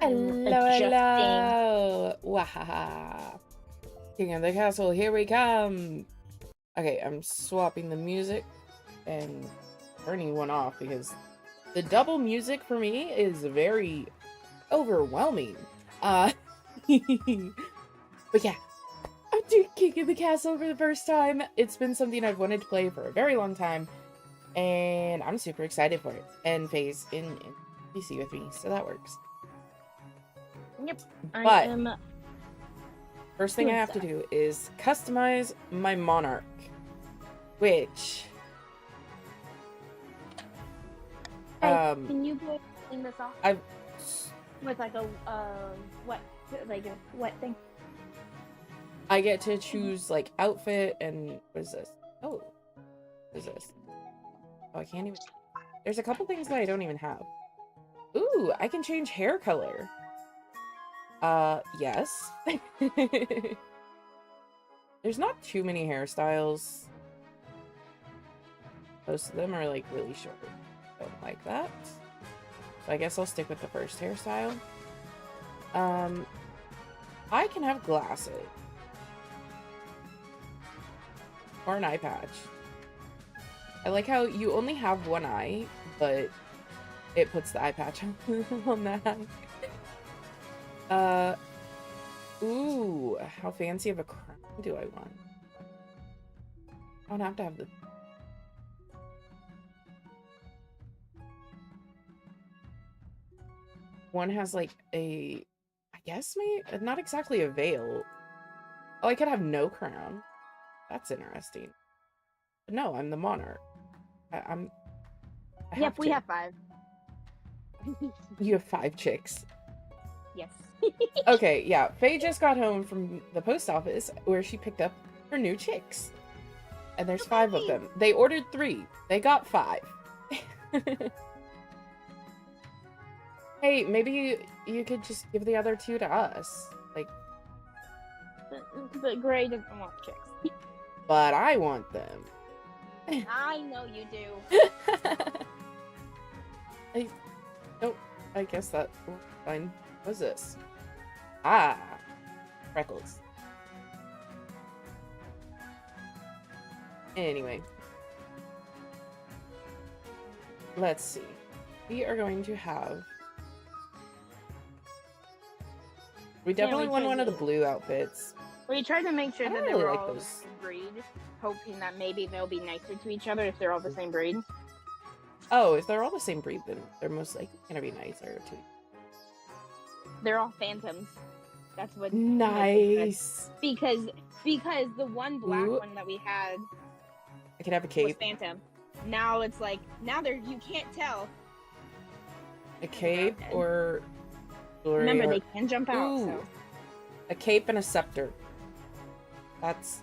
Hello, adjusting. hello! Wahaha! King of the castle, here we come! Okay, I'm swapping the music and turning one off because the double music for me is very overwhelming. But yeah, I'm doing King of the Castle for the first time. It's been something I've wanted to play for a very long time, and I'm super excited for it. And Faye's in PC with me, so that works. Yep. But I am. first thing I have to do is customize my monarch, which Hey, can you clean this off? I've with like a wet thing. I get to choose like outfit and what is this? Oh, what is this? Oh, I can't even. There's a couple things that I don't even have. Ooh, I can change hair color. Yes. There's not too many hairstyles. Most of them are like really short. Don't like that. So I guess I'll stick with the first hairstyle. I can have glasses. Or an eye patch. I like how you only have one eye, but it puts the eye patch on that eye. Ooh, how fancy of a crown do I want? I don't have to have the... One has like a... I guess maybe... Not exactly a veil. Oh, I could have no crown. That's interesting. But no, I'm the monarch. Yep, we have 5. You have 5 chicks. Yes. Okay, yeah. Faye just got home from the post office where she picked up her new chicks. And there's 5 of them. They ordered 3. They got 5. Hey, maybe you could just give the other 2 to us. Like... But Gray doesn't want chicks. But I want them. I know you do. I guess that... Fine. What's this? Ah, freckles. Anyway. Let's see. We are going to have... We definitely want one of the blue outfits. We tried to make sure that they really were like all those. the same breed, hoping that maybe they'll be nicer to each other if they're all the same breed. Oh, if they're all the same breed, then they're most likely gonna be nicer too. They're all phantoms. That's what. Nice. Because the one black Ooh. one that we had, I could have a was cape. phantom. Now it's like you can't tell. A cape or jewelry. Remember, they can jump out. Ooh. So. A cape and a scepter. That's...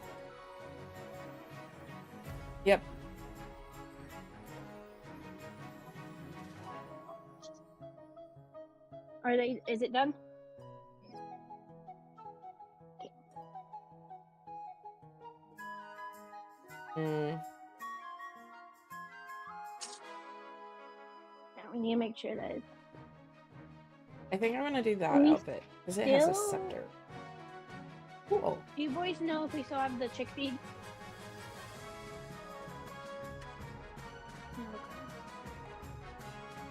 Yep. Are they? Is it done? Mm. Now we need to make sure that it's... I think I'm gonna do that outfit because it has a scepter. Cool. Do you boys know if we still have the chick feed?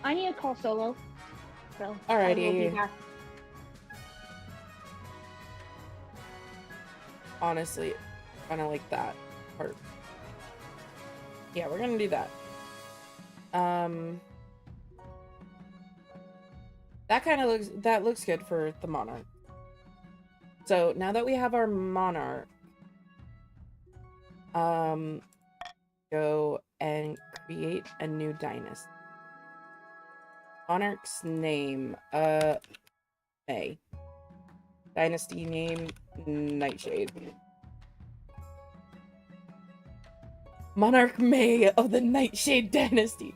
I need to call Solo. So Alrighty. Honestly, kind of like that part. Yeah, we're gonna do that. That kind of looks good for the monarch. So now that we have our monarch, go and create a new dynasty. Monarch's name, May. Dynasty name, Nightshade. Monarch May of the Nightshade Dynasty.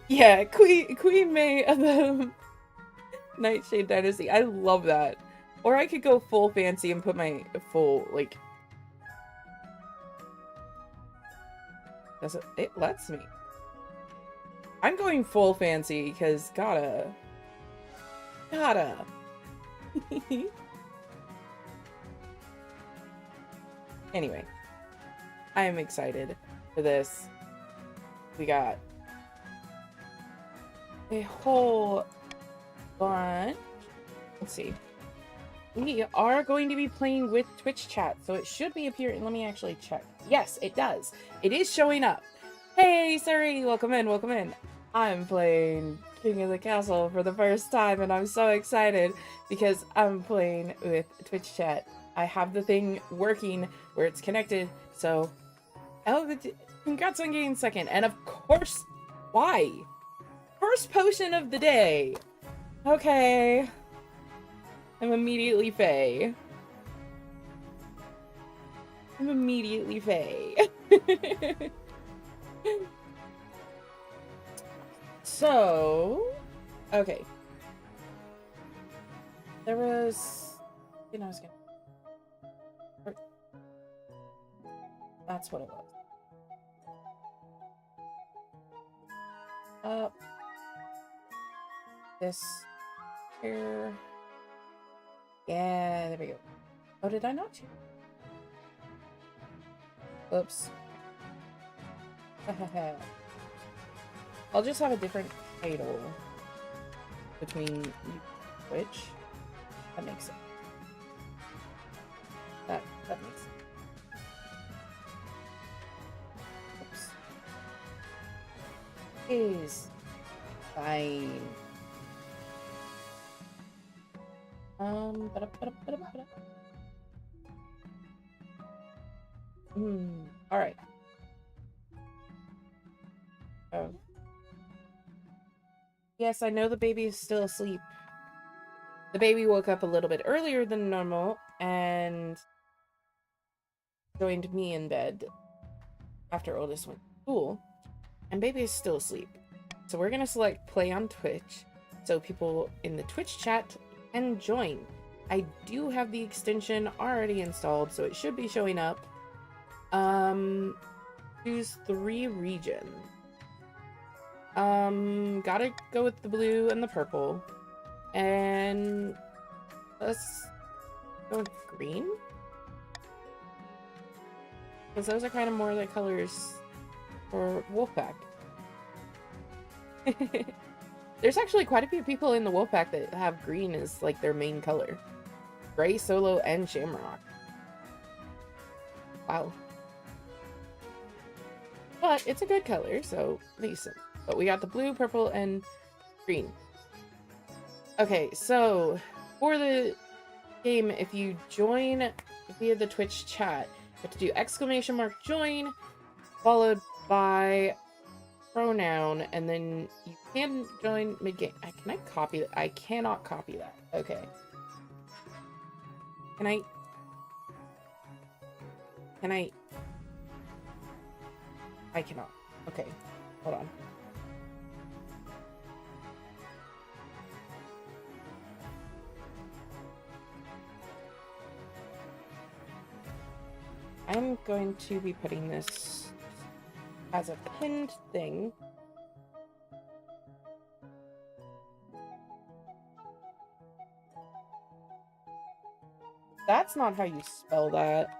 Yeah, Queen May of the Nightshade Dynasty. I love that. Or I could go full fancy and put my full, like... It lets me. I'm going full fancy because gotta. Anyway, I am excited for this. We got a whole bunch. Let's see. We are going to be playing with Twitch chat, so it should be appearing. Let me actually check. Yes, it does. It is showing up. Hey, Suri, welcome in, welcome in. I'm playing King of the Castle for the first time, and I'm so excited because I'm playing with Twitch chat. I have the thing working where it's connected, so... Oh, congrats on getting second. And of course, why? First potion of the day. Okay. I'm immediately Faye. I'm immediately Faye. So, okay. There was, you know, I was gonna. That's what it was. This here. Yeah, there we go. Oh, did I not choose? Oops. I'll just have a different title between Twitch. That makes sense. That makes sense. Oops. Is fine. All right. Oh. Yes, I know the baby is still asleep. The baby woke up a little bit earlier than normal and joined me in bed after oldest went to school. And baby is still asleep. So we're gonna select play on Twitch so people in the Twitch chat can join. I do have the extension already installed, so it should be showing up. Choose 3 regions. Gotta go with the blue and the purple. And let's go with green. Because those are kind of more the colors for Wolfpack. There's actually quite a few people in the Wolfpack that have green as like their main color. Gray, Solo, and Shamrock. Wow. But it's a good color, so makes sense. But we got the blue, purple, and green. Okay, so for the game, if you join via the Twitch chat, you have to do !join followed by pronoun, and then you can join mid-game. Can I copy that? I cannot copy that. Okay. Can I? I cannot. Okay. Hold on. I'm going to be putting this as a pinned thing. That's not how you spell that.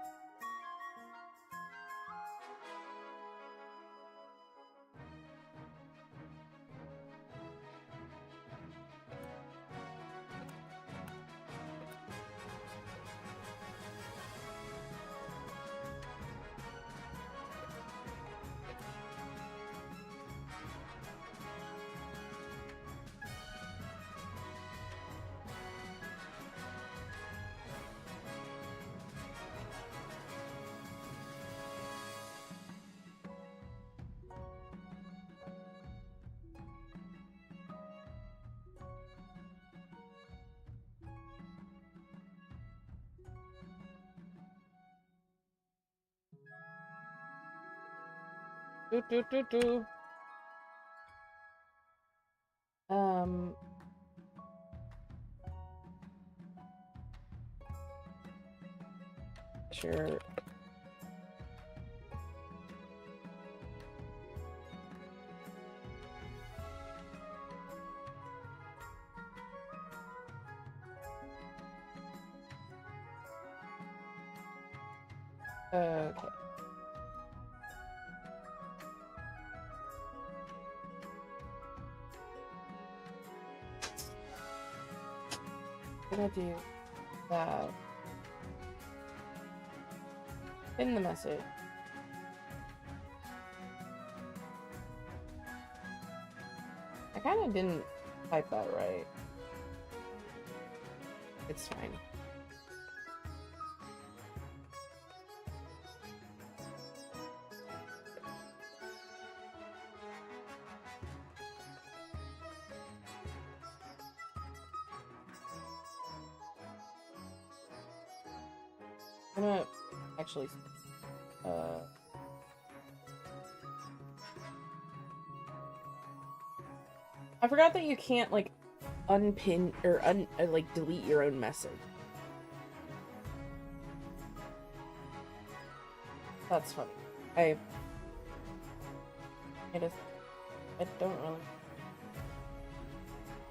Do. Sure. Okay. I'm gonna do that. Pin the message. I kind of didn't type that right. It's fine. I'm gonna actually I forgot that you can't like unpin or like delete your own message. That's funny. I don't really.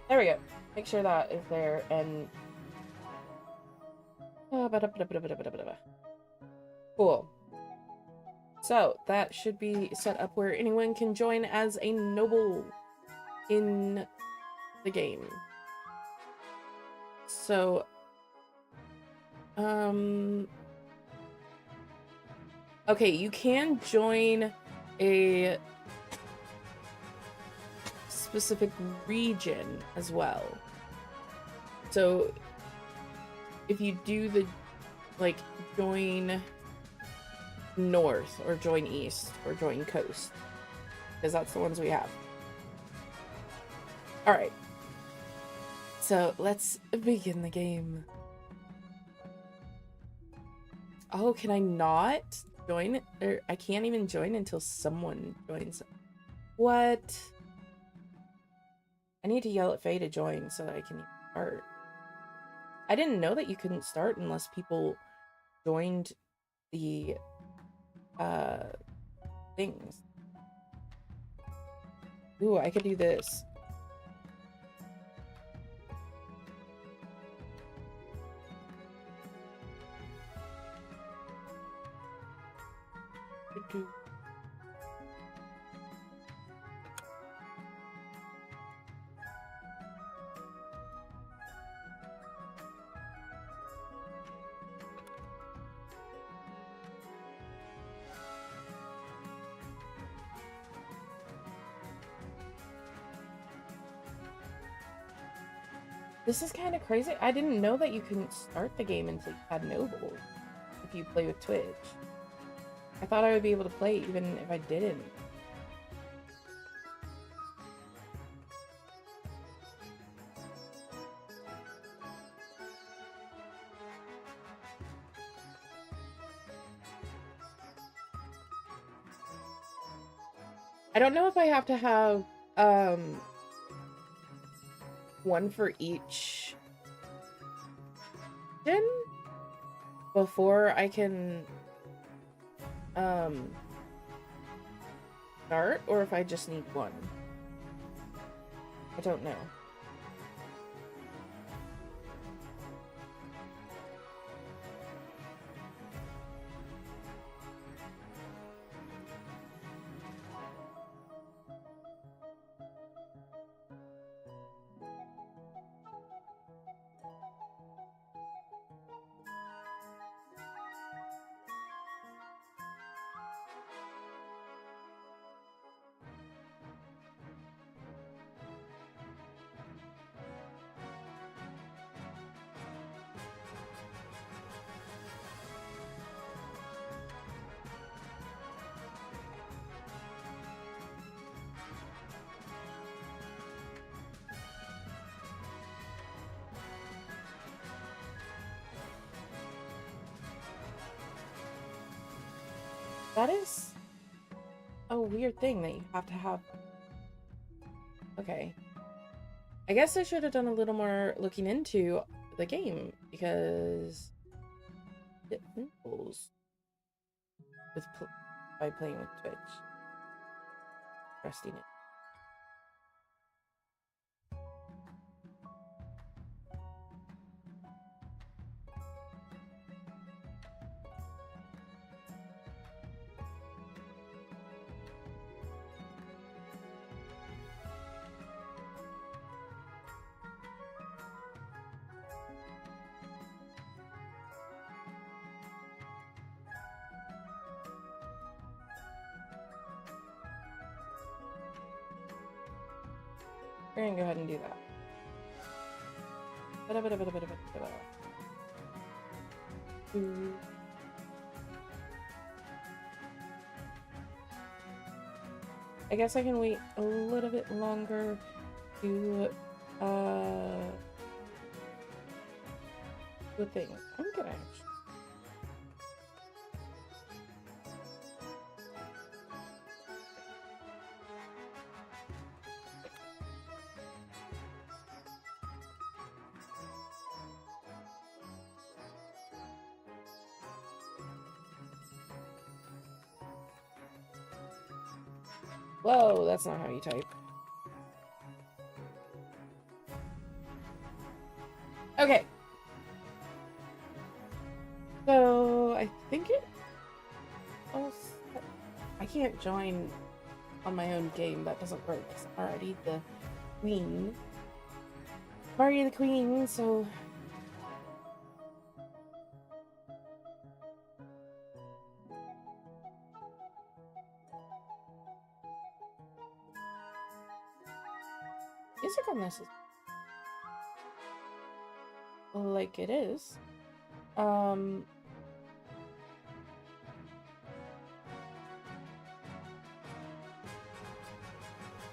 There we go. Make sure that is there and cool. So that should be set up where anyone can join as a noble in the game. So, okay, you can join a specific region as well. So, if you do the, like, join north, or join east, or join coast, because that's the ones we have. Alright. So, let's begin the game. Oh, can I not join? Or I can't even join until someone joins. What? I need to yell at Faye to join so that I can start. I didn't know that you couldn't start unless people joined the things. Ooh, I could do this. This is kind of crazy. I didn't know that you couldn't start the game until you had Noble if you play with Twitch. I thought I would be able to play even if I didn't. I don't know if I have to have one for each gen before I can start, or if I just need one. I don't know. That is a weird thing that you have to have. Okay. I guess I should have done a little more looking into the game, because it rules with by playing with Twitch. Trusting it. We're gonna go ahead and do that. I guess I can wait a little bit longer to the thing. I'm gonna actually. Whoa, that's not how you type. Okay. So, I think it... Oh, I can't join on my own game. That doesn't work. I'm already the queen. I'm already the queen, so... Music on this is like it is. Oh,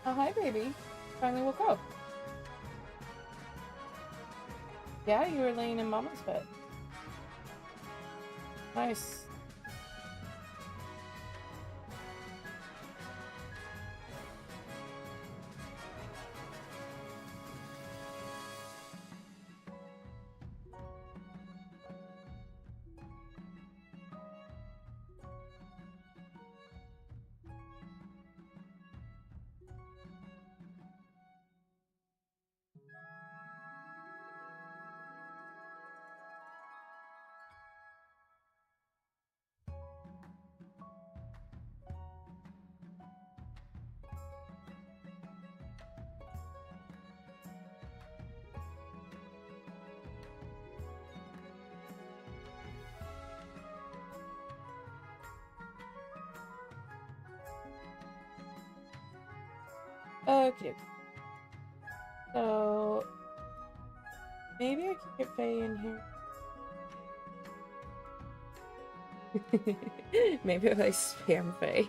hi, baby. Finally woke up. Yeah, you were laying in Mama's bed. Nice. Okay. So maybe I can get Faye in here. Maybe if I spam Faye.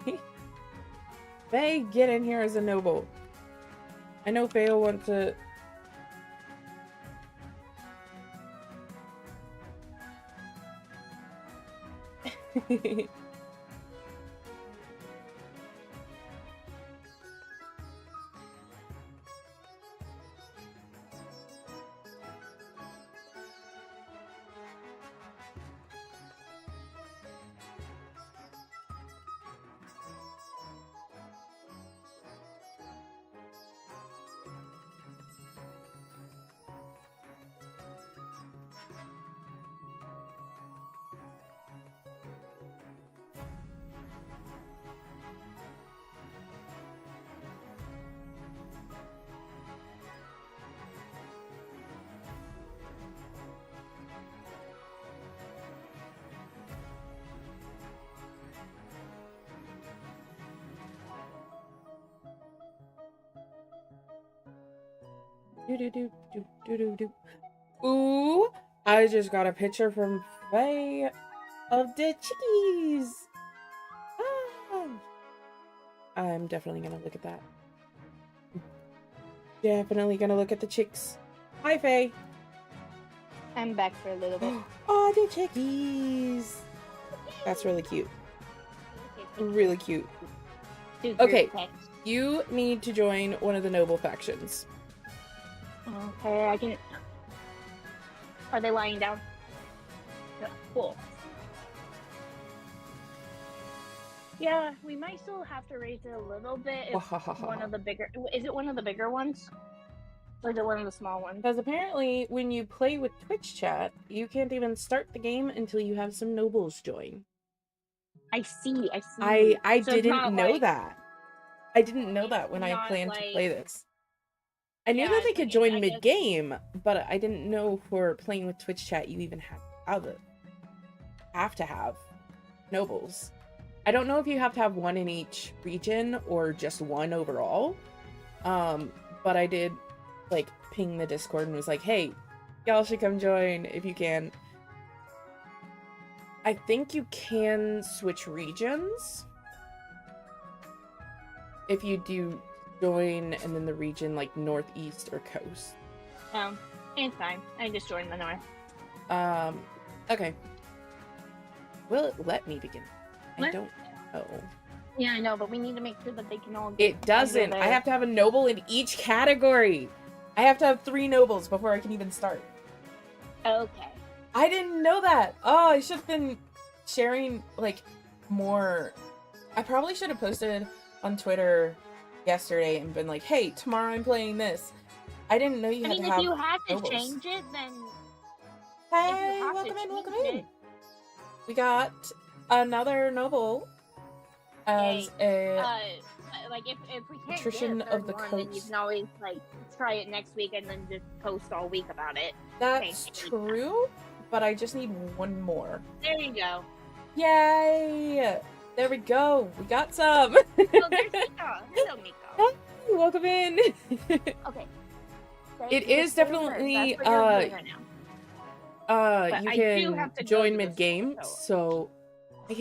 Faye, get in here as a noble. I know Faye will want to... Ooh, I just got a picture from Faye of the chickies. Ah. I'm definitely gonna look at that. Definitely gonna look at the chicks. Hi, Faye. I'm back for a little bit. Oh, the chickies. That's really cute. Really cute. Okay, you need to join one of the noble factions. Okay, I can... Are they lying down? Yeah, cool. Yeah, we might still have to raise it a little bit if one of the bigger... Is it one of the bigger ones? Or is it one of the small ones? Because apparently when you play with Twitch chat, you can't even start the game until you have some nobles join. I see. I So didn't know like, that. I didn't know that when I planned to play this. I knew that they could join mid-game, but I didn't know for playing with Twitch chat you even have to have nobles. I don't know if you have to have one in each region or just one overall. But I did like pinged the Discord and was like, hey, y'all should come join if you can. I think you can switch regions if you do join and then the region like northeast or coast. It's fine. I just joined the north. Okay. Will it let me begin? I don't know. Yeah, I know, but we need to make sure that they can all get It doesn't. I have to have a noble in each category. I have to have 3 nobles before I can even start. Okay. I didn't know that. Oh, I should have been sharing, like, more. I probably should have posted on Twitter yesterday and been like, hey, tomorrow I'm playing this. I didn't know you had to have if you have to nobles. change it, then... Hey, welcome in. We got another noble as a... like, if we can't Patrician get of the one, Coast. then you can always, like, try it next week and then just post all week about it. That's true, but I just need one more. There you go. Yay! There we go. We got some. Oh, there's Miko. Hello, Miko. Hey, welcome in. Okay. It is definitely you can join mid-game, so I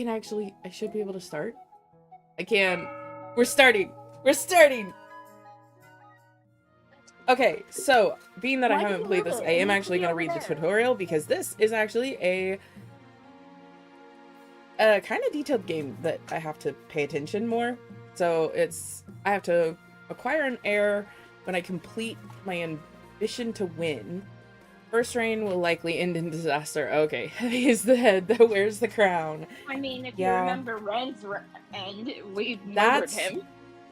should be able to start. I can. We're starting. Okay, so being that I haven't played this, I am actually going to read the tutorial because this is actually a kind of detailed game that I have to pay attention more. So I have to acquire an heir when I complete my ambition to win. First reign will likely end in disaster. Okay, heavy is the head that wears the crown. I mean, if you remember Ren's end, we murdered him.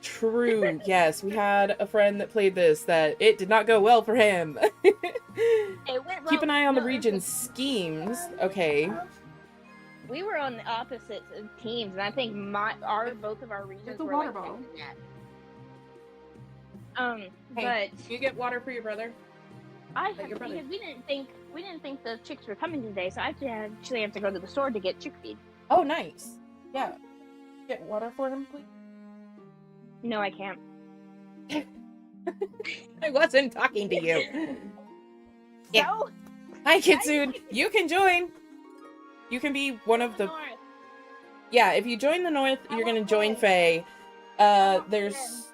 True. Yes, we had a friend that played this that it did not go well for him. Keep an eye on the region's schemes. Okay. We were on the opposite teams, and I think both of our regions were like neck and neck. Hey, but you get water for your brother. Because we didn't think the chicks were coming today, so I actually have to go to the store to get chick feed. Oh, nice. Yeah. Get water for him, please. No, I can't. I wasn't talking to you. Yeah. So, hi, Kitsune. You can join. You can be one of the... Yeah, if you join the north, you're going to join Faye. There's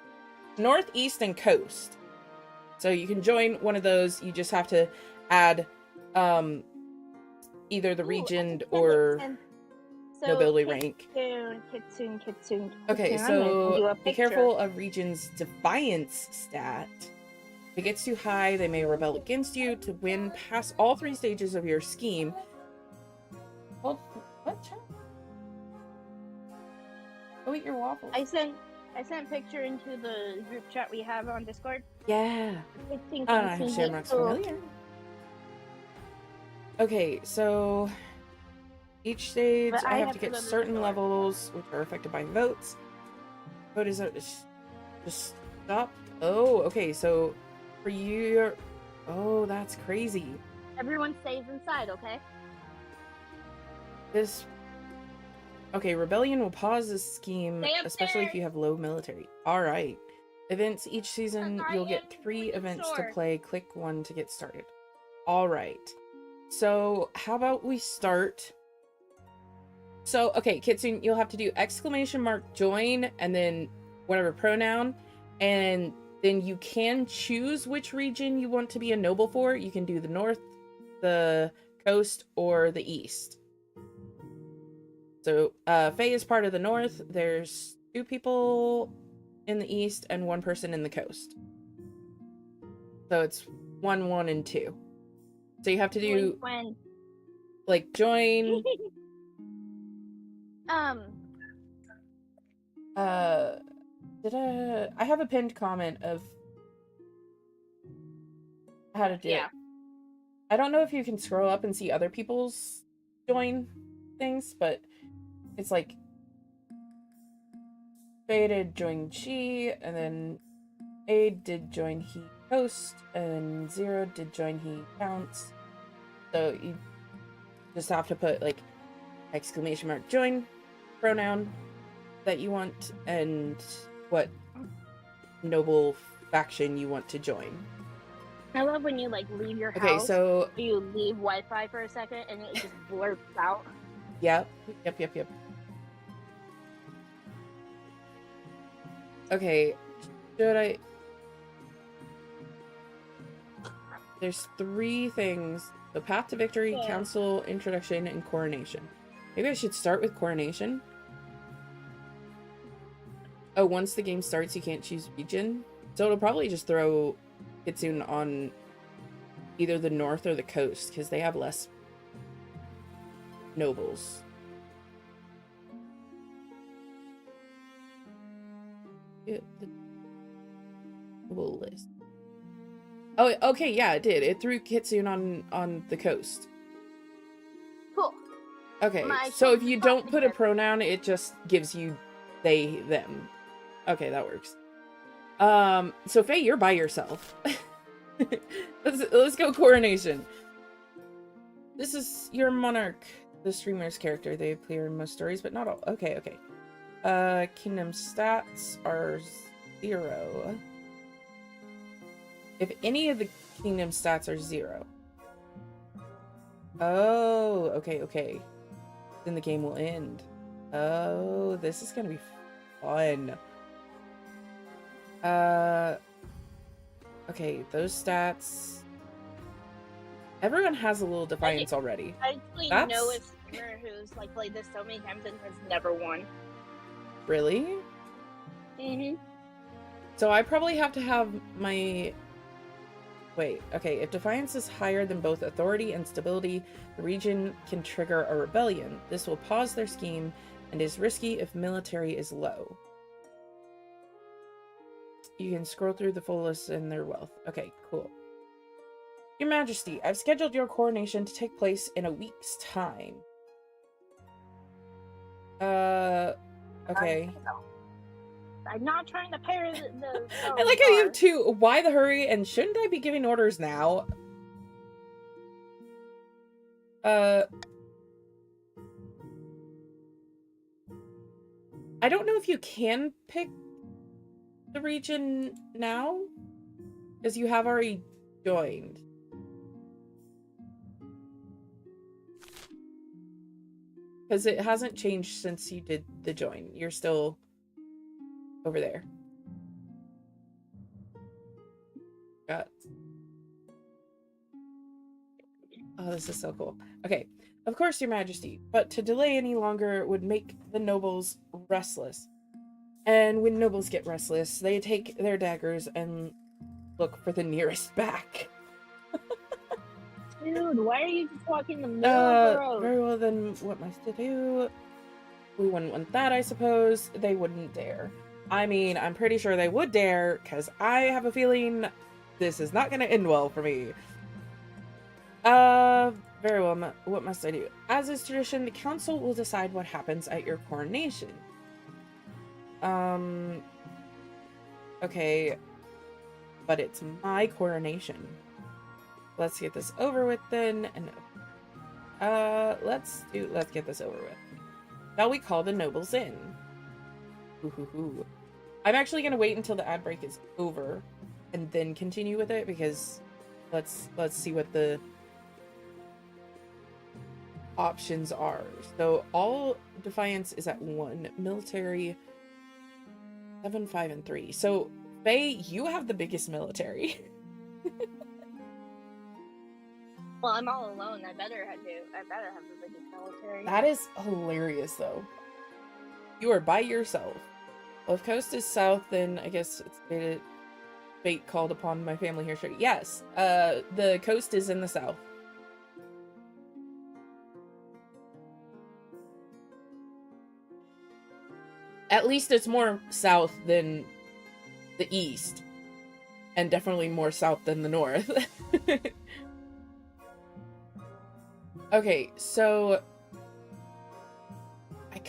northeast and coast. So you can join one of those. You just have to add either the region or nobility rank. Kitsune. Okay, so be careful of region's defiance stat. If it gets too high, they may rebel against you. To win past all 3 stages of your scheme. What? Go eat your waffles. I sent a picture into the group chat we have on Discord. Yeah. I have Shamrock's familiar. Okay, so each stage I have to get certain levels which are affected by votes. Vote is just stop. Oh, okay, so for you, oh, that's crazy. Everyone stays inside, okay? Okay, rebellion will pause this scheme, especially if you have low military. Alright. Events each season, you'll get 3 events to play. Click 1 to get started. Alright. So, how about we start... So, okay, Kitsune, you'll have to do !join and then whatever pronoun. And then you can choose which region you want to be a noble for. You can do the north, the coast, or the east. So, Faye is part of the north. There's 2 people in the east and 1 person in the coast. So it's 1, 1, and 2. So you have to do like join. I have a pinned comment of how to do it. I don't know if you can scroll up and see other people's join things, but it's like Faye did join she, and then A did join he host, and 0 did join he counts. So you just have to put like !join, pronoun that you want, and what noble faction you want to join. I love when you like leave your house. Okay, so you leave Wi-Fi for a second and it just blurts out. Yep. Okay, should I? There's 3 things: the path to victory, council, introduction, and coronation. Maybe I should start with coronation. Oh, once the game starts, you can't choose region, so it'll probably just throw Kitsune on either the north or the coast because they have less nobles. The noble list. Oh, okay, yeah, it did. It threw Kitsune on the coast. Cool. Okay, so if you don't put a pronoun, it just gives you they, them. Okay, that works. So Faye, you're by yourself. let's go coronation. This is your monarch, the streamer's character. They appear in most stories, but not all. Okay. Kingdom stats are 0. If any of the kingdom stats are 0. Oh, okay. Then the game will end. Oh, this is gonna be fun. Okay, those stats. Everyone has a little defiance already. I actually know a streamer who's like played this so many times and has never won. Really? Mm-hmm. So I probably have to have my... Wait, okay, if defiance is higher than both authority and stability, the region can trigger a rebellion. This will pause their scheme and is risky if military is low. You can scroll through the full list in their wealth. Okay, cool. Your Majesty, I've scheduled your coronation to take place in a week's time. Okay. I'm not trying to pair the I like how you have 2. Why the hurry? And shouldn't I be giving orders now? I don't know if you can pick the region now, because you have already joined. Because it hasn't changed since you did the join. You're still over there. Got... Oh, this is so cool. Okay. Of course, Your Majesty, but to delay any longer would make the nobles restless. And when nobles get restless, they take their daggers and look for the nearest back. Dude, why are you just walking the middle of the road? Very well, then what must I do? We wouldn't want that, I suppose. They wouldn't dare. I mean, I'm pretty sure they would dare, because I have a feeling this is not going to end well for me. Very well, what must I do? As is tradition, the council will decide what happens at your coronation. Okay. But it's my coronation. Let's get this over with then, and let's get this over with. Shall we call the nobles in? Ooh. I'm actually gonna wait until the ad break is over and then continue with it, because let's see what the options are. So all defiance is at 1, military 7, 5, and 3. So Faye, you have the biggest military. Well, I'm all alone. I better have the biggest military. That is hilarious, though. You are by yourself. Well, if coast is south, then I guess it's fate called upon my family here. Yes, the coast is in the south. At least it's more south than the east. And definitely more south than the north. Okay, so I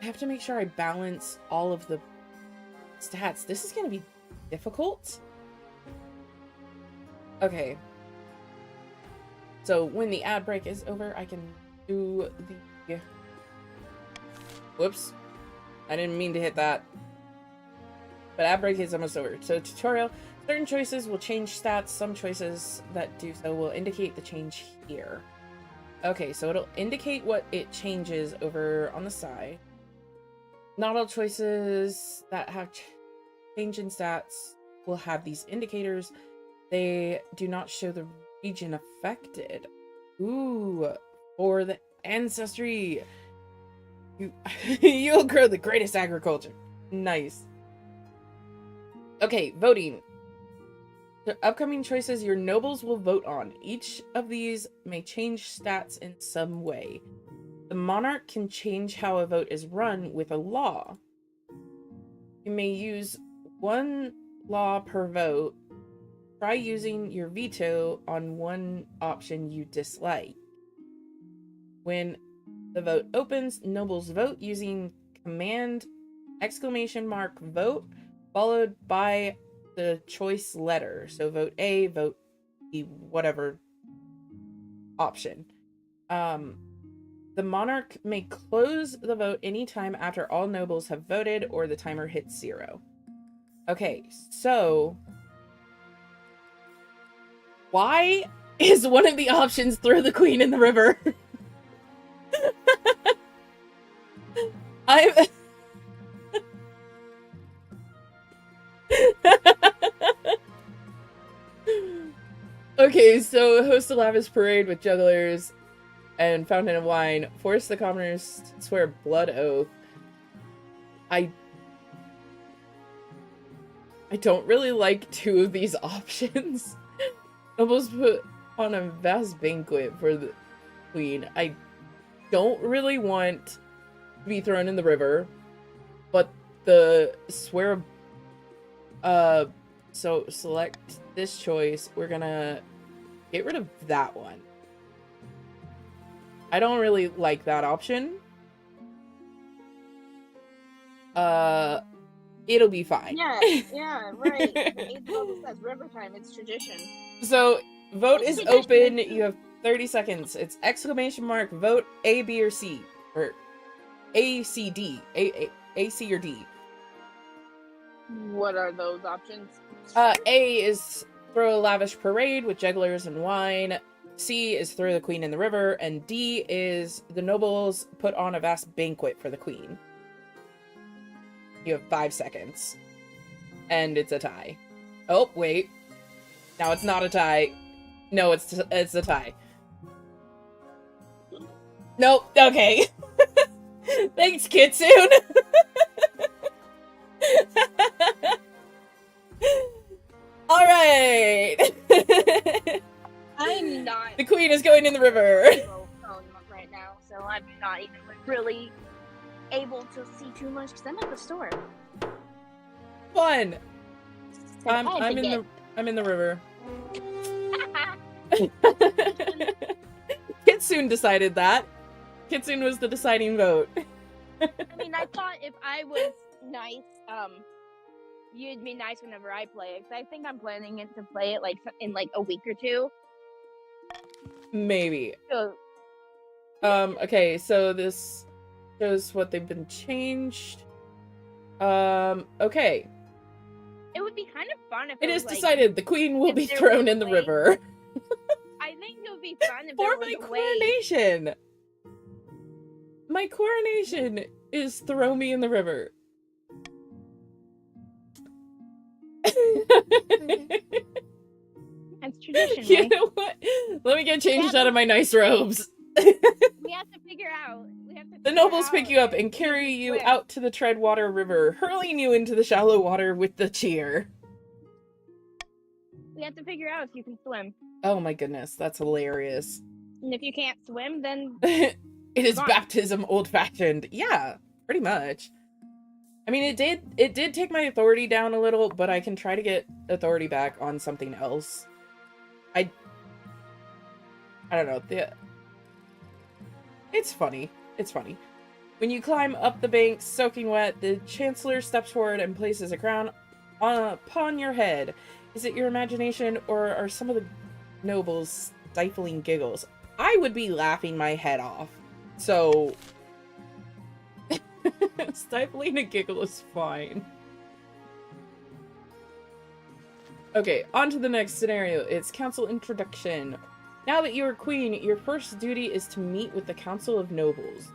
have to make sure I balance all of the stats. This is going to be difficult. Okay. So when the ad break is over, I can do the... Whoops. I didn't mean to hit that. But ad break is almost over. So tutorial. Certain choices will change stats. Some choices that do so will indicate the change here. Okay, so it'll indicate what it changes over on the side. Not all choices that have change in stats will have these indicators. They do not show the region affected. Ooh, for the ancestry. You'll grow the greatest agriculture. Nice. Okay, voting. The upcoming choices your nobles will vote on. Each of these may change stats in some way. The monarch can change how a vote is run with a law. You may use one law per vote. Try using your veto on one option you dislike. When the vote opens, nobles vote using command !vote followed by the choice letter. So vote A, vote B, whatever option. The monarch may close the vote anytime after all nobles have voted or the timer hits 0. Okay, so why is one of the options throw the queen in the river? I'm Okay, so host a lavish parade with jugglers and fountain of wine. Force the commoners to swear blood oath. I don't really like 2 of these options. Almost put on a vast banquet for the queen. I don't really want to be thrown in the river, but the swear so select this choice. We're gonna get rid of that one. I don't really like that option. It'll be fine. Yeah, right. The 8th level says river time, it's tradition. So, vote is open. You have 30 seconds. It's !, vote A, B, or C. Or A, C, D. A, C, or D. What are those options? A is throw a lavish parade with jugglers and wine. C is throw the queen in the river. And D is the nobles put on a vast banquet for the queen. You have 5 seconds. And it's a tie. Oh, wait. Now it's not a tie. No, it's a tie. Nope. Okay. Thanks, Kitsune. All right. I'm not. The queen is going in the river. Right now, so I'm not even really able to see too much because I'm at the store. Fun. I'm in the river. Kitsune decided that. Kitsune was the deciding vote. I mean, I thought if I was nice, you'd be nice whenever I play it. Cause I think I'm planning to play it in a week or 2. Maybe. So, okay, so this shows what they've been changed. Okay. It would be kind of fun if it is decided the queen will be thrown in the river. I think it would be fun if for my coronation. My coronation is throw me in the river. That's tradition. You know what? Let me get changed out of my nice robes. We have to figure out. The nobles pick you up and carry you out to the Treadwater River, hurling you into the shallow water with the cheer. We have to figure out if you can swim. Oh my goodness, that's hilarious. And if you can't swim, then it is baptism old-fashioned. Yeah, pretty much. I mean, it did take my authority down a little, but I can try to get authority back on something else. I don't know. It's funny. It's funny. When you climb up the bank, soaking wet, the Chancellor steps forward and places a crown upon your head. Is it your imagination, or are some of the nobles stifling giggles? I would be laughing my head off. So, stifling a giggle is fine. Okay, on to the next scenario. It's council introduction. Now that you are queen, your first duty is to meet with the Council of Nobles.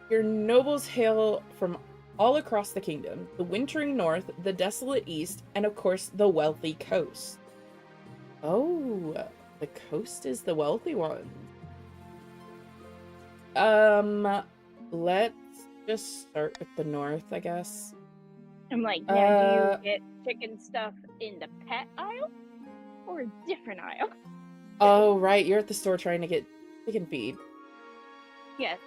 Your nobles hail from all across the kingdom, the wintering north, the desolate east, and of course, the wealthy coast. Oh, the coast is the wealthy one. Let's just start with the north, I guess. I'm like, now do you get chicken stuff in the pet aisle or a different aisle? Oh, right, you're at the store trying to get chicken feed. Yes.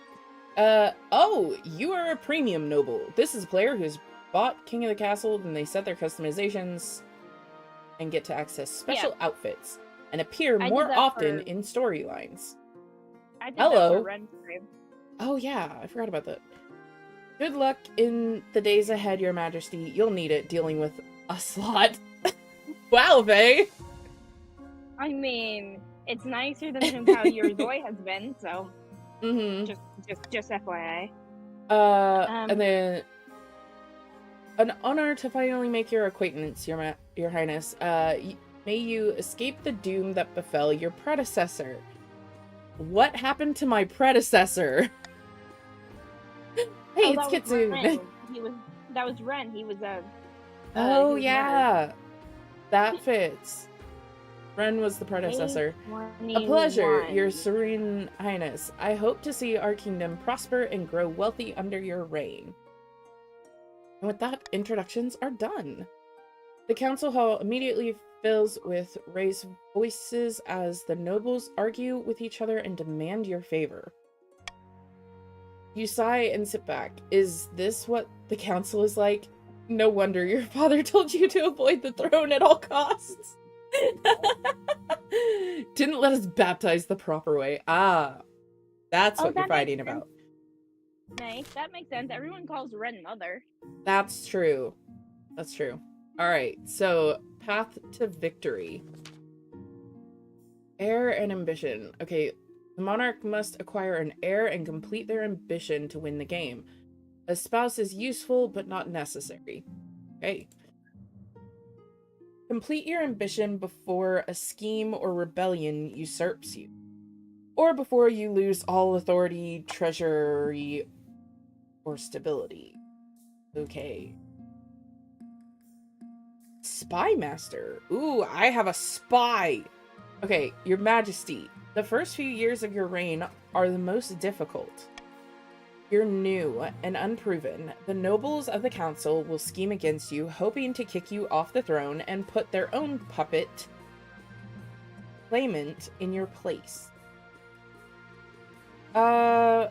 Oh, you are a premium noble. This is a player who's bought King of the Castle, then they set their customizations and get to access special outfits and appear more often in storylines. I did Hello. that for Ren's stream. Oh yeah, I forgot about that. Good luck in the days ahead, Your Majesty. You'll need it dealing with a slot. Wow, Vay. I mean, it's nicer than how your Zoe has been, so just FYI. And then an honor to finally make your acquaintance, Your Highness. May you escape the doom that befell your predecessor. What happened to my predecessor? Hey, it's Kitsune. That was Ren. He was a. Oh yeah, that fits. Ren was the predecessor. A pleasure, Your Serene Highness. I hope to see our kingdom prosper and grow wealthy under your reign. And with that, introductions are done. The council hall immediately fills with raised voices as the nobles argue with each other and demand your favor. You sigh and sit back. Is this what the council is like? No wonder your father told you to avoid the throne at all costs. Didn't let us baptize the proper way. Ah, that's what you're fighting about. Nice, that makes sense. Everyone calls Ren mother. That's true. That's true. Alright, so path to victory. Heir and ambition. Okay, the monarch must acquire an heir and complete their ambition to win the game. A spouse is useful, but not necessary. Okay. Complete your ambition before a scheme or rebellion usurps you. Or before you lose all authority, treasury, or stability. Okay. Spy Master. Ooh, I have a spy! Okay, Your Majesty. The first few years of your reign are the most difficult. You're new and unproven. The nobles of the council will scheme against you, hoping to kick you off the throne and put their own puppet claimant in your place. I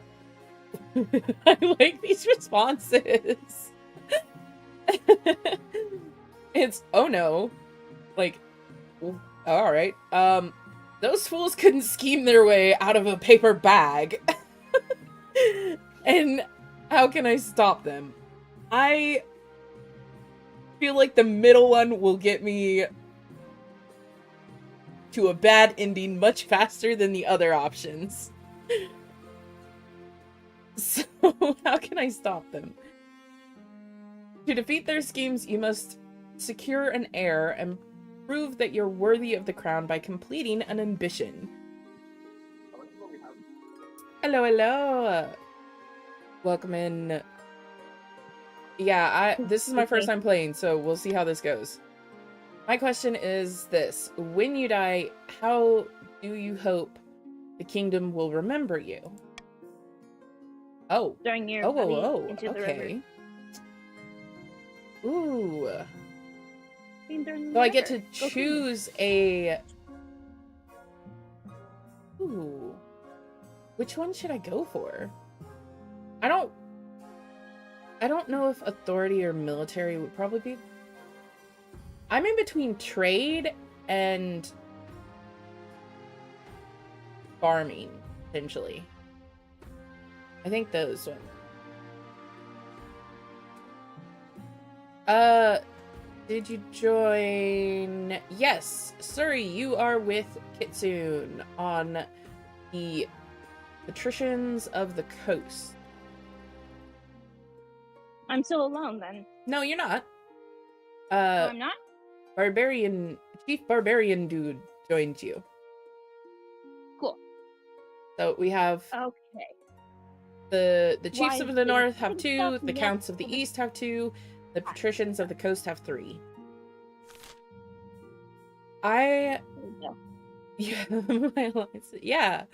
like these responses. It's, oh no. Like, alright. Those fools couldn't scheme their way out of a paper bag. And how can I stop them? I feel like the middle one will get me to a bad ending much faster than the other options. So, how can I stop them? To defeat their schemes, you must secure an heir and prove that you're worthy of the crown by completing an ambition. Hello, hello! Welcome in. Yeah, this is my first time playing, so we'll see how this goes. My question is this. When you die, how do you hope the kingdom will remember you? Oh. During your okay. Ooh. So I get to choose a... Ooh. Which one should I go for? I don't know if authority or military would probably be... I'm in between trade and farming, potentially. I think those ones. Did you join? Yes, Suri, you are with Kitsune on the Patricians of the Coast. I'm still alone then. No, you're not. No, I'm not? Chief Barbarian dude joined you. Cool. So we have Okay. the chiefs of the north have good 2, stuff the next counts of to the east have 2, the patricians of the coast have 3. There we go. Yeah.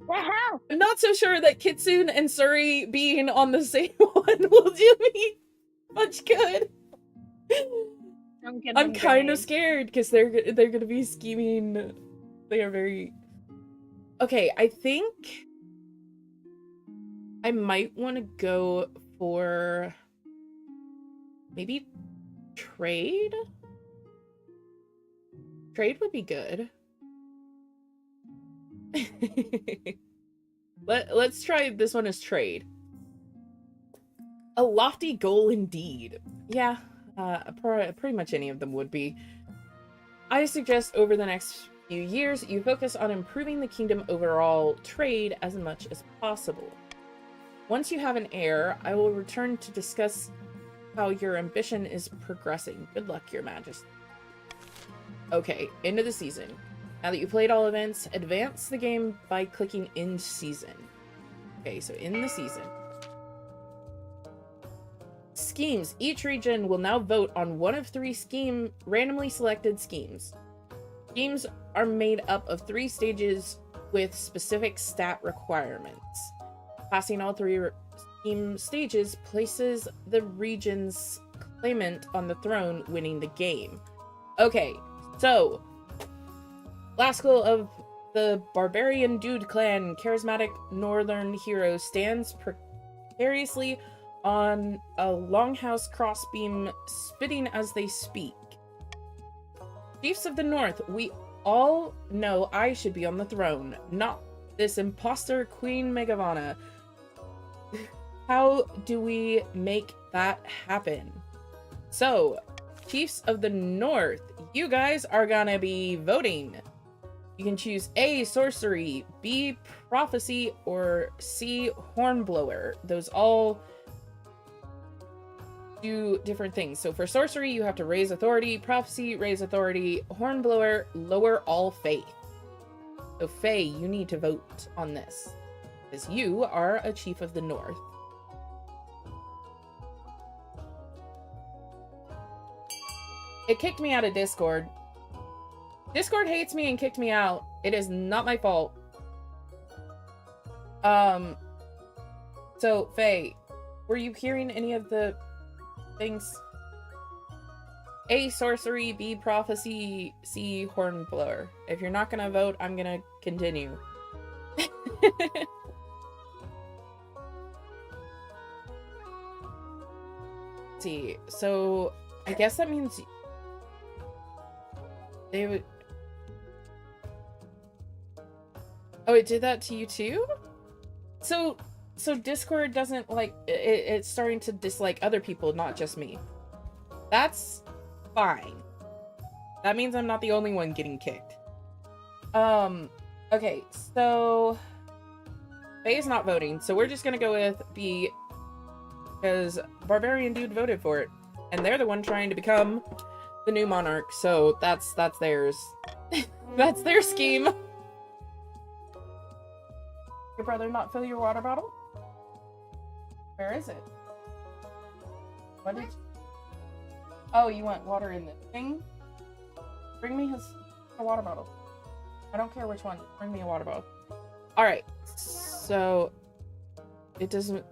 The hell? I'm not so sure that Kitsune and Suri being on the same one will do me much good. Don't give I'm them kind of grenades. scared because they're gonna be scheming. They are very. Okay, I think I might want to go for maybe trade. Trade would be good. Let's try this one as trade. A lofty goal indeed. Yeah, pretty much any of them would be. I suggest over the next few years, you focus on improving the kingdom overall trade as much as possible. Once you have an heir, I will return to discuss how your ambition is progressing. Good luck, Your Majesty. Okay, end of the season. Now that you played all events, advance the game by clicking End Season. Okay, so in the season. Schemes. Each region will now vote on one of 3 randomly selected schemes. Schemes are made up of 3 stages with specific stat requirements. Passing all 3 scheme stages places the region's claimant on the throne, winning the game. Okay, so last goal of the Barbarian Dude Clan, charismatic northern hero, stands precariously on a longhouse crossbeam, spitting as they speak. Chiefs of the North, we all know I should be on the throne, not this imposter Queen Megavana. How do we make that happen? So, Chiefs of the North, you guys are gonna be voting. You can choose A, sorcery, B, prophecy, or C, hornblower. Those all do different things. So for sorcery, you have to raise authority, prophecy, raise authority, hornblower, lower all faith. So Faye, you need to vote on this, because you are a Chief of the North. It kicked me out of Discord. Discord hates me and kicked me out. It is not my fault. So Faye, were you hearing any of the things? A, sorcery, B, prophecy, C, hornblower. If you're not gonna vote, I'm gonna continue. Let's see, so I guess that means they would. Oh, it did that to you too? So Discord doesn't like it's starting to dislike other people, not just me. That's fine. That means I'm not the only one getting kicked. Okay, so Faye is not voting, so we're just gonna go with B, because Barbarian Dude voted for it, and they're the one trying to become the new monarch, so that's theirs. That's their scheme. Your brother not fill your water bottle? Where is it? What did you... Oh, you want water in the thing? Bring me a water bottle. I don't care which one. Bring me a water bottle. Alright, so it doesn't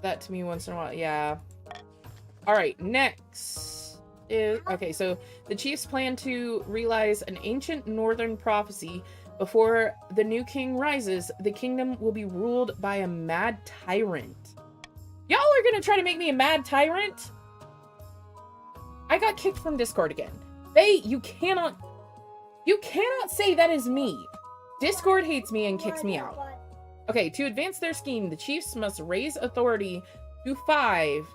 that to me once in a while. Yeah. Alright, next is... Okay, so the chiefs plan to realize an ancient northern prophecy. Before the new king rises, the kingdom will be ruled by a mad tyrant. Y'all are gonna try to make me a mad tyrant? I got kicked from Discord again. Faye, you cannot say that is me. Discord hates me and kicks me out. Okay, to advance their scheme, the chiefs must raise authority to 5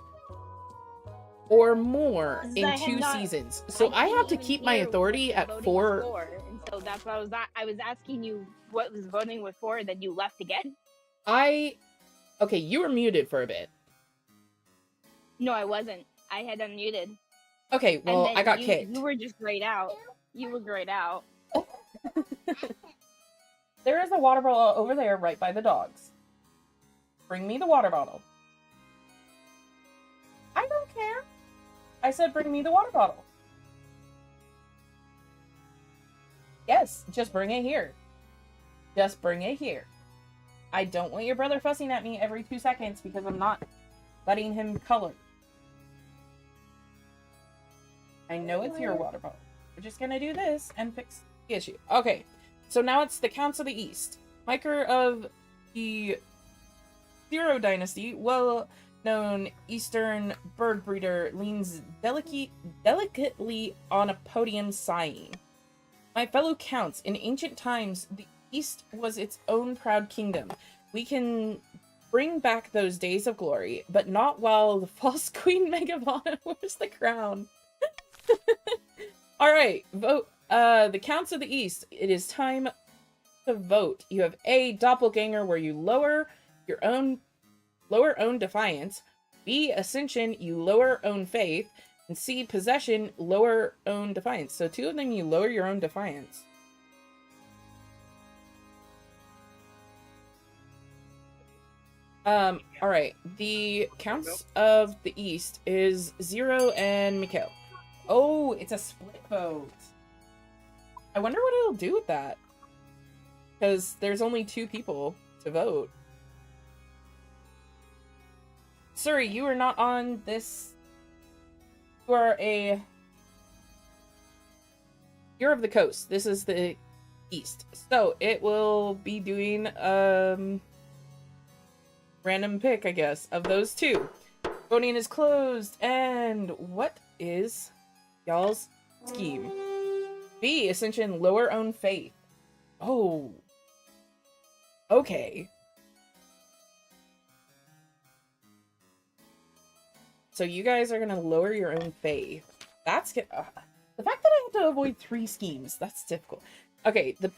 or more in 2 seasons. So I have to keep my authority at 4. And so that's why I was asking you what was voting with 4, and then you left again. Okay, you were muted for a bit. No, I wasn't. I had unmuted. Okay, And well, then I got kicked. You were just grayed out. You were grayed out. There is a water bottle over there right by the dogs. Bring me the water bottle. I don't care. I said bring me the water bottle. Yes, just bring it here. Just bring it here. I don't want your brother fussing at me every 2 seconds because I'm not letting him color. I know it's your water bottle. We're just gonna do this and fix the issue. Okay, so now it's the Counts of the East. Miker of the Zero Dynasty, well-known Eastern bird breeder, leans delicately on a podium sighing. My fellow Counts, in ancient times, the East was its own proud kingdom. We can bring back those days of glory, but not while the false Queen Megavana wears the crown. Alright, vote. The Counts of the East, it is time to vote. You have A, Doppelganger, where you lower own defiance. B, Ascension, you lower own faith. And C, Possession, lower own defiance. So 2 of them, you lower your own defiance. Alright. The Counts of the East is Zero and Mikhail. Oh, it's a split vote. I wonder what it'll do with that. Because there's only 2 people to vote. Sorry, you are not on this. You're of the coast. This is the East. So it will be doing random pick, I guess, of those 2. Voting is closed. And what is y'all's scheme? B, Ascension, lower own faith. Oh. Okay. So you guys are gonna lower your own faith. That's good. The fact that I have to avoid 3 schemes, that's difficult. Okay, the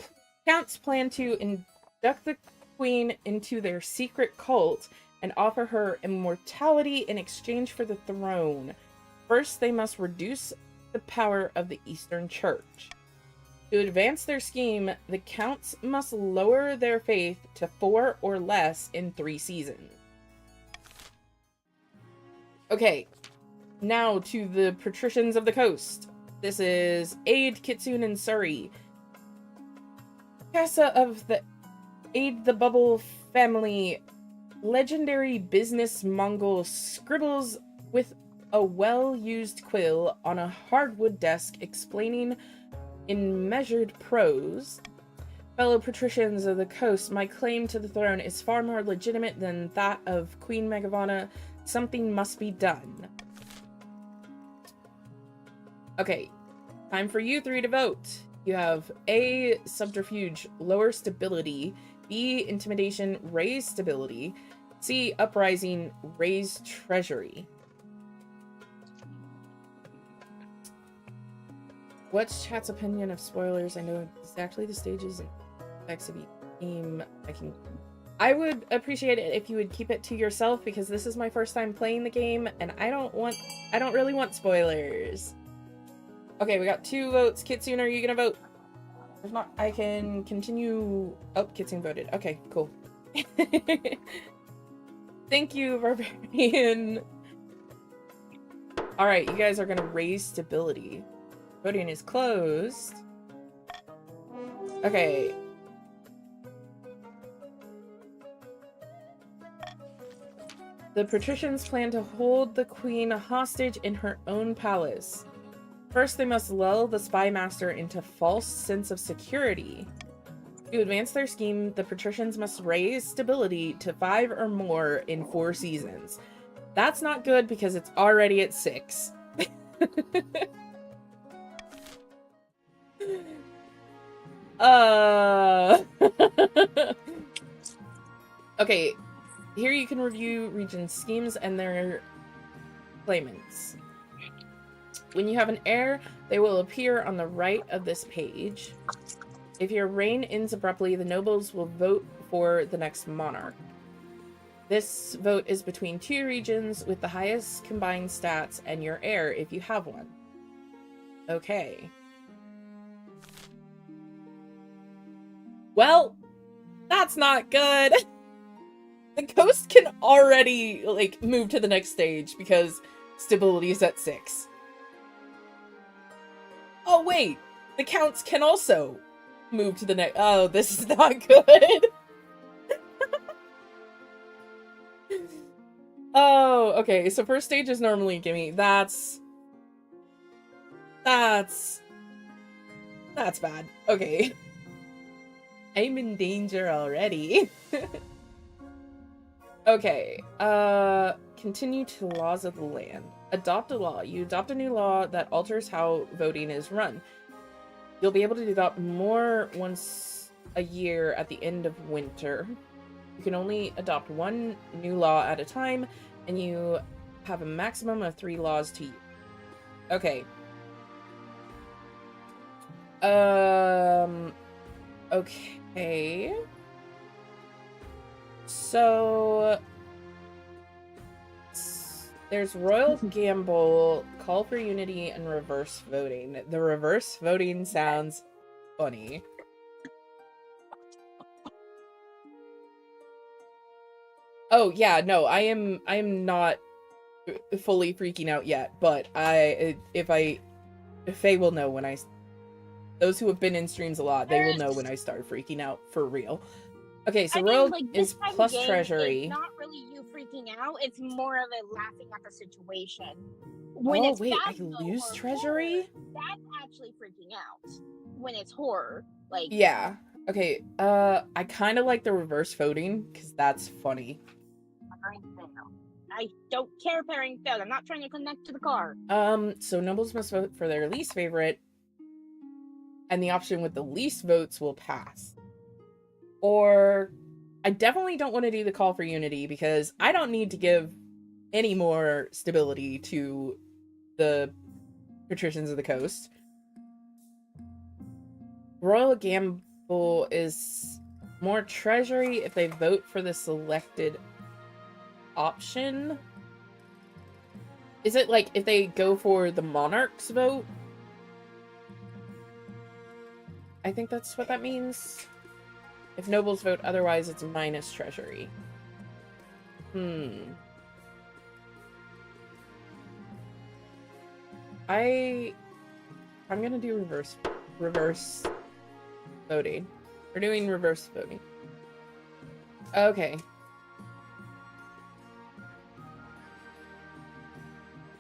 Counts plan to induct the Queen into their secret cult and offer her immortality in exchange for the throne. First, they must reduce the power of the Eastern Church. To advance their scheme, the Counts must lower their faith to 4 or less in 3 seasons. Okay, now to the Patricians of the Coast. This is Aid, Kitsune, and Surrey. Casa of the Aid the Bubble family, legendary business Mongol, scribbles with a well-used quill on a hardwood desk explaining in measured prose. Fellow patricians of the coast, my claim to the throne is far more legitimate than that of Queen Megavana. Something must be done. Okay, time for you 3 to vote. You have A, subterfuge, lower stability. B, intimidation, raise stability. C, uprising, raise treasury. What's chat's opinion of spoilers? I know exactly the stages and effects of each team. I would appreciate it if you would keep it to yourself because this is my first time playing the game and I don't really want spoilers. Okay, we got 2 votes. Kitsune, are you gonna vote? If not, I can continue. Oh, Kitsune voted. Okay, cool. Thank you, Barbarian. Alright, you guys are gonna raise stability. Voting is closed. Okay. The patricians plan to hold the queen hostage in her own palace. First, they must lull the spy master into false sense of security. To advance their scheme, the patricians must raise stability to 5 or more in 4 seasons. That's not good because it's already at 6. Okay, here you can review region schemes and their claimants. When you have an heir, they will appear on the right of this page. If your reign ends abruptly, the nobles will vote for the next monarch. This vote is between 2 regions with the highest combined stats and your heir if you have one. Okay. Well, that's not good. The coast can already, like, move to the next stage because stability is at 6. Oh, wait! The counts can also move to the next- Oh, this is not good! Oh, okay, so first stage is normally gimme. That's bad. Okay. I'm in danger already. Okay, continue to laws of the land. Adopt a law. You adopt a new law that alters how voting is run. You'll be able to adopt more once a year at the end of winter. You can only adopt one new law at a time, and you have a maximum of 3 laws to use. Okay. Okay. So there's Royal Gamble, Call for Unity, and Reverse Voting. The reverse voting sounds funny. Oh yeah, no, I am not fully freaking out yet, but if Faye will know when those who have been in streams a lot, they will know when I start freaking out for real. Okay, so Royal is plus treasury. It's not really you freaking out. It's more of it laughing at the situation. When it's wait, I lose treasury? Horror, that's actually freaking out. When it's horror, like yeah. Okay. I kind of like the reverse voting because that's funny. I don't care pairing failed. I'm not trying to connect to the car. So nobles must vote for their least favorite, and the option with the least votes will pass. Or I definitely don't want to do the call for unity because I don't need to give any more stability to the patricians of the coast. Royal Gamble is more treasury if they vote for the selected option. Is it like if they go for the monarch's vote? I think that's what that means. If nobles vote otherwise, it's minus treasury. I'm gonna do reverse voting. We're doing reverse voting. Okay.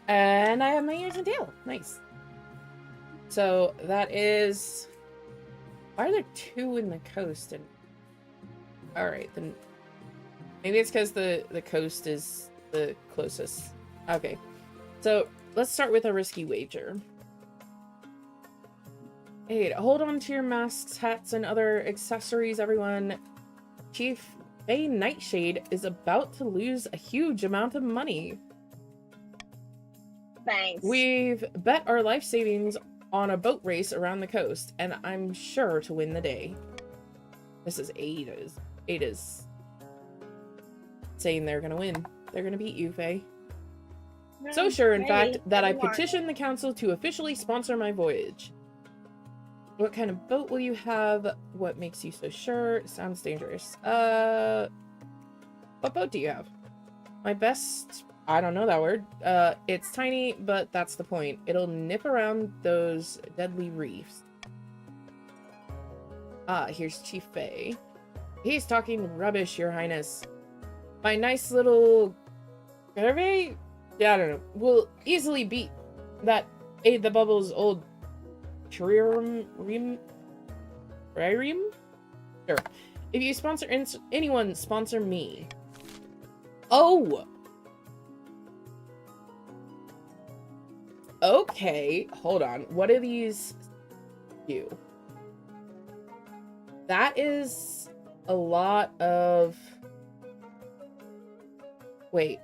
And I have my ears and tail. Nice. So that is... Why are there 2 in the coast? And alright, then maybe it's because the coast is the closest. Okay. So let's start with a risky wager. 8. Hold on to your masks, hats, and other accessories, everyone. Chief Faye Nightshade is about to lose a huge amount of money. Thanks. We've bet our life savings on a boat race around the coast, and I'm sure to win the day. This is Ada's. Ada's saying they're gonna win. They're gonna beat you, Faye. No, so sure, in fact, that I petitioned the council to officially sponsor my voyage. What kind of boat will you have? What makes you so sure? Sounds dangerous. What boat do you have? My best... I don't know that word. It's tiny, but that's the point. It'll nip around those deadly reefs. Ah, here's Chief Faye. He's talking rubbish, Your Highness. My nice little... Garvey? Yeah, I don't know. Will easily beat that Aid the Bubble's old... Sure. If you sponsor anyone, sponsor me. Oh! Okay, hold on. What do these do? That is a lot of... Wait.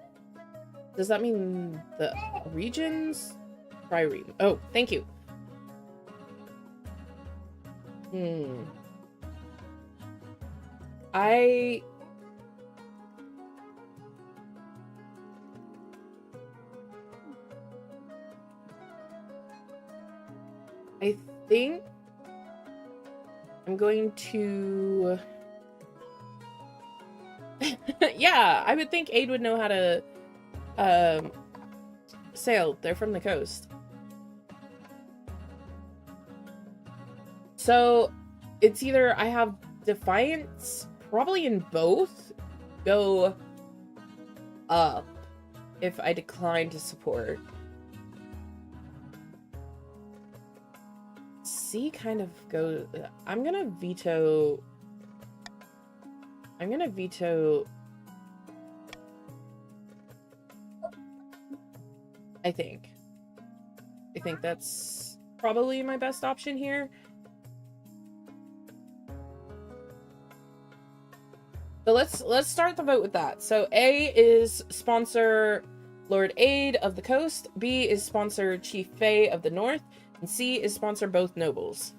Does that mean the regions? Trireme. Oh, thank you. I think I'm going to... Yeah, I would think Aid would know how to sail. They're from the coast. So it's either I have Defiance, probably in both, go up if I decline to support. C kind of go... I'm gonna veto... I think that's probably my best option here. So let's start the vote with that. So A is sponsor Lord Aid of the Coast, B is sponsor Chief Faye of the North, and C is sponsor both nobles.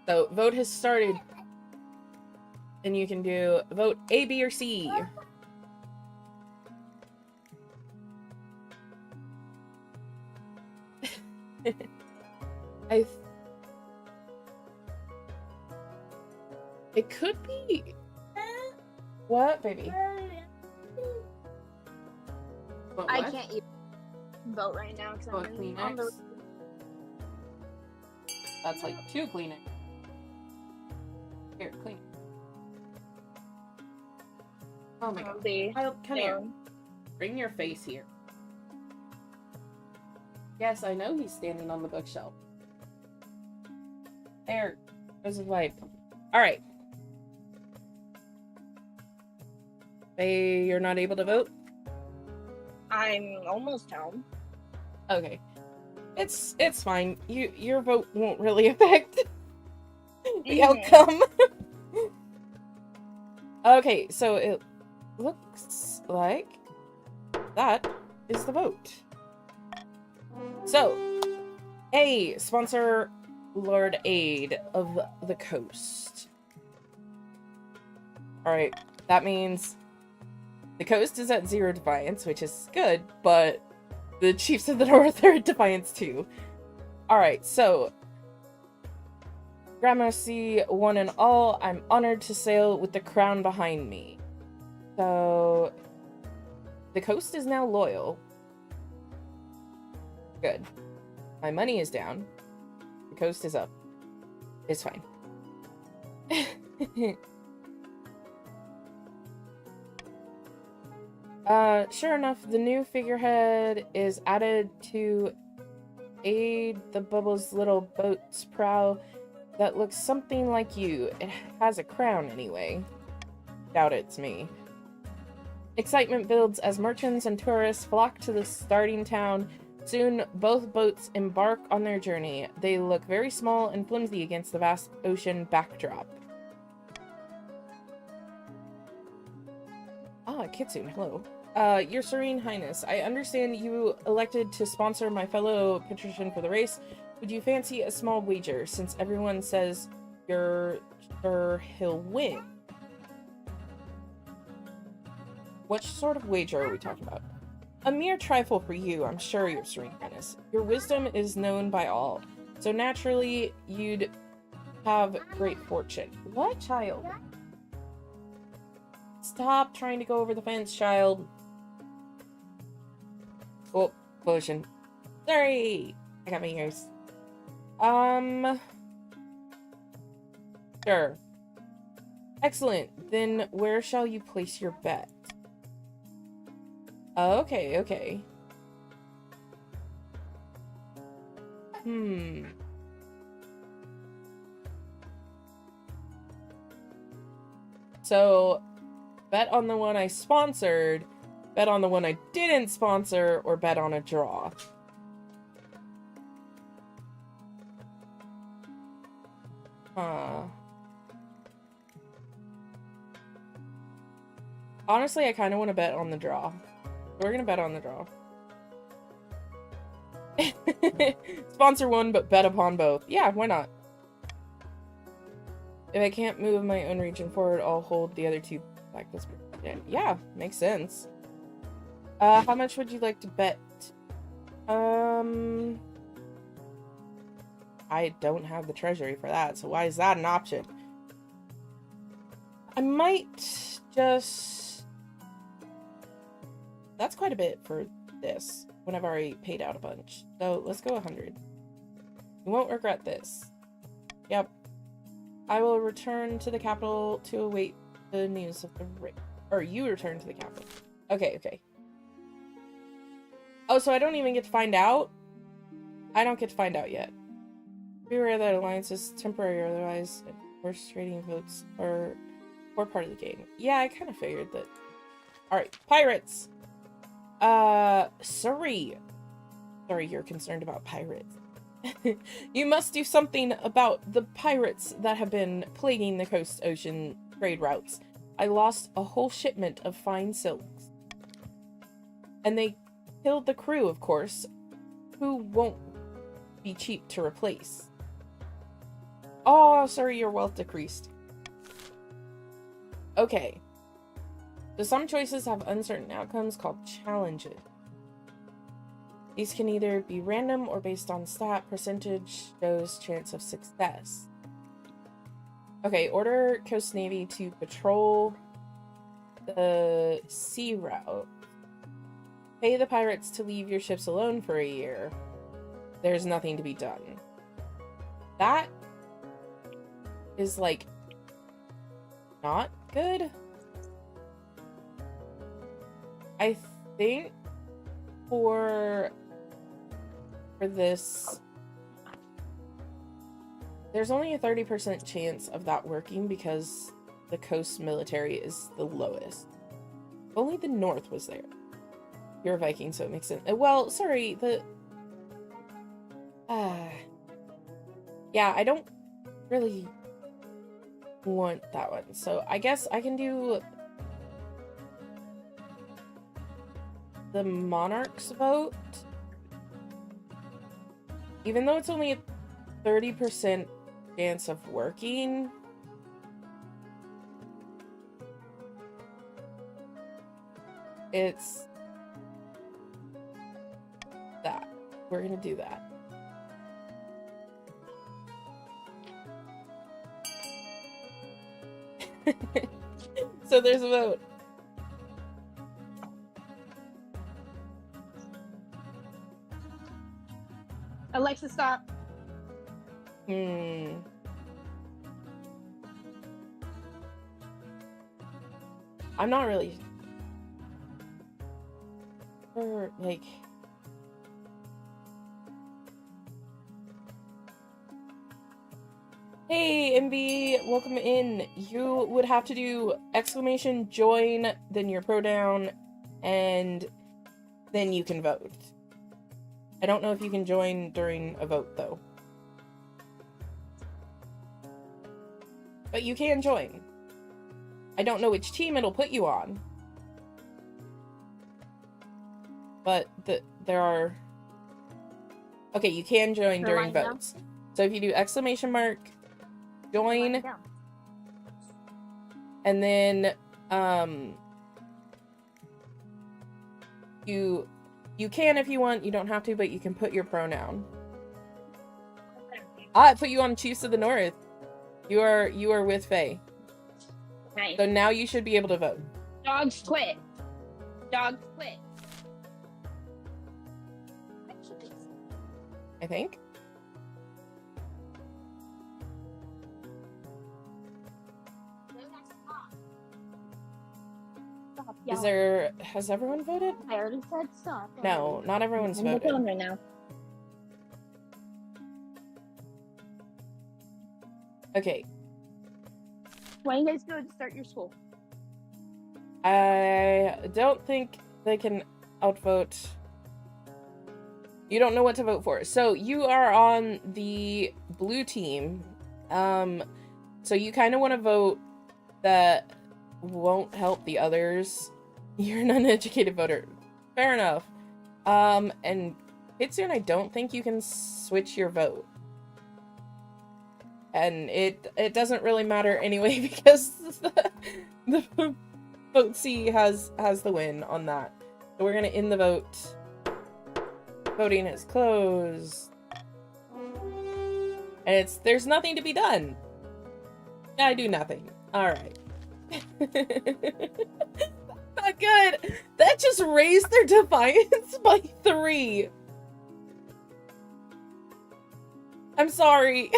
So vote has started. And you can do vote A, B, or C. It could be... What, baby? What, I can't even vote right now because I'm Kleenex? on the... That's like 2 Kleenex. Here, clean. Oh my god. Kyle, come here. Bring your face here. Yes, I know he's standing on the bookshelf. There. There's his wife. Alright. You're not able to vote? I'm almost home. Okay. It's fine. Your vote won't really affect the outcome. Okay, so it looks like that is the vote. So, A, sponsor Lord Aid of the Coast. Alright, that means the coast is at 0 defiance, which is good, but the Chiefs of the North are at defiance too. Alright, so Gramercy, one and all, I'm honored to sail with the crown behind me. So, the coast is now loyal. Good. My money is down. The coast is up. It's fine. Sure enough, the new figurehead is added to aid the Bubble's little boat's prow that looks something like you. It has a crown anyway. Doubt it's me. Excitement builds as merchants and tourists flock to the starting town. Soon, both boats embark on their journey. They look very small and flimsy against the vast ocean backdrop. Ah, Kitsune, hello. Your Serene Highness, I understand you elected to sponsor my fellow patrician for the race. Would you fancy a small wager, since everyone says you're sure he'll win? What sort of wager are we talking about? A mere trifle for you, I'm sure, Your Serene Highness. Your wisdom is known by all, so naturally you'd have great fortune. What, child? Stop trying to go over the fence, child. Oh, potion. Sorry! I got my ears. Sure. Excellent. Then where shall you place your bet? Okay, okay. So, bet on the one I sponsored, bet on the one I didn't sponsor, or bet on a draw. Honestly, I kind of want to bet on the draw. We're gonna bet on the draw. Sponsor one, but bet upon both. Yeah, why not? If I can't move my own region forward, I'll hold the other two back. Yeah, makes sense. How much would you like to bet? I don't have the treasury for that, so why is that an option? I might just... That's quite a bit for this, when I've already paid out a bunch. So let's go 100. You won't regret this. Yep. I will return to the capital to await the news of the raid. Or you return to the capital. Okay, okay. Oh, so I don't even get to find out? I don't get to find out yet. Beware that alliance is temporary, otherwise horse trading votes are part of the game. Yeah, I kind of figured that. Alright, pirates! Sorry, you're concerned about pirates. You must do something about the pirates that have been plaguing the coast ocean trade routes. I lost a whole shipment of fine silks. And they killed the crew, of course, who won't be cheap to replace. Oh, sorry, your wealth decreased. Okay. So some choices have uncertain outcomes called challenges. These can either be random or based on stat. Percentage shows chance of success. Okay, order Coast Navy to patrol the sea route. Pay the pirates to leave your ships alone for a year. There's nothing to be done. That is, like, not good. I think for this, there's only a 30% chance of that working because the coast military is the lowest. Only the north was there. You're a Viking, so it makes sense. Well, sorry, yeah, I don't really want that one. So I guess I can do the monarch's vote. Even though it's only a 30% chance of working, it's that. We're gonna do that. So there's a vote. Alexa, stop. I'm not really sure, like... Hey, MB, welcome in. You would have to do exclamation join, then your pronoun, and then you can vote. I don't know if you can join during a vote, though. But you can join. I don't know which team it'll put you on. But there are... Okay, you can join during votes. So if you do exclamation mark, join, and then you can if you want, you don't have to, but you can put your pronoun. I put you on Chiefs of the North. You are with Faye. Nice. So now you should be able to vote. Dogs quit. Dogs quit. I think. Stop, has everyone voted? I already said stop. No, not everyone's I'm on the voted. phone right now. Okay. When you guys go to start your school? I don't think they can outvote. You don't know what to vote for. So you are on the blue team. So you kind of want to vote that won't help the others. You're an uneducated voter. Fair enough. And Kitsune, I don't think you can switch your vote. And it doesn't really matter anyway because the vote C has the win on that. So we're gonna end the vote. Voting is closed. And there's nothing to be done. I do nothing. Alright. Not good. That just raised their defiance by 3. I'm sorry.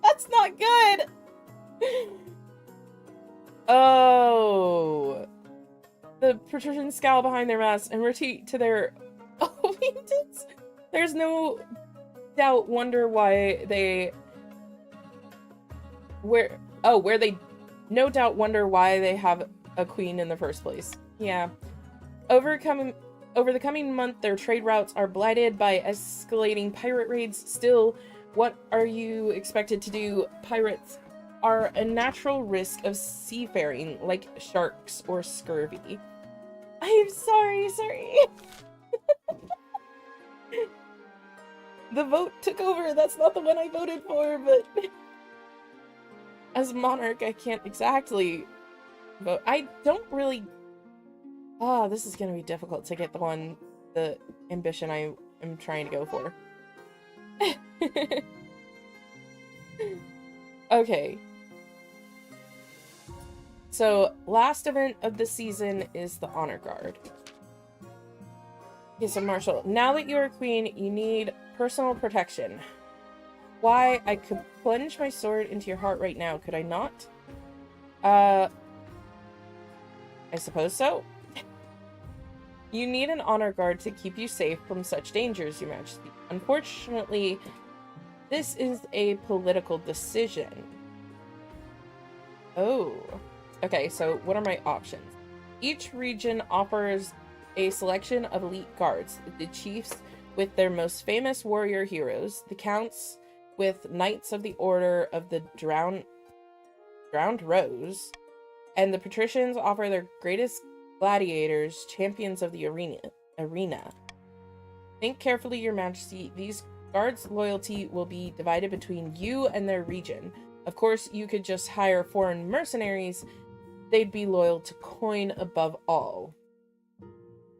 That's not good. Oh. The patricians scowl behind their masks and retreat to their allegiance. There's no doubt wonder why they no doubt wonder why they have a queen in the first place. Yeah. Over the coming month, their trade routes are blighted by escalating pirate raids. Still, what are you expected to do? Pirates are a natural risk of seafaring, like sharks or scurvy. I'm sorry. The vote took over. That's not the one I voted for, but as monarch, I can't exactly vote. I don't really... Oh, this is gonna be difficult to get the ambition I am trying to go for. Okay. So, last event of the season is the Honor Guard. Okay, so Marshall, now that you are queen, you need personal protection. Why? I could plunge my sword into your heart right now, could I not? I suppose so. You need an honor guard to keep you safe from such dangers, Your Majesty. Unfortunately, this is a political decision. Oh. Okay, so what are my options? Each region offers a selection of elite guards. The chiefs with their most famous warrior heroes, the counts with Knights of the Order of the Drowned Rose, and the patricians offer their greatest gladiators, champions of the arena. Think carefully, Your Majesty. These guards' loyalty will be divided between you and their region. Of course, you could just hire foreign mercenaries. They'd be loyal to coin above all.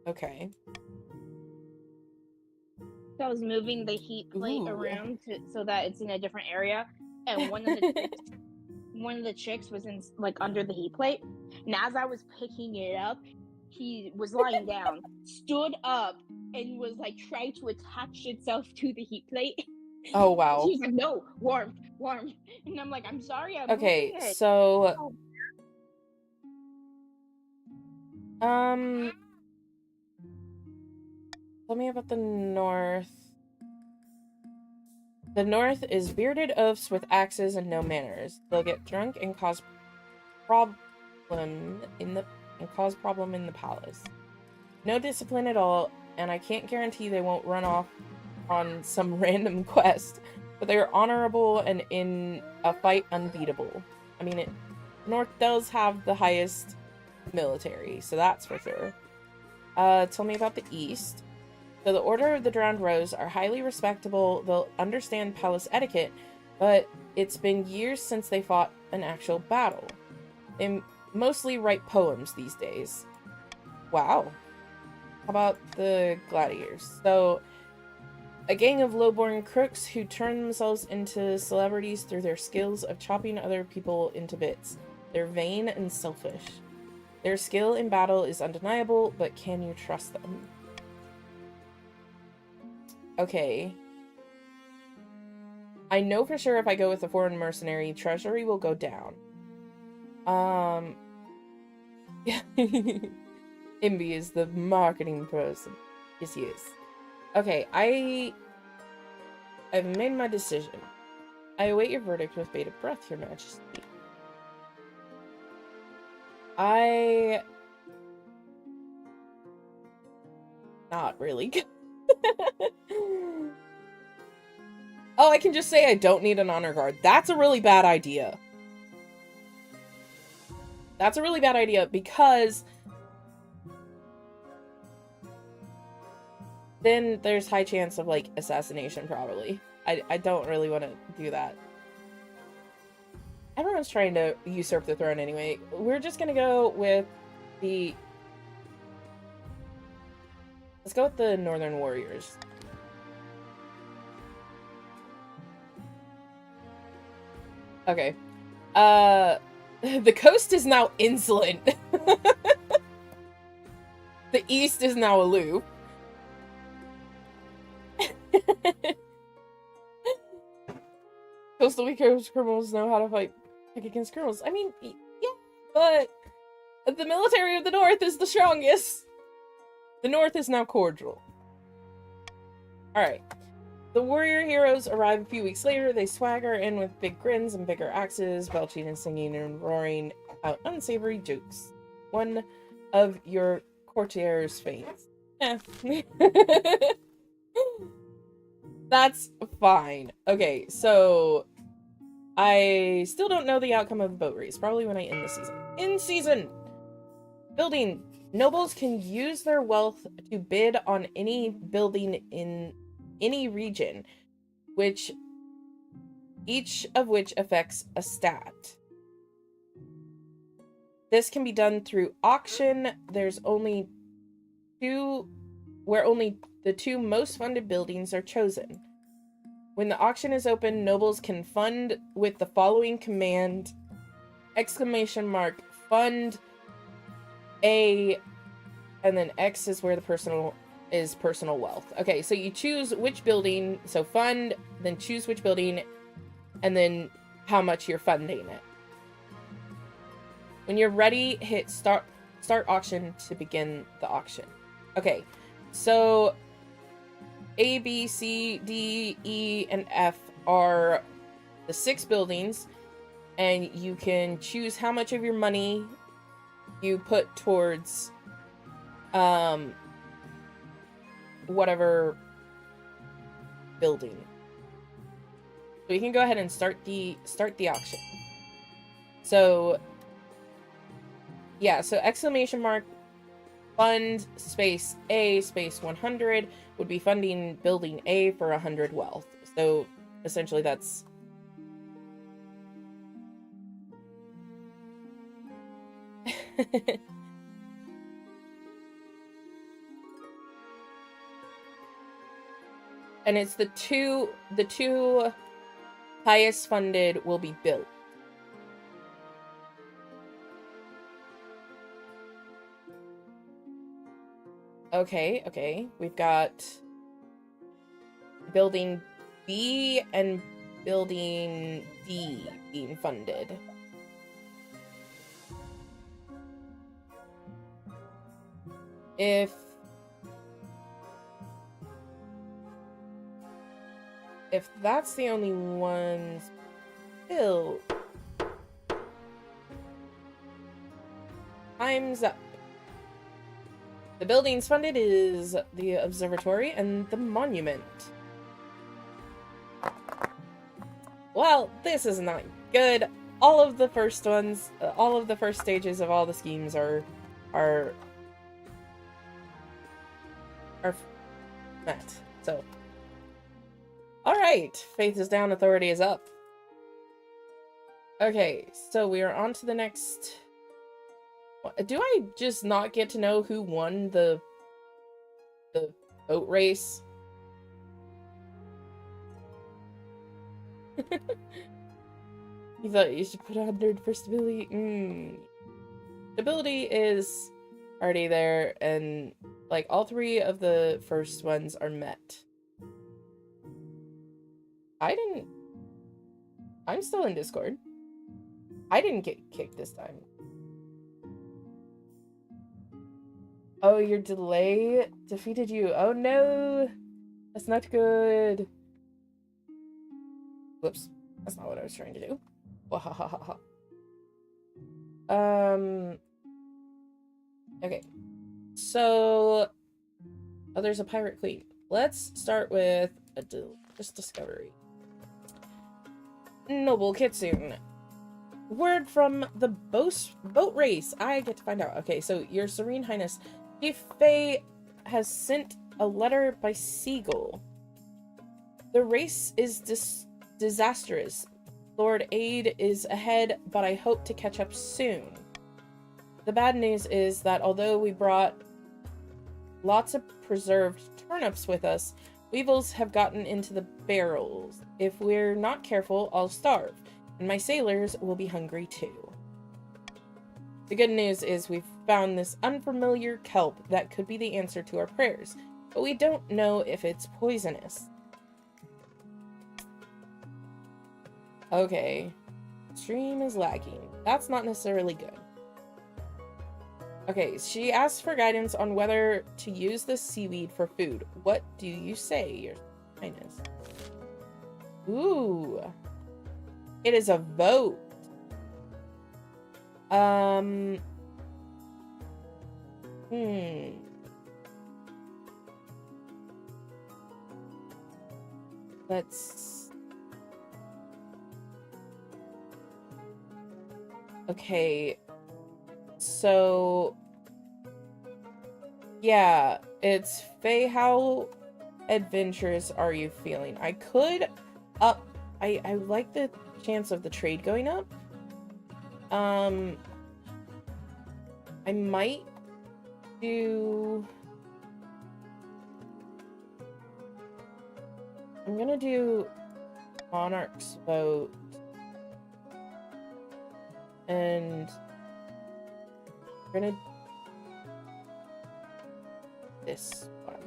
Okay. So I was moving the heat plate around so that it's in a different area, and one of the chicks was in under the heat plate. And as I was picking it up, he was lying down, stood up, and was trying to attach itself to the heat plate. Oh wow. He's like, no, warm, and I'm like, I'm sorry, I'm okay, moving it. So tell me about the north. The north is bearded oafs with axes and no manners. They'll get drunk and cause problem in the palace. No discipline at all, and I can't guarantee they won't run off on some random quest, but they're honorable and in a fight unbeatable. I mean, North does have the highest military, so that's for sure. Tell me about the East. So the Order of the Drowned Rose are highly respectable. They'll understand palace etiquette, but it's been years since they fought an actual battle. They mostly write poems these days. Wow. How about the Gladiators? So, a gang of lowborn crooks who turn themselves into celebrities through their skills of chopping other people into bits. They're vain and selfish. Their skill in battle is undeniable, but can you trust them? Okay. I know for sure if I go with a foreign mercenary, treasury will go down. Yeah. Imby is the marketing person. Yes, he is. Okay, I've made my decision. I await your verdict with bated breath, Your Majesty. Not really. Oh, I can just say I don't need an honor guard. That's a really bad idea. That's a really bad idea because then there's high chance of assassination probably. I don't really want to do that. Everyone's trying to usurp the throne anyway. We're just gonna go with the Let's go with the Northern Warriors. Okay. The coast is now insolent. The east is now aloof. Coastal criminals know how to fight against criminals. I mean, yeah, but the military of the North is the strongest. The North is now cordial. Alright. The warrior heroes arrive a few weeks later. They swagger in with big grins and bigger axes, belching and singing and roaring out unsavory jokes. One of your courtiers faints. Eh. That's fine. Okay, so I still don't know the outcome of the boat race. Probably when I end the season. In season! Building. Nobles can use their wealth to bid on any building in any region, each of which affects a stat. This can be done through auction. There's only two, where only the two most funded buildings are chosen. When the auction is open, nobles can fund with the following command: !fund A, and then X is where the personal wealth. Okay, so you choose which building, so fund, then choose which building, and then how much you're funding it. When you're ready, hit start auction to begin the auction. Okay, so A, B, C, D, E, and F are the 6 buildings, and you can choose how much of your money you put towards whatever building. So you can go ahead and start the auction. So yeah, so !fund space A space 100 would be funding building A for 100 wealth. So essentially that's and it's the two highest funded will be built. Okay. We've got building B and building D being funded. If that's the only ones built, time's up. The buildings funded is the observatory and the monument. Well, this is not good. All of the first ones, all of the first stages of all the schemes are met. So, all right, faith is down, authority is up. Okay, so we are on to the next. Do I just not get to know who won the boat race? You thought you should put 100 for stability? Stability is already there, and like all 3 of the first ones are met. I'm still in Discord. I didn't get kicked this time. Oh, your delay defeated you. Oh no! That's not good. Whoops. That's not what I was trying to do. Wahahaha. Okay. So, oh, there's a pirate queen. Let's start with just discovery. Noble Kitsune. Word from the boat race. I get to find out. Okay, so your Serene Highness, Chief Faye has sent a letter by Seagull. The race is disastrous. Lord Aid is ahead, but I hope to catch up soon. The bad news is that although we brought lots of preserved turnips with us. Weevils have gotten into the barrels. If we're not careful, I'll starve, and my sailors will be hungry too. The good news is we've found this unfamiliar kelp that could be the answer to our prayers, but we don't know if it's poisonous. Okay. Stream is lagging. That's not necessarily good. Okay, she asks for guidance on whether to use the seaweed for food. What do you say, Your Highness? Ooh. It is a vote. Let's... Okay. So... Yeah, it's Faye, how adventurous are you feeling? I could up... I like the chance of the trade going up. I might do... I'm gonna do Monarch's vote. And we're gonna this one.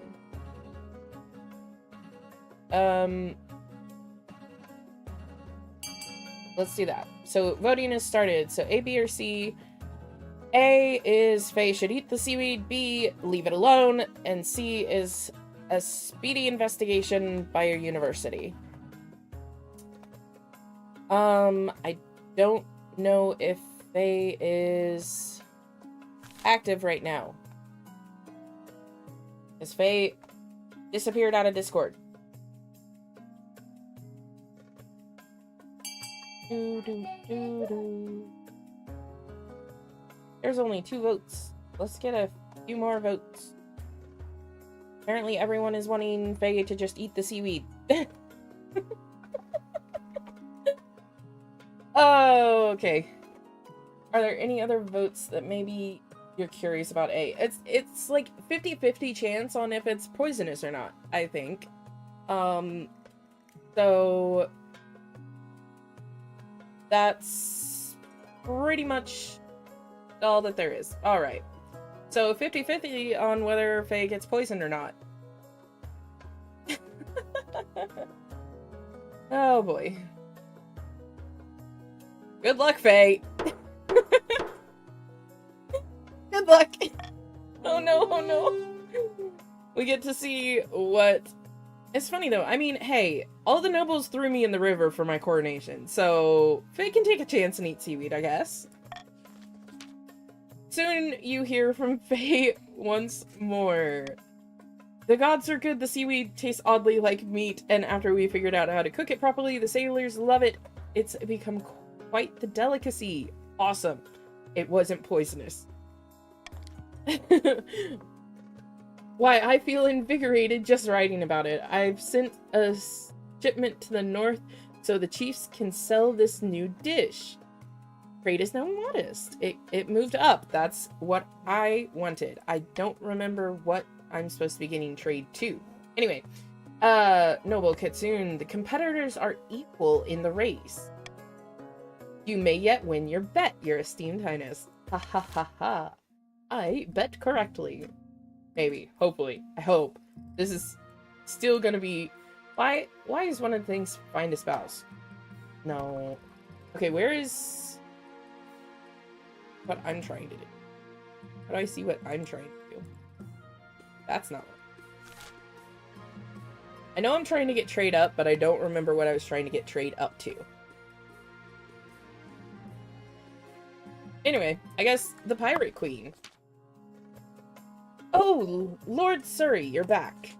Let's do that. So voting has started. So A, B, or C. A is Faye should eat the seaweed. B, leave it alone. And C is a speedy investigation by your university. I don't know if Faye is active right now. Because Faye disappeared out of Discord. There's only 2 votes. Let's get a few more votes. Apparently everyone is wanting Faye to just eat the seaweed. Oh, okay. Are there any other votes that maybe you're curious about A? It's like 50-50 chance on if it's poisonous or not, I think. So that's pretty much all that there is. Alright. So 50-50 on whether Faye gets poisoned or not. Oh boy. Good luck, Faye. Good luck. Oh no, oh no. We get to see what... It's funny though, I mean, hey, all the nobles threw me in the river for my coronation, so Faye can take a chance and eat seaweed, I guess. Soon you hear from Faye once more. The gods are good, the seaweed tastes oddly like meat, and after we figured out how to cook it properly, the sailors love it. It's become quite the delicacy. Awesome. It wasn't poisonous. Why, I feel invigorated just writing about it. I've sent a shipment to the north so the chiefs can sell this new dish. Trade is now modest. It moved up. That's what I wanted. I don't remember what I'm supposed to be getting trade to. Anyway, Noble Kitsune, the competitors are equal in the race. You may yet win your bet, your esteemed highness. Ha ha ha ha. I bet correctly. Maybe. Hopefully. I hope. This is still gonna be... Why is one of the things find a spouse? No. Okay, where is... what I'm trying to do? How do I see what I'm trying to do? That's not what... I know I'm trying to get trade up, but I don't remember what I was trying to get trade up to. Anyway, I guess the Pirate Queen. Oh, Lord Surrey, you're back.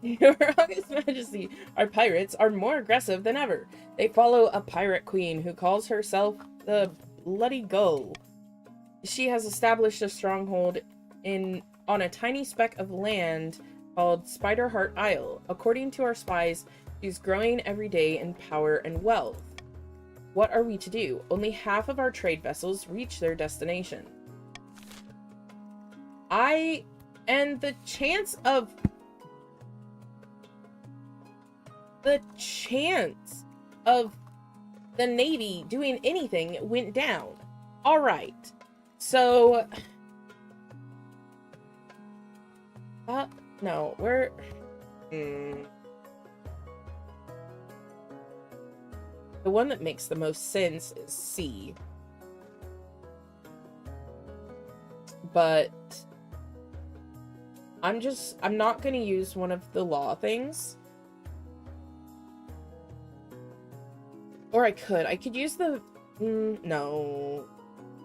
Your August Majesty, our pirates are more aggressive than ever. They follow a pirate queen who calls herself the Bloody Gull. She has established a stronghold on a tiny speck of land called Spiderheart Isle. According to our spies, she's growing every day in power and wealth. What are we to do? Only half of our trade vessels reach their destination. I And the chance of the Navy doing anything went down. All right. So, no, we're, the one that makes the most sense is C. But I'm not going to use one of the law things. Or I could use the, no.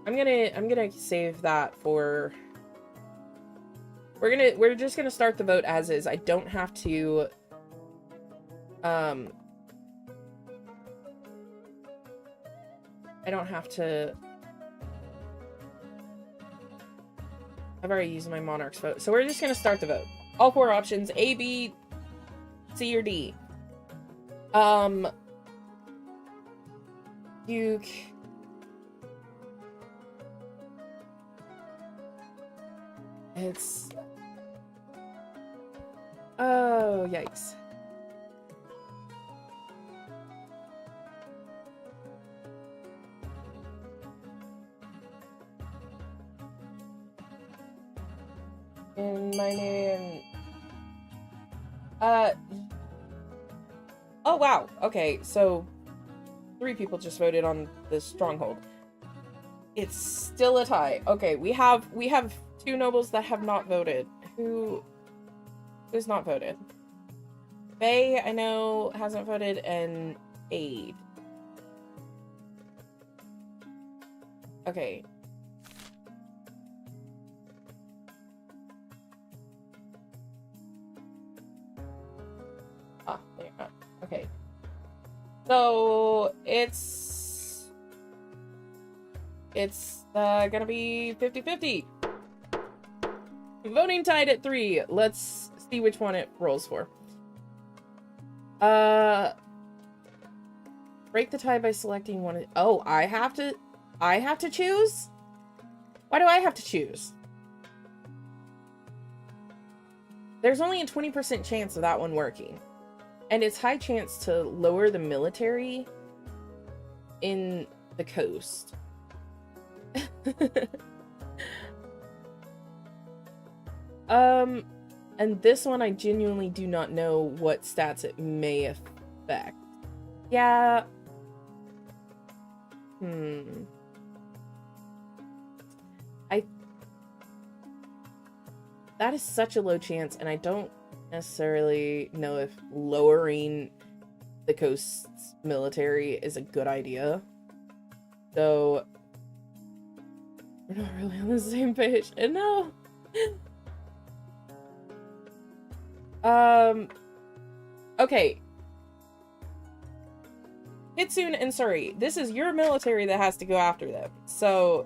I'm gonna save that for, we're just gonna start the vote as is. I don't have to, I don't have to, I've already used my monarch's vote. So we're just gonna start the vote. All 4 options, A, B, C, or D. Duke. It's... Oh, yikes. In my name... Oh, wow. Okay, so 3 people just voted on the stronghold. It's still a tie. Okay, we have 2 nobles that have not voted. Who's not voted? Faye, I know, hasn't voted, and Aid. Okay. Ah, there you go. Okay. So, it's gonna be 50-50. Voting tied at 3. Let's see which one it rolls for. Break the tie by selecting one. Oh, I have to choose? Why do I have to choose? There's only a 20% chance of that one working. And it's high chance to lower the military in the coast. And this one I genuinely do not know what stats it may affect. Yeah. That is such a low chance, and I don't necessarily know if lowering the coast's military is a good idea. So we're not really on the same page. And no. Okay. Kitsune and Surrey, this is your military that has to go after them. So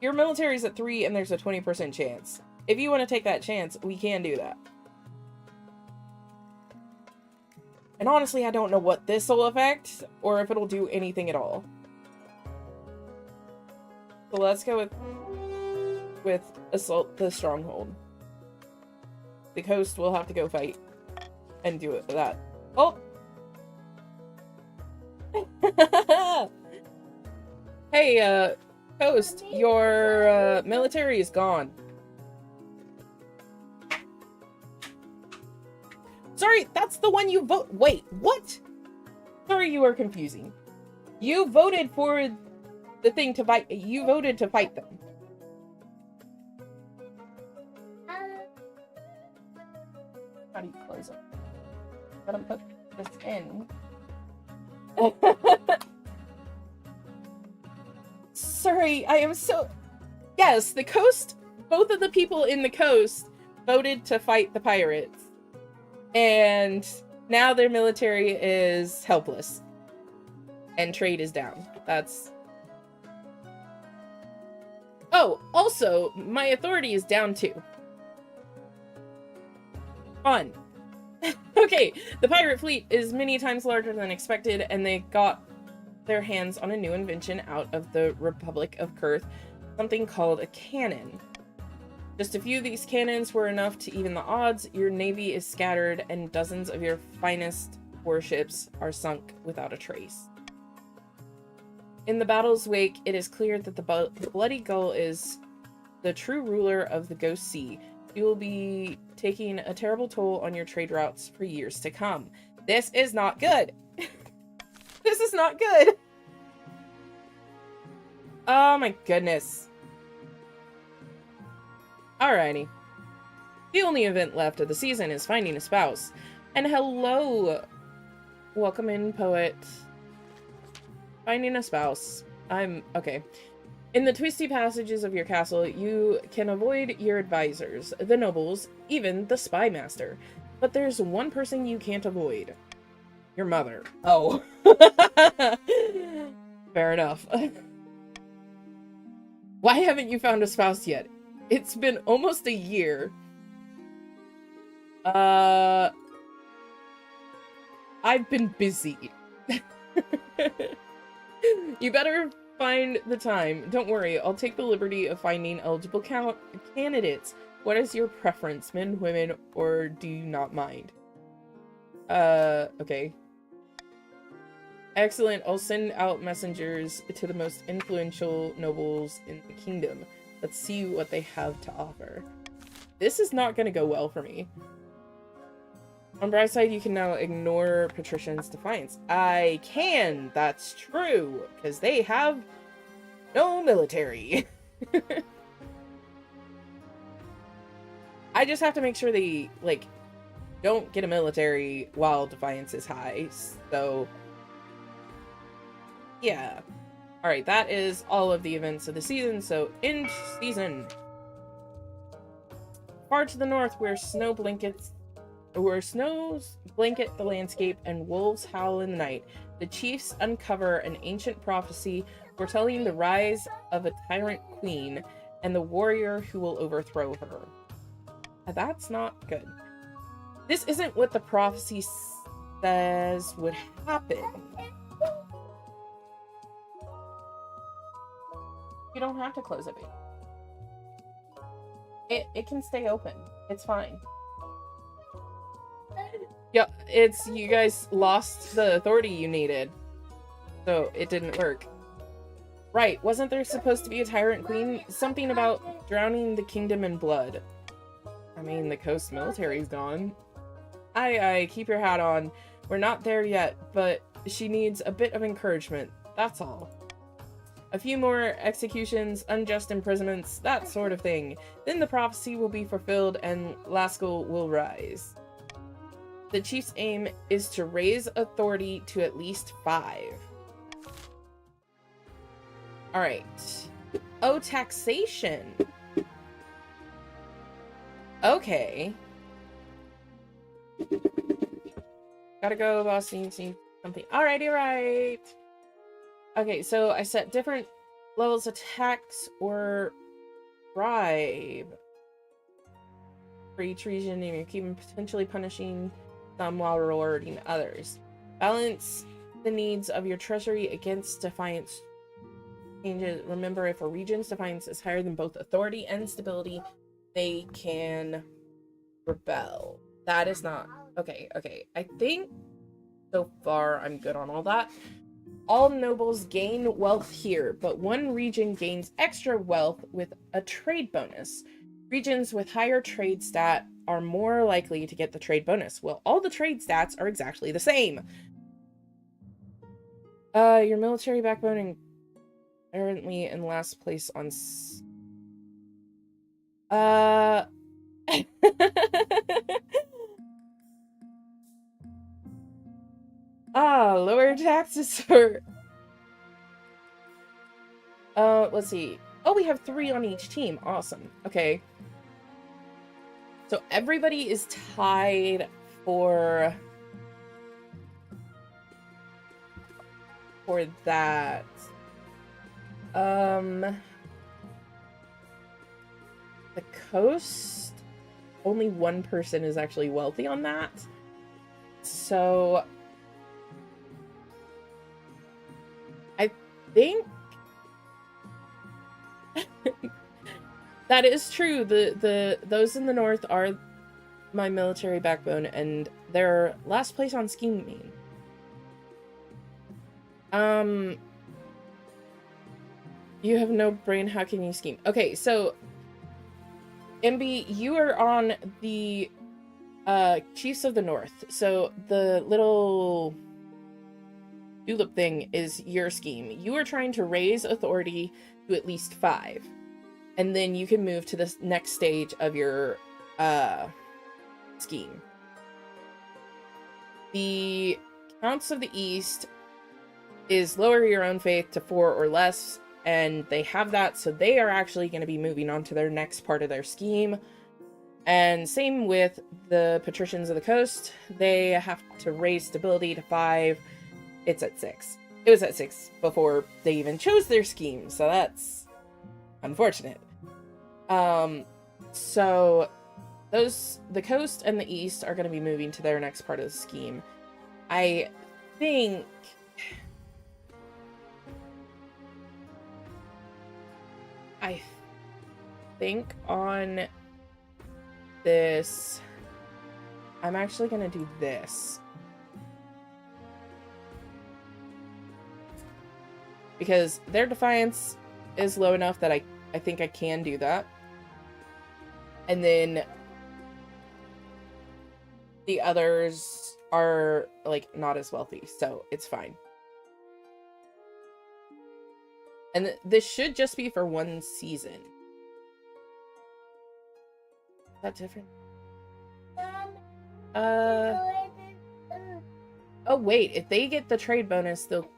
your military's at 3 and there's a 20% chance. If you want to take that chance, we can do that. And honestly, I don't know what this will affect or if it'll do anything at all. So let's go with assault the stronghold. The coast will have to go fight and do it for that. Oh! Hey, coast, your military is gone. Sorry, that's the one you vote. Wait, what? Sorry, you are confusing. You voted for the thing to fight. You voted to fight them. How do you close it? I'm gonna put this in. Sorry, I am so... Yes, the coast, both of the people in the coast voted to fight the pirates. And now their military is helpless. And trade is down. That's... Oh, also, my authority is down too. Fun. Okay, the pirate fleet is many times larger than expected, and they got their hands on a new invention out of the Republic of Kurth. something called a cannon. Just a few of these cannons were enough to even the odds. Your navy is scattered, and dozens of your finest warships are sunk without a trace. In the battle's wake, it is clear that the Bloody Gull is the true ruler of the Ghost Sea. You will be taking a terrible toll on your trade routes for years to come. This is not good. This is not good. Oh my goodness. Alrighty. The only event left of the season is finding a spouse. And hello! Welcome in, poet. Finding a spouse. Okay. In the twisty passages of your castle, you can avoid your advisors, the nobles, even the spy master. But there's one person you can't avoid. Your mother. Oh. Fair enough. Why haven't you found a spouse yet? It's been almost a year. I've been busy. You better find the time. Don't worry, I'll take the liberty of finding eligible candidates. What is your preference, men, women, or do you not mind? Okay. Excellent, I'll send out messengers to the most influential nobles in the kingdom. Let's see what they have to offer. This is not gonna go well for me. On bright side, you can now ignore Patrician's defiance. I can! That's true! Because they have no military. I just have to make sure they, like, don't get a military while defiance is high. So, yeah. Alright, that is all of the events of the season. So, end season. Far to the north, where snows blanket the landscape and wolves howl in the night, the chiefs uncover an ancient prophecy foretelling the rise of a tyrant queen and the warrior who will overthrow her. That's not good. This isn't what the prophecy says would happen. You don't have to close it, baby. It can stay open. It's fine. Yeah, it's you guys lost the authority you needed. So it didn't work. Right, wasn't there supposed to be a tyrant queen? Something about drowning the kingdom in blood. I mean, the coast military's gone. Aye, keep your hat on. We're not there yet, but she needs a bit of encouragement. That's all. A few more executions, unjust imprisonments, that sort of thing. Then the prophecy will be fulfilled and Laskell will rise. The chief's aim is to raise authority to at least 5. Alright. Oh, taxation. Okay. Gotta go, boss. See something. Alright. Okay, so I set different levels of tax or bribe for each region, and you're keeping potentially punishing some while rewarding others. Balance the needs of your treasury against defiance changes. Remember, if a region's defiance is higher than both authority and stability, they can rebel. That is not... Okay. I think so far I'm good on all that. All nobles gain wealth here, but one region gains extra wealth with a trade bonus. Regions with higher trade stat are more likely to get the trade bonus. Well, all the trade stats are exactly the same. Your military backbone and currently in last place on lower taxes for let's see. Oh, we have 3 on each team. Awesome. Okay. So everybody is tied for that. The coast, only one person is actually wealthy on that. So I think That is true. Those in the north are my military backbone, and they're last place on scheming. You have no brain. How can you scheme? Okay, so MB, you are on the Chiefs of the North. So the little tulip thing is your scheme. You are trying to raise authority to at least 5. And then you can move to the next stage of your scheme. The Counts of the East is lower your own faith to 4 or less, and they have that, so they are actually going to be moving on to their next part of their scheme. And same with the Patricians of the Coast. They have to raise stability to 5. It's at 6. It was at 6 before they even chose their scheme, so that's unfortunate. So the Coast and the East are going to be moving to their next part of the scheme. I think on this, I'm actually going to do this. Because their defiance is low enough that I think I can do that. And then the others are, like, not as wealthy, so it's fine. And this should just be for 1 season. Is that different? Oh, wait. If they get the trade bonus, they'll...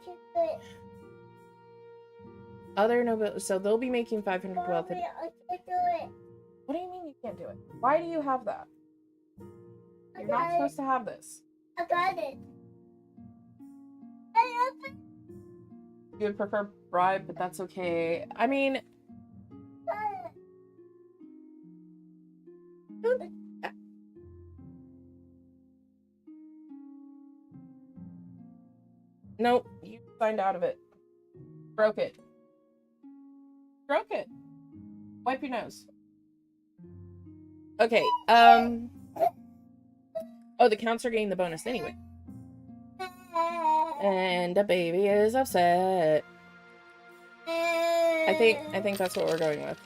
Other nobility... So they'll be making 500 wealth. What do you mean you can't do it? Why do you have that? You're not supposed to have this. I got it. You would prefer bribe, but that's okay. I mean... Nope, you signed out of it. Broke it. Broke it. Wipe your nose. Okay, oh, the counts are getting the bonus anyway. And the baby is upset. I think that's what we're going with.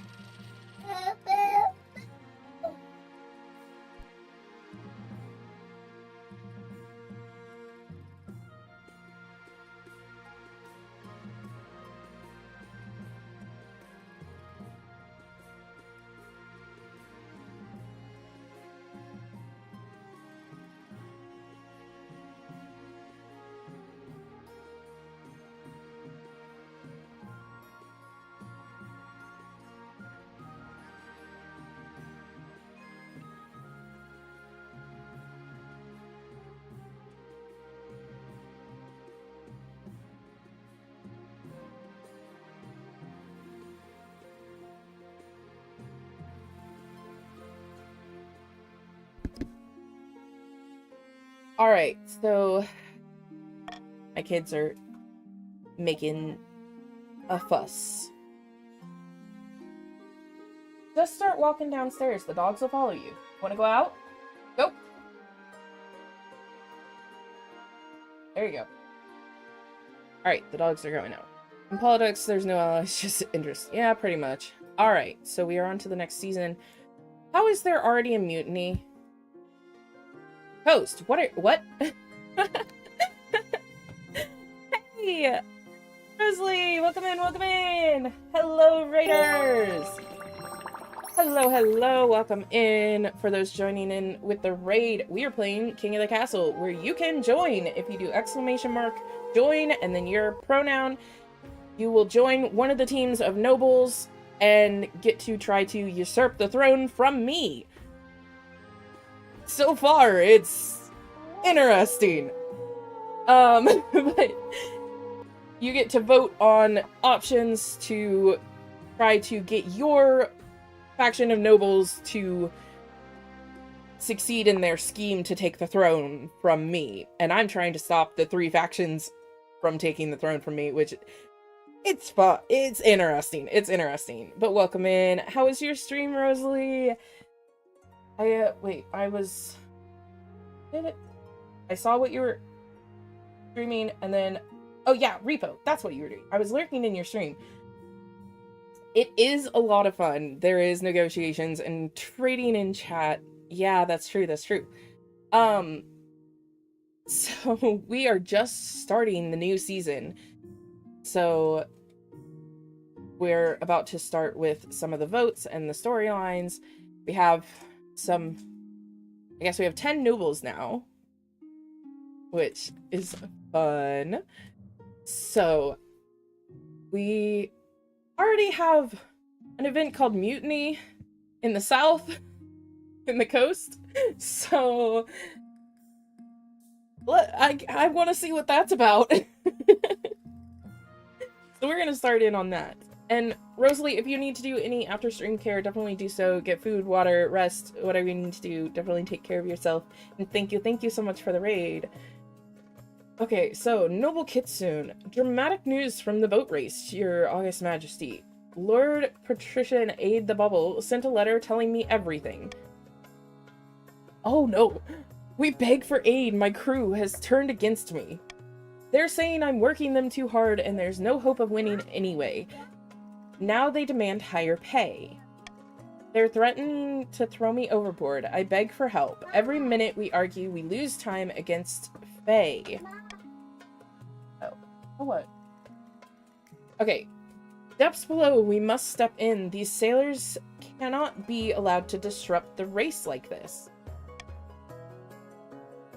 Alright, so my kids are making a fuss. Just start walking downstairs. The dogs will follow you. Want to go out? Go. There you go. Alright, the dogs are going out. In politics, there's no allies, just interest. Yeah, pretty much. Alright, so we are on to the next season. How is there already a mutiny? Host, what? Hey! Grizzly! Welcome in! Hello, Raiders! Hello, welcome in. For those joining in with the raid, we are playing King of the Castle, where you can join. If you do !join, and then your pronoun, you will join one of the teams of nobles and get to try to usurp the throne from me. So far, it's interesting. But you get to vote on options to try to get your faction of nobles to succeed in their scheme to take the throne from me. And I'm trying to stop the 3 factions from taking the throne from me, which It's fun. It's interesting. It's interesting. But welcome in. How was your stream, Rosalie? Wait, I saw what you were streaming, and then, oh yeah, repo. That's what you were doing. I was lurking in your stream. It is a lot of fun. There is negotiations and trading in chat. Yeah, that's true. That's true. So we are just starting the new season. So we're about to start with some of the votes and the storylines. We have some, I guess we have 10 nobles now, which is fun. So we already have an event called Mutiny in the south, in the coast. So I want to see what that's about. So we're gonna start in on that. And Rosalie, if you need to do any after stream care, definitely do so. Get food, water, rest, whatever you need to do. Definitely take care of yourself. And thank you so much for the raid. Okay, so Noble Kitsune. Dramatic news from the boat race, Your August Majesty. Lord Patrician Aid the Bubble sent a letter telling me everything. Oh no. We beg for aid. My crew has turned against me. They're saying I'm working them too hard and there's no hope of winning anyway. Now they demand higher pay. They're threatening to throw me overboard. I beg for help. Every minute we argue, we lose time against Faye. Oh. What? Okay. Depths below, we must step in. These sailors cannot be allowed to disrupt the race like this.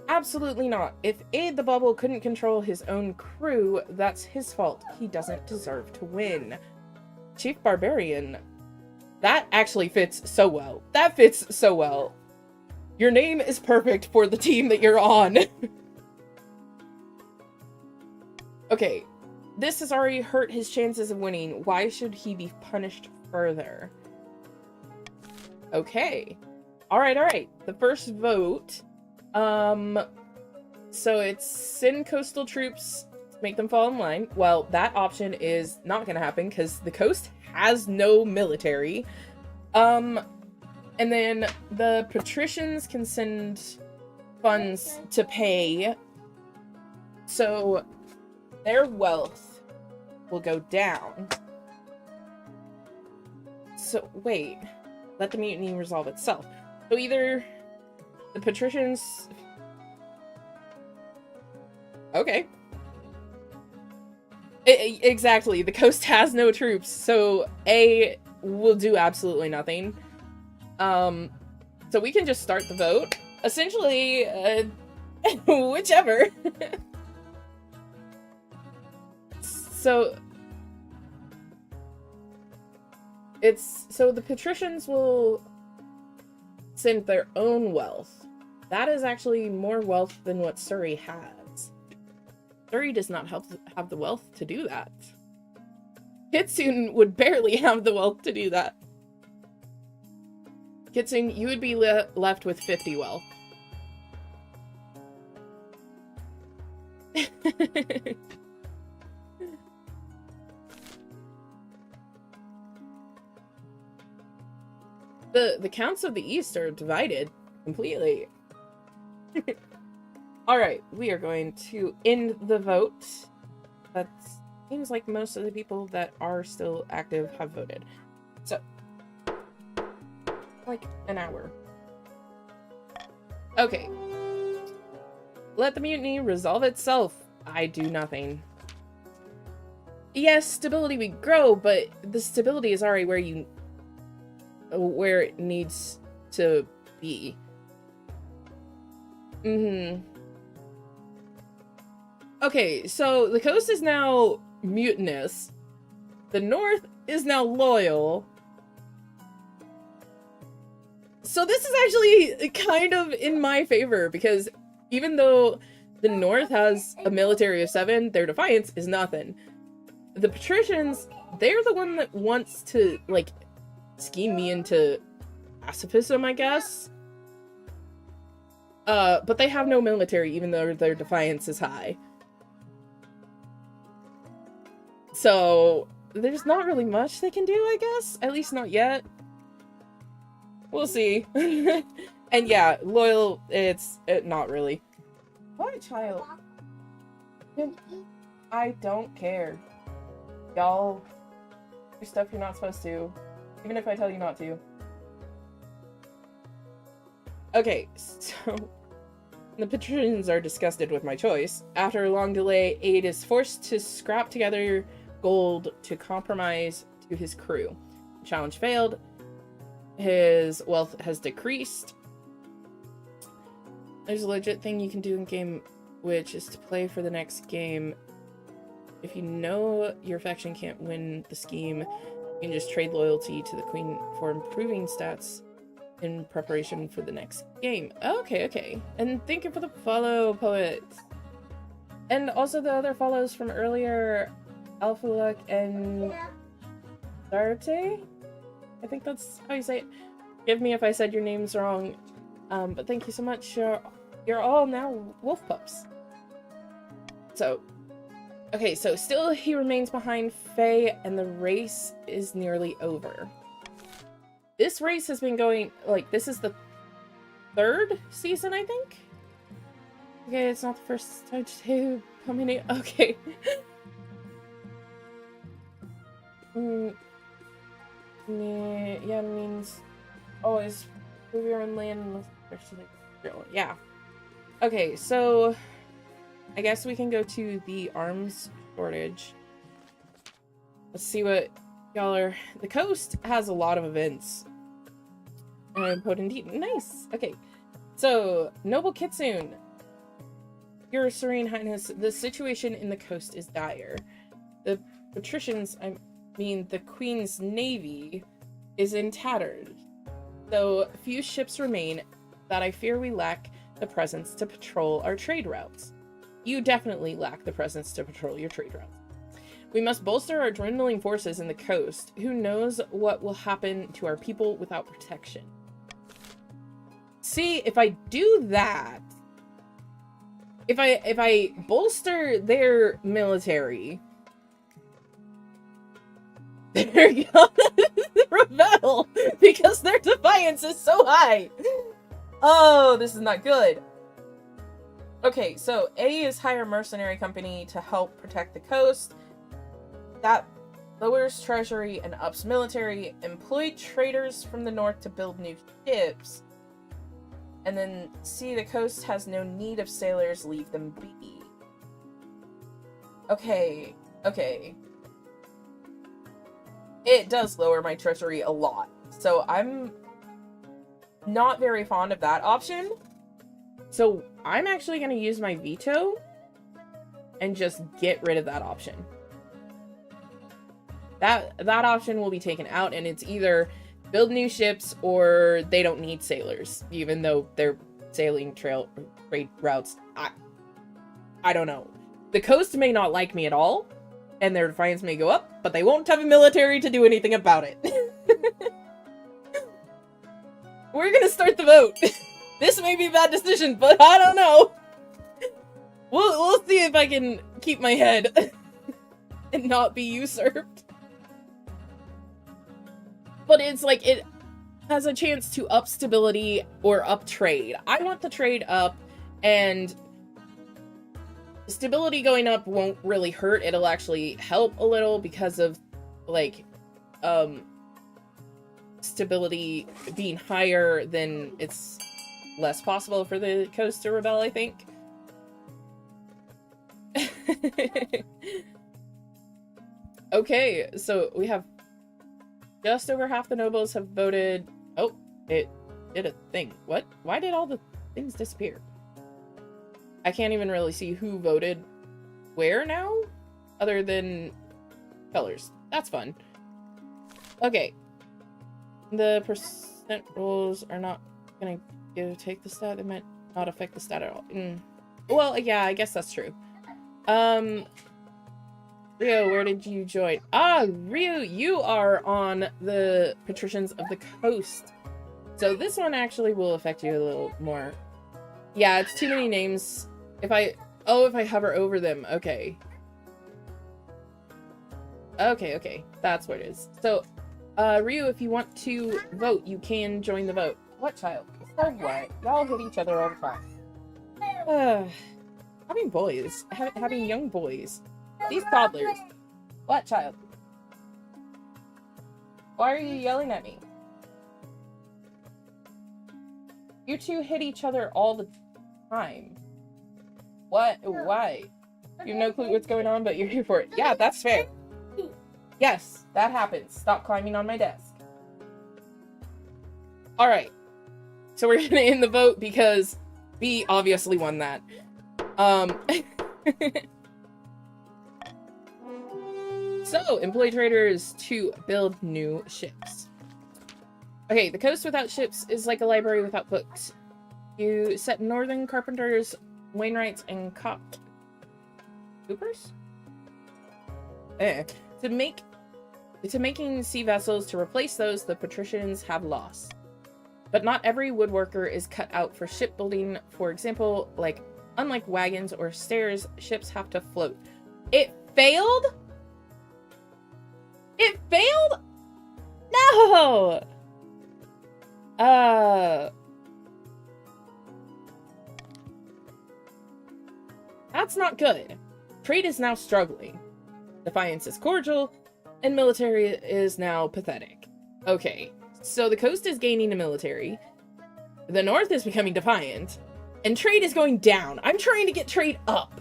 Absolutely not. If Aid the Bubble couldn't control his own crew, that's his fault. He doesn't deserve to win. Chief Barbarian. That actually fits so well. That fits so well. Your name is perfect for the team that you're on. Okay. This has already hurt his chances of winning. Why should he be punished further? Okay. Alright. The first vote. So it's send coastal troops, make them fall in line. Well, that option is not gonna happen because the coast has no military. And then the patricians can send funds to pay. So their wealth will go down. So wait, let the mutiny resolve itself. So either the patricians... Okay. Exactly. The coast has no troops, so A will do absolutely nothing. So we can just start the vote. Essentially, whichever. So the patricians will send their own wealth. That is actually more wealth than what Surrey has. Surrey does not have the wealth to do that. Kitsune would barely have the wealth to do that. Kitsune, you would be left with 50 wealth. The counts of the East are divided completely. Alright, we are going to end the vote. That seems like most of the people that are still active have voted. So, like an hour. Okay. Let the mutiny resolve itself. I do nothing. Yes, stability would grow, but the stability is already where it needs to be. Okay, so the coast is now mutinous. The north is now loyal. So this is actually kind of in my favor, because even though the north has a military of 7, their defiance is nothing. The patricians, they're the one that wants to, like, scheme me into pacifism, I guess. But they have no military, even though their defiance is high. So there's not really much they can do, I guess. At least not yet. We'll see. And yeah, loyal, it's not really. What, child? I don't care. Y'all do stuff you're not supposed to. Even if I tell you not to. Okay, so the patricians are disgusted with my choice. After a long delay, Aid is forced to scrap together gold to compromise to his crew. The challenge failed. His wealth has decreased. There's a legit thing you can do in game, which is to play for the next game. If you know your faction can't win the scheme, you can just trade loyalty to the queen for improving stats in preparation for the next game. Okay. And thank you for the follow, poets. And also the other follows from earlier, Alpha Luck and Darte? I think that's how you say it. Forgive me if I said your names wrong. But thank you so much. You're all now wolf pups. So, okay, so still he remains behind Faye, and the race is nearly over. This race has been going, like, this is the 3rd season, I think? Okay, it's not the first time to come in. Okay. Yeah, means always move your own land. Yeah. Okay, so I guess we can go to the arms shortage. Let's see what y'all are. The coast has a lot of events. Potent. Nice. Okay. So, Noble Kitsune. Your Serene Highness, the situation in the coast is dire. The patricians, I mean the Queen's Navy, is in tatters. Though few ships remain, that I fear we lack the presence to patrol our trade routes. You definitely lack the presence to patrol your trade routes. We must bolster our dwindling forces in the coast. Who knows what will happen to our people without protection? See, if I do that, if I bolster their military, they're gonna rebel because their defiance is so high. Oh, this is not good. Okay, so A is hire a mercenary company to help protect the coast. That lowers treasury and ups military. Employ traders from the north to build new ships. And then C, the coast has no need of sailors, leave them be. Okay. It does lower my treasury a lot. So I'm not very fond of that option. So I'm actually going to use my veto and just get rid of that option. That option will be taken out, and it's either build new ships or they don't need sailors, even though they're sailing trade routes. I don't know. The coast may not like me at all, and their defiance may go up, but they won't have a military to do anything about it. We're gonna start the vote. This may be a bad decision, but I don't know. We'll see if I can keep my head and not be usurped. But it's like, it has a chance to up stability or up trade. I want the trade up, and stability going up won't really hurt. It'll actually help a little because of, like, stability being higher, then it's less possible for the coast to rebel, I think. Okay, so we have just over half the nobles have voted. Oh, it did a thing. What? Why did all the things disappear? I can't even really see who voted where now, other than colors. That's fun. Okay. The percent rules are not gonna take the stat. They might not affect the stat at all. Well, yeah, I guess that's true. Rio, where did you join? Ah, Rio, you are on the Patricians of the Coast. So this one actually will affect you a little more. Yeah, it's too many names. If I hover over them, okay. Okay. That's what it is. So, Ryu, if you want to vote, you can join the vote. What child? So what? Y'all hit each other all the time. Having boys. Having young boys. These toddlers. What child? Why are you yelling at me? You two hit each other all the time. What? Why? You have no clue what's going on, but you're here for it. Yeah, that's fair. Yes, that happens. Stop climbing on my desk. Alright. So we're gonna end the vote because B obviously won that. So, employ traders to build new ships. Okay, the coast without ships is like a library without books. You set northern carpenters, wainwrights, and coopers? To making sea vessels to replace those the patricians have lost. But not every woodworker is cut out for shipbuilding. For example, unlike wagons or stairs, ships have to float. It failed? It failed? No! That's not good. Trade is now struggling. Defiance is cordial, and military is now pathetic. Okay, so the coast is gaining a military, the north is becoming defiant, and trade is going down. I'm trying to get trade up.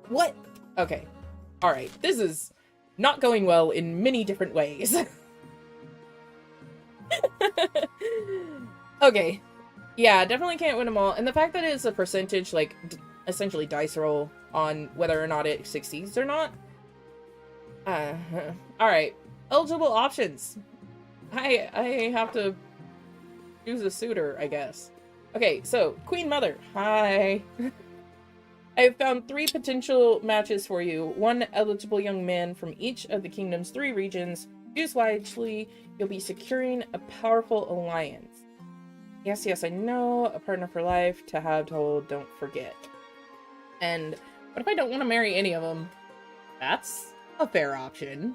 What? Okay. Alright, this is not going well in many different ways. Okay. Yeah, definitely can't win them all. And the fact that it's a percentage, essentially dice roll on whether or not it succeeds or not. Alright. Eligible options. I have to choose a suitor, I guess. Okay, so, Queen Mother. Hi. I have found 3 potential matches for you. 1 eligible young man from each of the kingdom's 3 regions. Choose wisely. You'll be securing a powerful alliance. Yes, I know. A partner for life. To have told, don't forget. And what if I don't want to marry any of them? That's a fair option.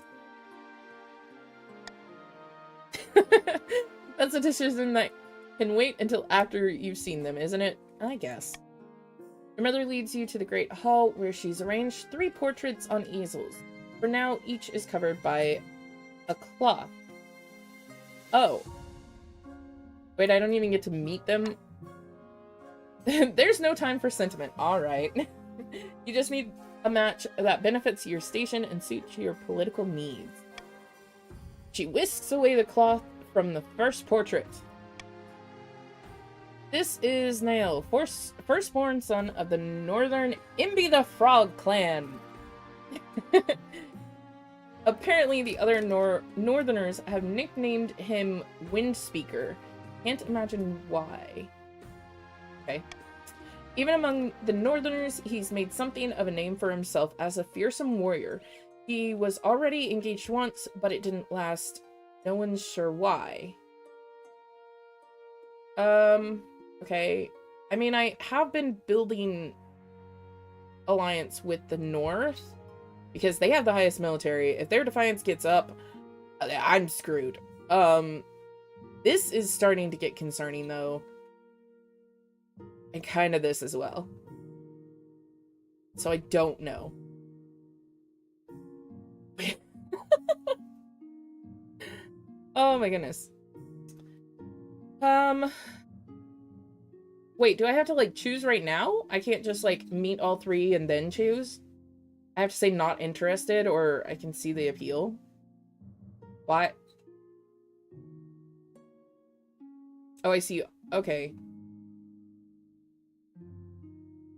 That's a decision that can wait until after you've seen them, isn't it? I guess. Your mother leads you to the great hall where she's arranged 3 portraits on easels. For now, each is covered by a cloth. Oh. Wait, I don't even get to meet them? There's no time for sentiment. Alright. You just need a match that benefits your station and suits your political needs. She whisks away the cloth from the first portrait. This is Nail, firstborn son of the northern Imby the Frog clan. Apparently, the other northerners have nicknamed him Windspeaker. Can't imagine why. Okay. Even among the northerners, he's made something of a name for himself as a fearsome warrior. He was already engaged once, but it didn't last. No one's sure why. Okay. I mean, I have been building alliance with the North because they have the highest military. If their defiance gets up, I'm screwed. This is starting to get concerning, though. And kind of this as well. So I don't know. Oh my goodness. Wait, do I have to, choose right now? I can't just, meet all 3 and then choose? I have to say not interested, or I can see the appeal? What? Oh, I see. Okay.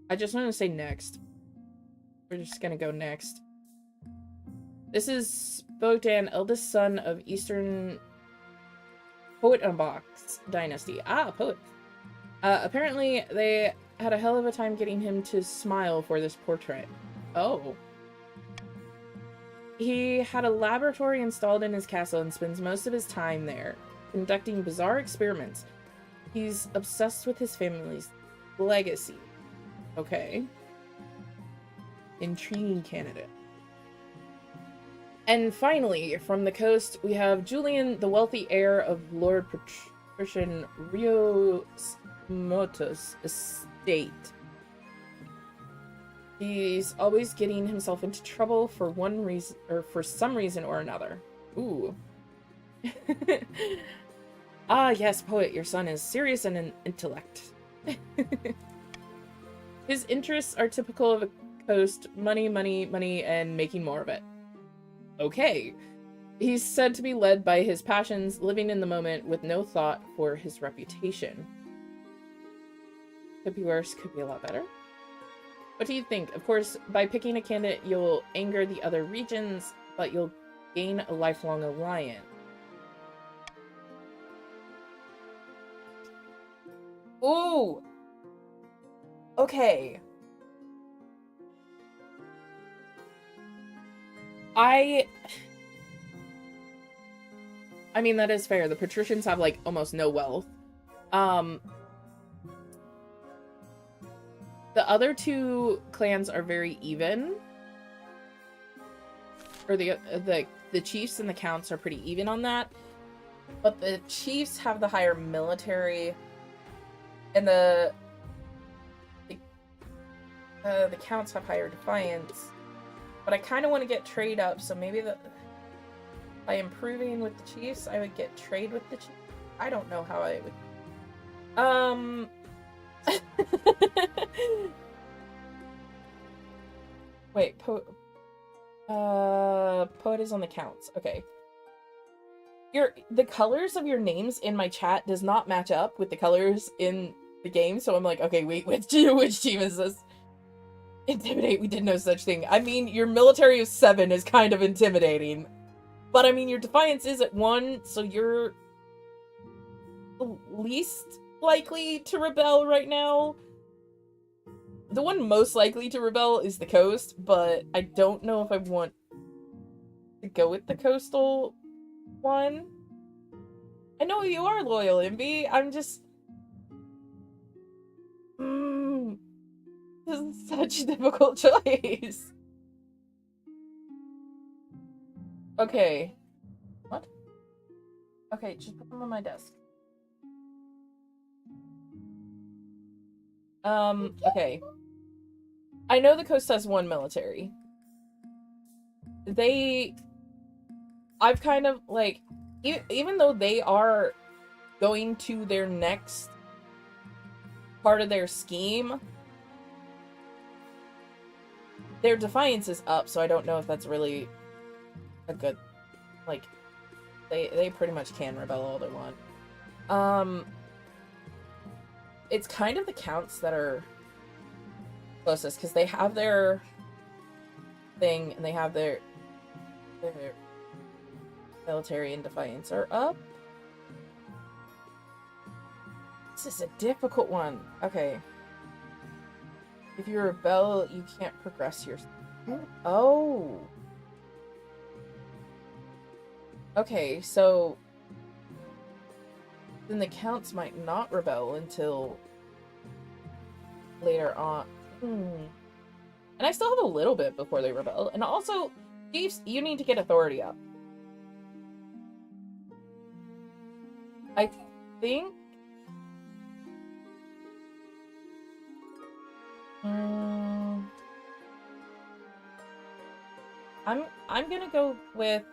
I just want to say next. We're just gonna go next. This is Bogdan, eldest son of Eastern Poet Unbox dynasty. Ah, poet. Apparently, they had a hell of a time getting him to smile for this portrait. Oh. He had a laboratory installed in his castle and spends most of his time there, conducting bizarre experiments. He's obsessed with his family's legacy. Okay. Intriguing candidate. And finally, from the coast, we have Julian, the wealthy heir of Lord Patrician Rios Motos' estate. He's always getting himself into trouble for one reason, or for some reason or another. Ooh. Ah, yes, poet, your son is serious and in intellect. His interests are typical of a coast: money, money, money, and making more of it. Okay. He's said to be led by his passions, living in the moment with no thought for his reputation. Could be worse, could be a lot better. What do you think? Of course, by picking a candidate, you'll anger the other regions, but you'll gain a lifelong alliance. Ooh! Okay. I mean, that is fair. The patricians have, like, almost no wealth. The other two clans are very even. Or the chiefs and the counts are pretty even on that. But the chiefs have the higher military, and the counts have higher defiance. But I kind of want to get trade up, so maybe by improving with the chiefs, I would get trade with the chiefs. I don't know how I would. Wait, poet is on the counts. Okay. The colors of your names in my chat does not match up with the colors in the game, so I'm like, okay, wait, which team is this? Intimidate, we did no such thing. I mean, your military of 7 is kind of intimidating. But I mean, your defiance is at 1, so you're the least likely to rebel right now. The one most likely to rebel is the coast, but I don't know if I want to go with the coastal one. I know you are loyal, Imbi. I'm just... this is such a difficult choice. Okay. What? Okay, just put them on my desk. Okay. I know the coast has 1 military. I've kind of, like, even though they are going to their next part of their scheme, their defiance is up, so I don't know if that's really a good, like, they pretty much can rebel all they want. It's kind of the counts that are closest, because they have their thing, and they have their military and defiance are up. This is a difficult one. Okay. If you rebel, you can't progress your... Oh. Okay, so... then the counts might not rebel until later on. And I still have a little bit before they rebel. And also, chiefs, you need to get authority up. I think... I'm gonna go with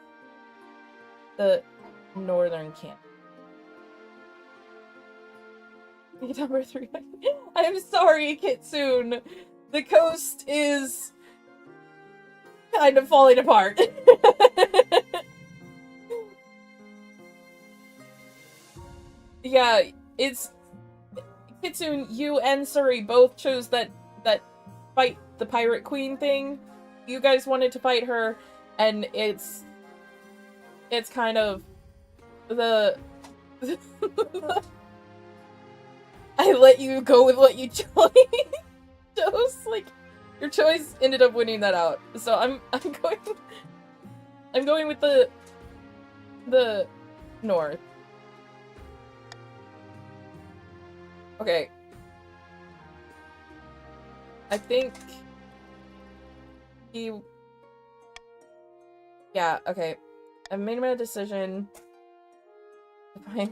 the northern camp. Number 3. I'm sorry, Kitsune. The coast is kind of falling apart. Yeah, it's Kitsune, you and Suri both chose that fight the pirate queen thing. You guys wanted to fight her, and it's kind of the I let you go with what you chose. Like, your choice ended up winning that out. So I'm going with the north. Okay. I think Yeah, okay. I've made my decision. I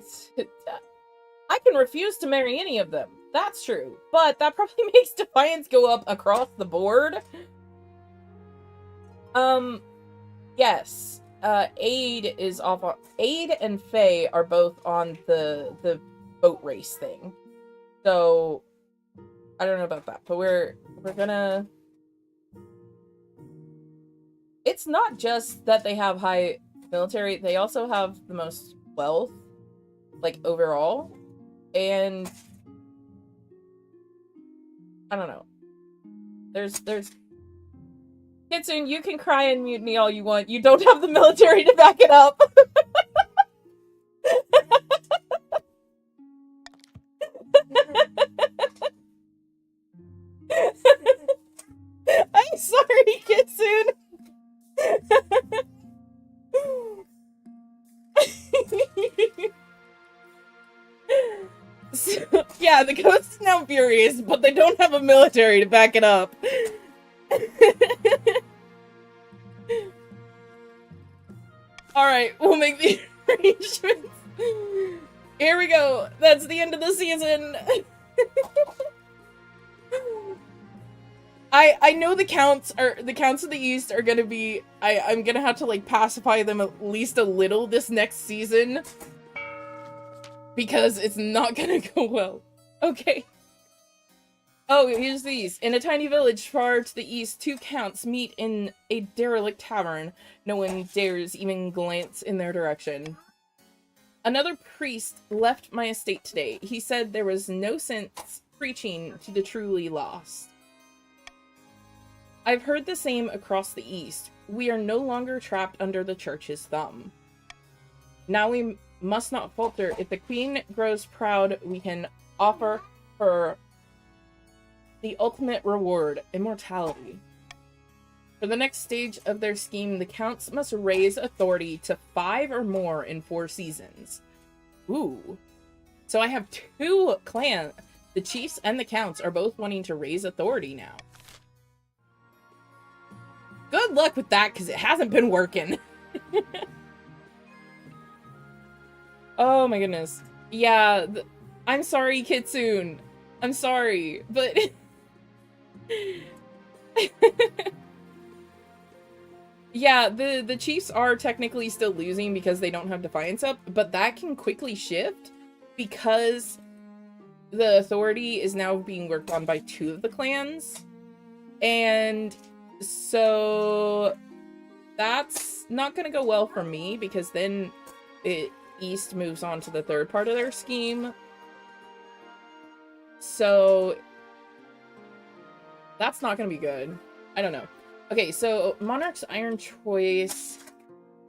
can refuse to marry any of them. That's true. But that probably makes Defiance go up across the board. Yes. Aid is off on... Aid and Faye are both on the boat race thing. So, I don't know about that. But we're gonna... It's not just that they have high military, they also have the most wealth, like, overall. And I don't know. There's Kitsune, you can cry and mutiny all you want. You don't have the military to back it up. I'm sorry, Kitsune. So, yeah, the ghost is now furious, but they don't have a military to back it up. Alright, we'll make the arrangements. Here we go. That's the end of the season. I know the counts of the East are gonna be... I'm gonna have to, like, pacify them at least a little this next season. Because it's not gonna go well. Okay. Oh, here's these. In a tiny village far to the east, two counts meet in a derelict tavern. No one dares even glance in their direction. Another priest left my estate today. He said there was no sense preaching to the truly lost. I've heard the same across the east. We are no longer trapped under the church's thumb. Now we must not falter. If the queen grows proud, we can offer her the ultimate reward, immortality. For the next stage of their scheme, the counts must raise authority to 5 or more in 4 seasons. Ooh. So I have 2 clans. The chiefs and the counts are both wanting to raise authority now. Good luck with that, because it hasn't been working. Oh my goodness. Yeah, I'm sorry, Kitsune. I'm sorry, but... Yeah, the Chiefs are technically still losing because they don't have Defiance up, but that can quickly shift because the authority is now being worked on by 2 of the clans. And so that's not going to go well for me because then East moves on to the 3rd part of their scheme. So that's not going to be good. I don't know. Okay, so Monarch's Iron Choice.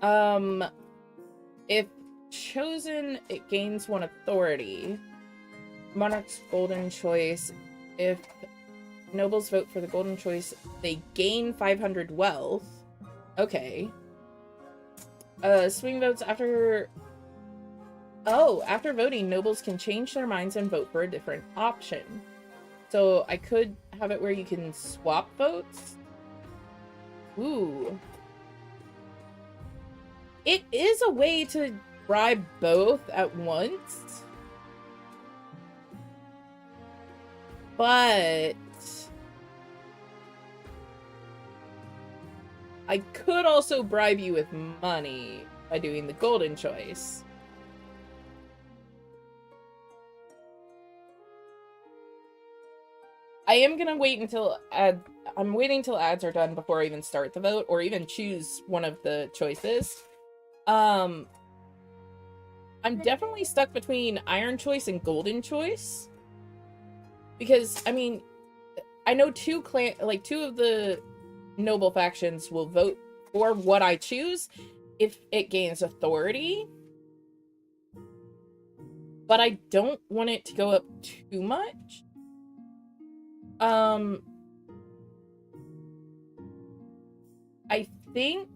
If chosen, it gains 1 authority. Monarch's Golden Choice. If nobles vote for the Golden Choice, they gain 500 wealth. Okay. Swing votes after... Oh, after voting, nobles can change their minds and vote for a different option. So I could have it where you can swap votes. Ooh. It is a way to bribe both at once. But I could also bribe you with money by doing the Golden Choice. I am gonna wait until I'm waiting until ads are done before I even start the vote, or even choose one of the choices. I'm definitely stuck between Iron Choice and Golden Choice. Because, I mean, I know 2 of the noble factions will vote for what I choose if it gains authority. But I don't want it to go up too much. I think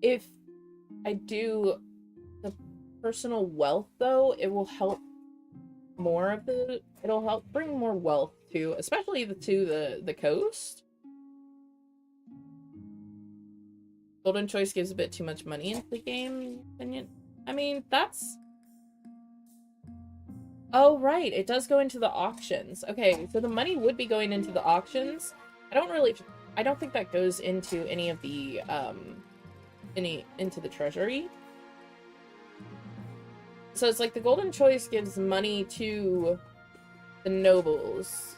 if I do the personal wealth, though, it will help more of the... It'll help bring more wealth to, especially to the coast. Golden Choice gives a bit too much money into the game, opinion. I mean, that's... Oh, right. It does go into the auctions. Okay, so the money would be going into the auctions. I don't think that goes into any of the, into the treasury. So it's like the Golden Choice gives money to the nobles.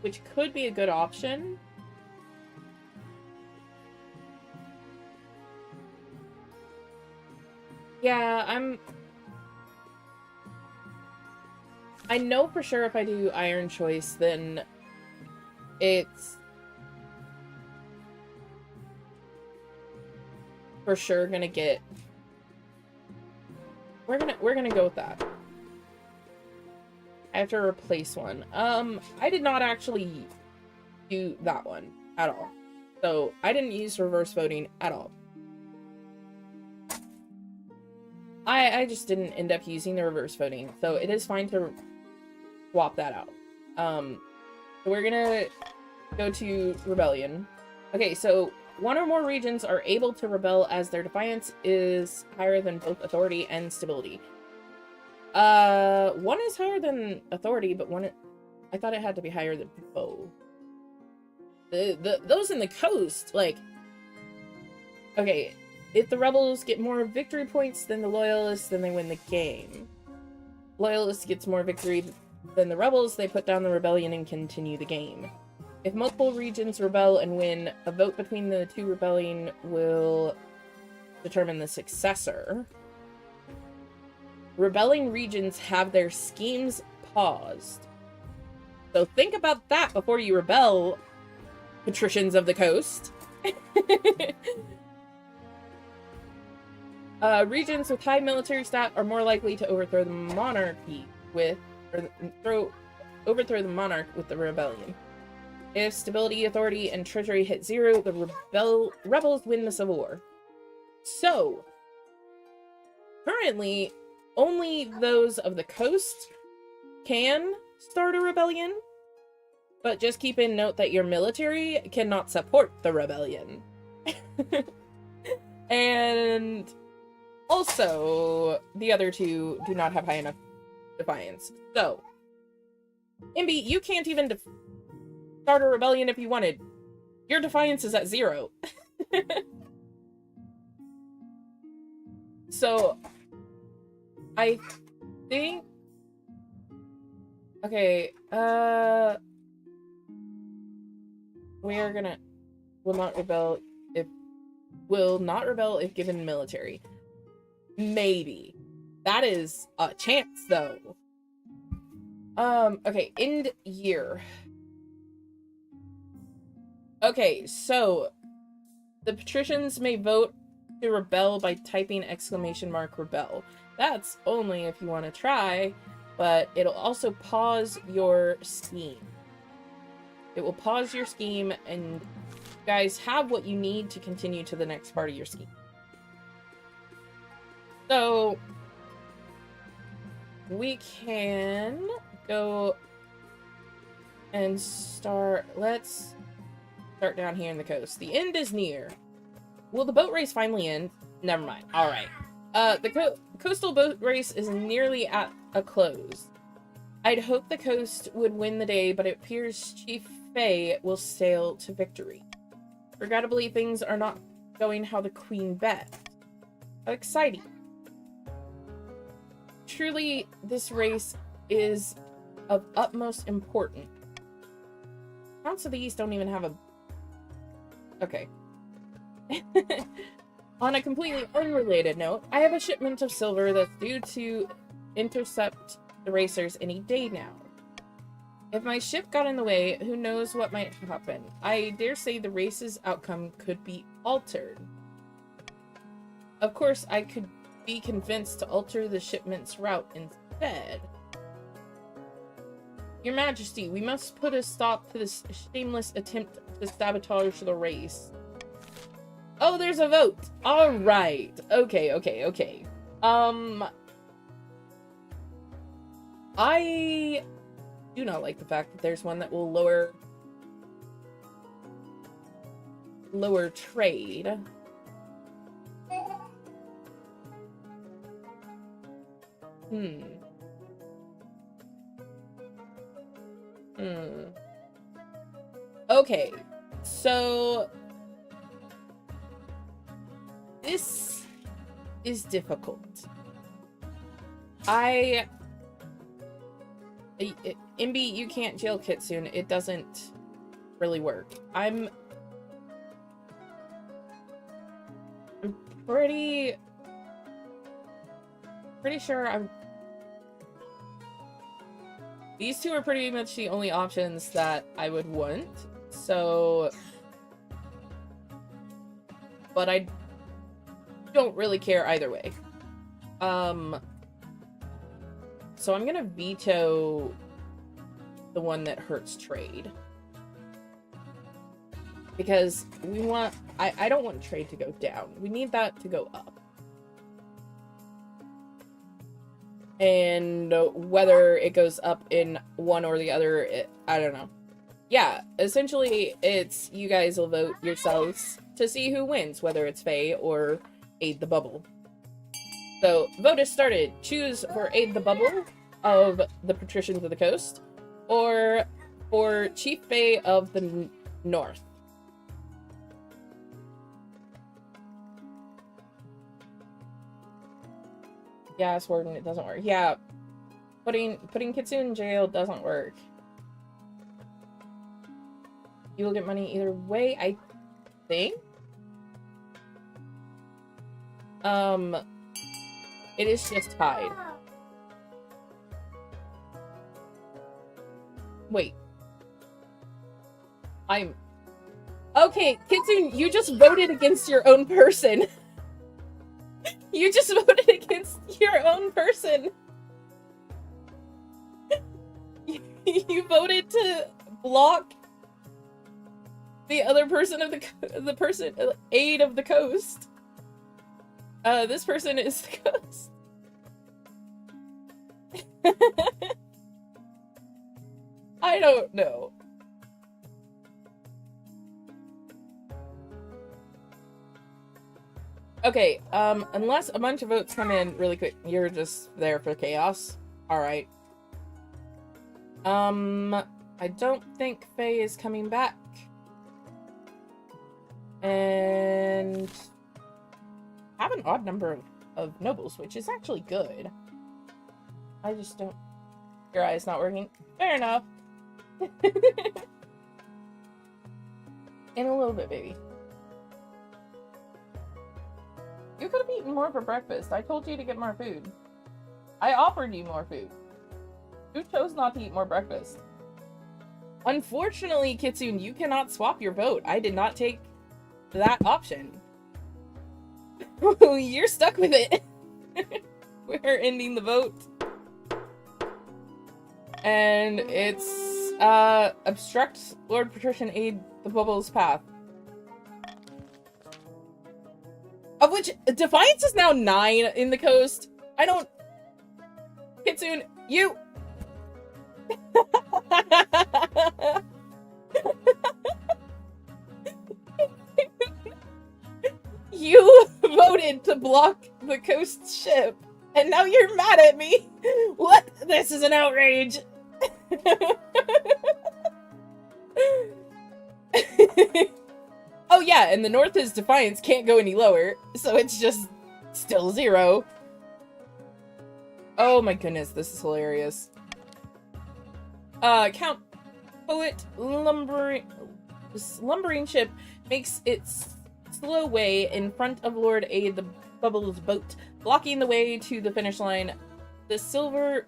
Which could be a good option. Yeah, I know for sure if I do Iron Choice, then it's for sure gonna get... We're gonna go with that. I have to replace one. I did not actually do that one at all. So I didn't use reverse voting at all. I just didn't end up using the reverse voting, so it is fine to swap that out. So we're gonna go to Rebellion. Okay, so one or more regions are able to rebel as their defiance is higher than both authority and stability. One is higher than authority, but I thought it had to be higher than both. Those in the coast, like... Okay, if the rebels get more victory points than the loyalists, then they win the game. Loyalists gets more victory than the rebels, they put down the rebellion and continue the game. If multiple regions rebel and win, a vote between the two rebelling will determine the successor. Rebelling regions have their schemes paused. So think about that before you rebel, patricians of the coast. Regions with high military stat are more likely to overthrow the monarchy overthrow the monarch with the rebellion. If stability, authority, and treasury hit 0, the rebels win the civil war. So, currently, only those of the coast can start a rebellion, but just keep in note that your military cannot support the rebellion. And also, the other two do not have high enough defiance. So, Imbi, you can't even start a rebellion if you wanted. Your defiance is at 0. So, I think... Okay, we are gonna... Will not rebel if given military. Maybe. That is a chance, though. Okay, end year. Okay, so the patricians may vote to rebel by typing !rebel. That's only if you want to try, but it'll also pause your scheme. It will pause your scheme, and you guys have what you need to continue to the next part of your scheme. So we can go and start. Let's start down here in the coast. The end is near. Will the boat race finally end? Never mind. All right. The coastal boat race is nearly at a close. I'd hope the coast would win the day, but it appears Chief Fei will sail to victory. Regrettably, things are not going how the Queen bet. How exciting. Truly, this race is of utmost importance. Counts of the East don't even have a... Okay. On a completely unrelated note, I have a shipment of silver that's due to intercept the racers any day now. If my ship got in the way, who knows what might happen. I dare say the race's outcome could be altered. Of course, I could be convinced to alter the shipment's route instead. Your Majesty, we must put a stop to this shameless attempt to sabotage the race. Oh, there's a vote! Alright. Okay. do not like the fact that there's one that will lower trade. Okay, so this is difficult. Imbi, you can't jail Kitsune. It doesn't really work. I'm pretty sure these two are pretty much the only options that I would want. So, but I don't really care either way. So I'm gonna veto the one that hurts trade. Because I don't want trade to go down. We need that to go up. And whether it goes up in one or the other, I don't know. Yeah, essentially, it's you guys will vote yourselves to see who wins, whether it's Faye or Aid the Bubble. So, vote is started. Choose for Aid the Bubble of the Patricians of the Coast, or for Chief Faye of the North. Yeah, Warden, it doesn't work. Yeah, putting Kitsune in jail doesn't work. You will get money either way, I think. It is just tied. Wait. Okay, Kitsune, you just voted against your own person. You just voted against your own person. You voted to block the other person of the person Aid of the Coast. This person is the Coast. I don't know. Okay, unless a bunch of votes come in really quick, you're just there for chaos. Alright. I don't think Faye is coming back. And have an odd number of nobles, which is actually good. I just don't... Your eye's not working. Fair enough. In a little bit, baby. You could have eaten more for breakfast. I told you to get more food. I offered you more food. You chose not to eat more breakfast. Unfortunately, Kitsune, you cannot swap your vote. I did not take that option. You're stuck with it. We're ending the vote. And it's, obstruct Lord Patrician Aid the Bubble's path. Of which, Defiance is now 9 in the coast. I don't... Kitsune, you... You voted to block the coast ship, and now you're mad at me? What? This is an outrage! Oh yeah, and the north is Defiance, can't go any lower, so it's just still 0. Oh my goodness, this is hilarious. Count Poet lumbering ship makes its slow way in front of Lord Aid the Bubble's boat, blocking the way to the finish line. The silver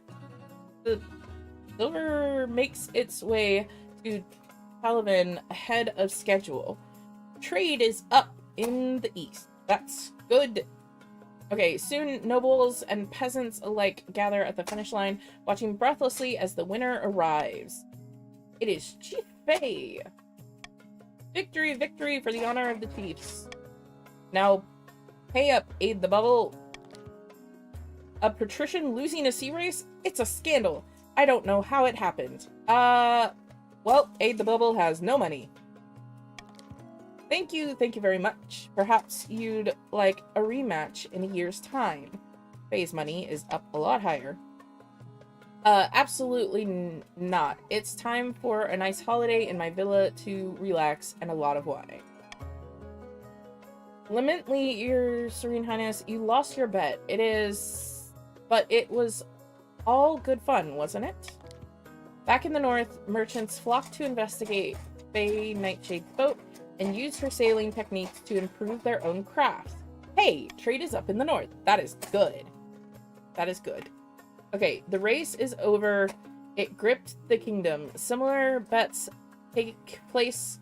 makes its way to Palavin ahead of schedule. Trade is up in the east. That's good. Okay, soon nobles and peasants alike gather at the finish line, watching breathlessly as the winner arrives. It is Chief Faye. Victory, victory for the honor of the chiefs. Now, pay up, Aid the Bubble. A patrician losing a sea race? It's a scandal. I don't know how it happened. Well, Aid the Bubble has no money. Thank you very much. Perhaps you'd like a rematch in a year's time. Faye's money is up a lot higher. Absolutely not. It's time for a nice holiday in my villa to relax and a lot of wine. Limitly, Your Serene Highness, you lost your bet. But it was all good fun, wasn't it? Back in the north, merchants flocked to investigate Faye Nightshade's boat and use her sailing techniques to improve their own craft. Hey, trade is up in the north. That is good. That is good. Okay, the race is over. It gripped the kingdom. Similar bets take place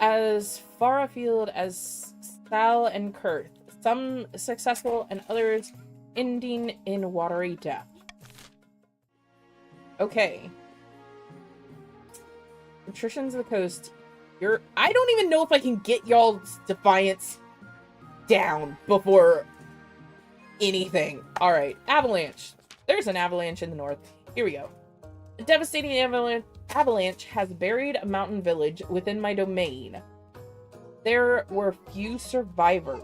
as far afield as Sal and Kurth. Some successful and others ending in watery death. Okay. Patricians of the Coast. I don't even know if I can get y'all's defiance down before anything. Alright, avalanche. There's an avalanche in the north. Here we go. A devastating avalanche has buried a mountain village within my domain. There were few survivors.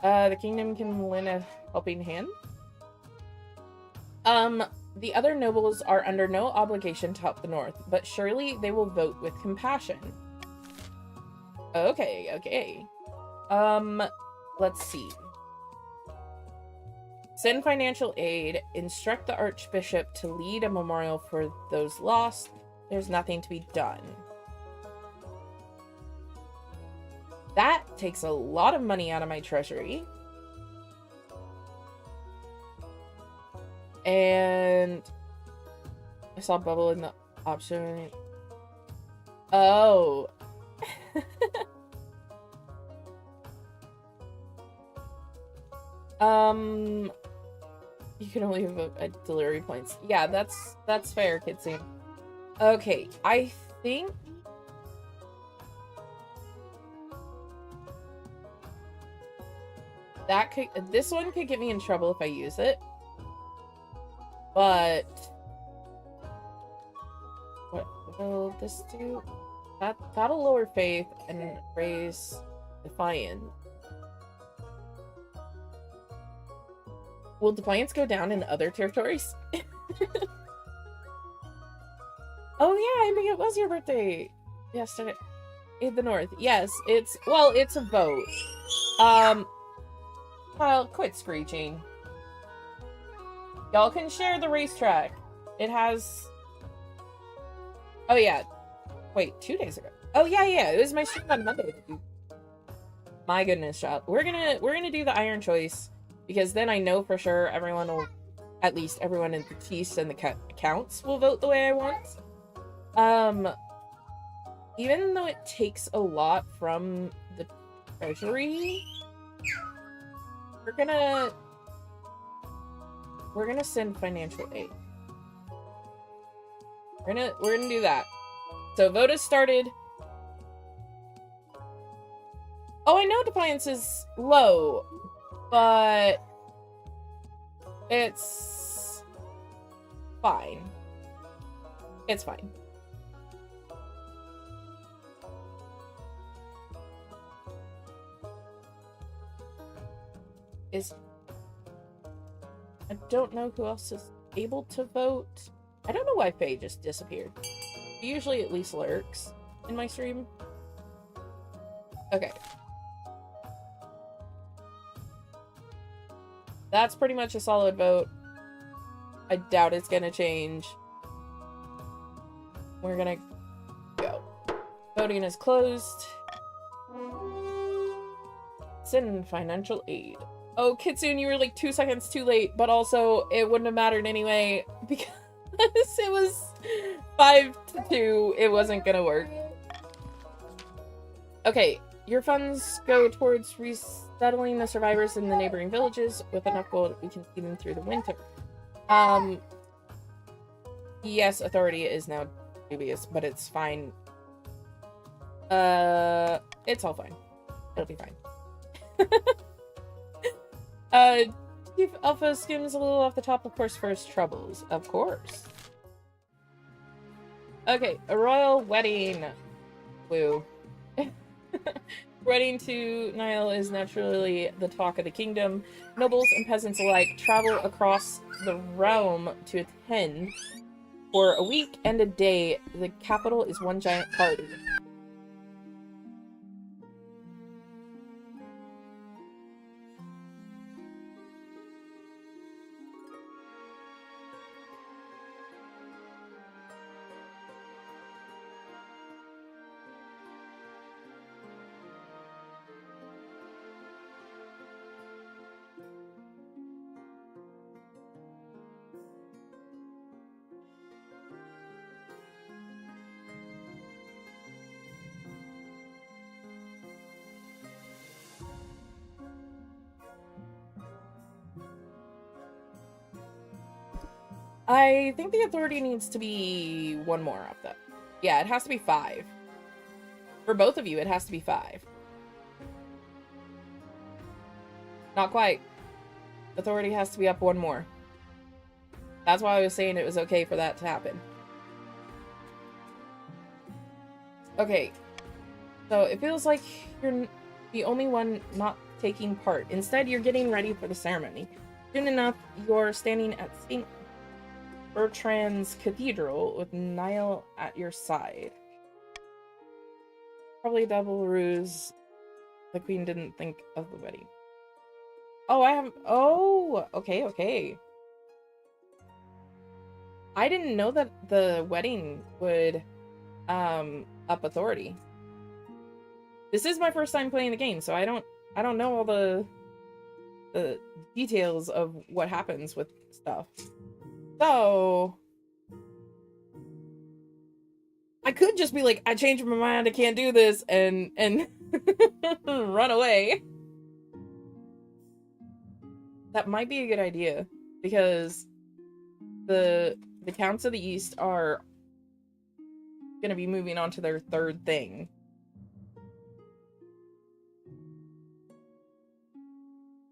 The kingdom can lend a helping hand. The other nobles are under no obligation to help the north, but surely they will vote with compassion. Okay. Let's see. Send financial aid. Instruct the archbishop to lead a memorial for those lost. There's nothing to be done. That takes a lot of money out of my treasury. And I saw Bubble in the option. Oh. You can only vote at delivery points. Yeah, that's fair, Kitsune. Okay, I think this one could get me in trouble if I use it. But what will this do? That'll lower faith and raise defiance. Will defiance go down in other territories? Oh yeah, I mean it was your birthday yesterday in the north. Yes, it's a vote. Well, quit screeching. Y'all can share the racetrack. It has... Oh, yeah. Wait, 2 days ago. Oh, yeah. It was my stream on Monday. My goodness, child. We're gonna do the Iron Choice, because then I know for sure everyone will... At least everyone in the Chiefs and the accounts will vote the way I want. Even though it takes a lot from the treasury... We're gonna send financial aid. We're gonna do that. So vote has started. Oh, I know defiance is low, but it's fine. It's fine. I don't know who else is able to vote. I don't know why Faye just disappeared. He usually at least lurks in my stream. Okay. That's pretty much a solid vote. I doubt it's gonna change. We're gonna go. Voting is closed. Send financial aid. Oh, Kitsune, you were like 2 seconds too late, but also it wouldn't have mattered anyway because it was 5-2. It wasn't gonna work. Okay, your funds go towards resettling the survivors in the neighboring villages. With enough gold, we can see them through the winter. Yes, authority is now dubious, but it's fine. It's all fine. It'll be fine. Chief Alpha skims a little off the top, of course, first troubles. Of course. Okay, a royal wedding. Woo. Wedding to Niall is naturally the talk of the kingdom. Nobles and peasants alike travel across the realm to attend. For a week and a day, the capital is one giant party. I think the authority needs to be one more of them. Yeah, it has to be 5. For both of you, it has to be 5. Not quite. Authority has to be up one more. That's why I was saying it was okay for that to happen. Okay. So it feels like you're the only one not taking part. Instead, you're getting ready for the ceremony. Soon enough, you're standing at St. Bertrand's Cathedral with Niall at your side. Probably double ruse. The queen didn't think of the wedding. Oh, I have... Oh! Okay, okay. I didn't know that the wedding would up authority. This is my first time playing the game, so I don't know all the details of what happens with stuff. So I could just be like, I changed my mind, I can't do this, and run away. That might be a good idea, because the Counts of the East are gonna be moving on to their 3rd thing.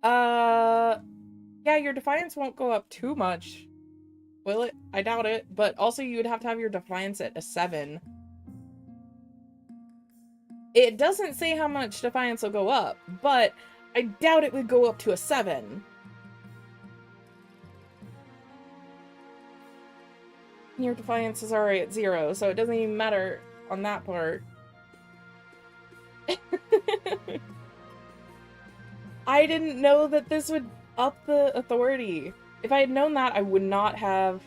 Yeah, your defiance won't go up too much. Will it? I doubt it. But also, you would have to have your defiance at a 7. It doesn't say how much defiance will go up, but I doubt it would go up to a 7. Your defiance is already at 0, so it doesn't even matter on that part. I didn't know that this would up the authority. If I had known that, I would not have...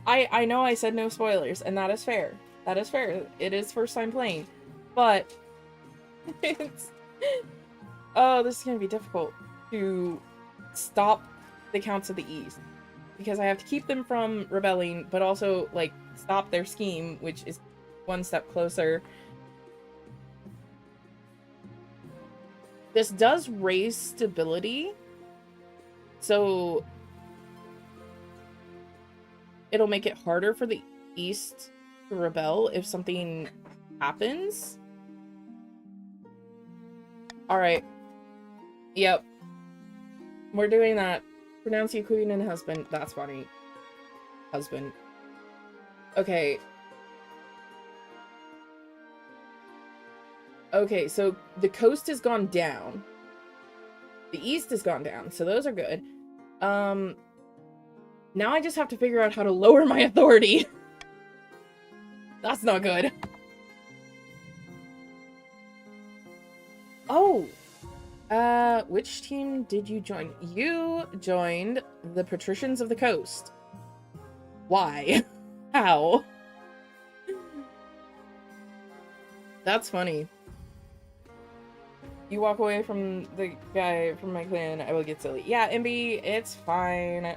I know I said no spoilers, and that is fair. That is fair. It is first time playing. But... it's... Oh, this is going to be difficult to stop the Counts of the East. Because I have to keep them from rebelling, but also, like, stop their scheme, which is one step closer. This does raise stability, so it'll make it harder for the East to rebel if something happens. Alright. Yep. We're doing that. Pronounce you queen and husband. That's funny. Husband. Okay. Okay, so the coast has gone down. The east has gone down, so those are good. Now I just have to figure out how to lower my authority. That's not good. Oh! Which team did you join? You joined the Patricians of the Coast. Why? How? That's funny. You walk away from the guy from my clan, I will get silly. Yeah, MB, it's fine.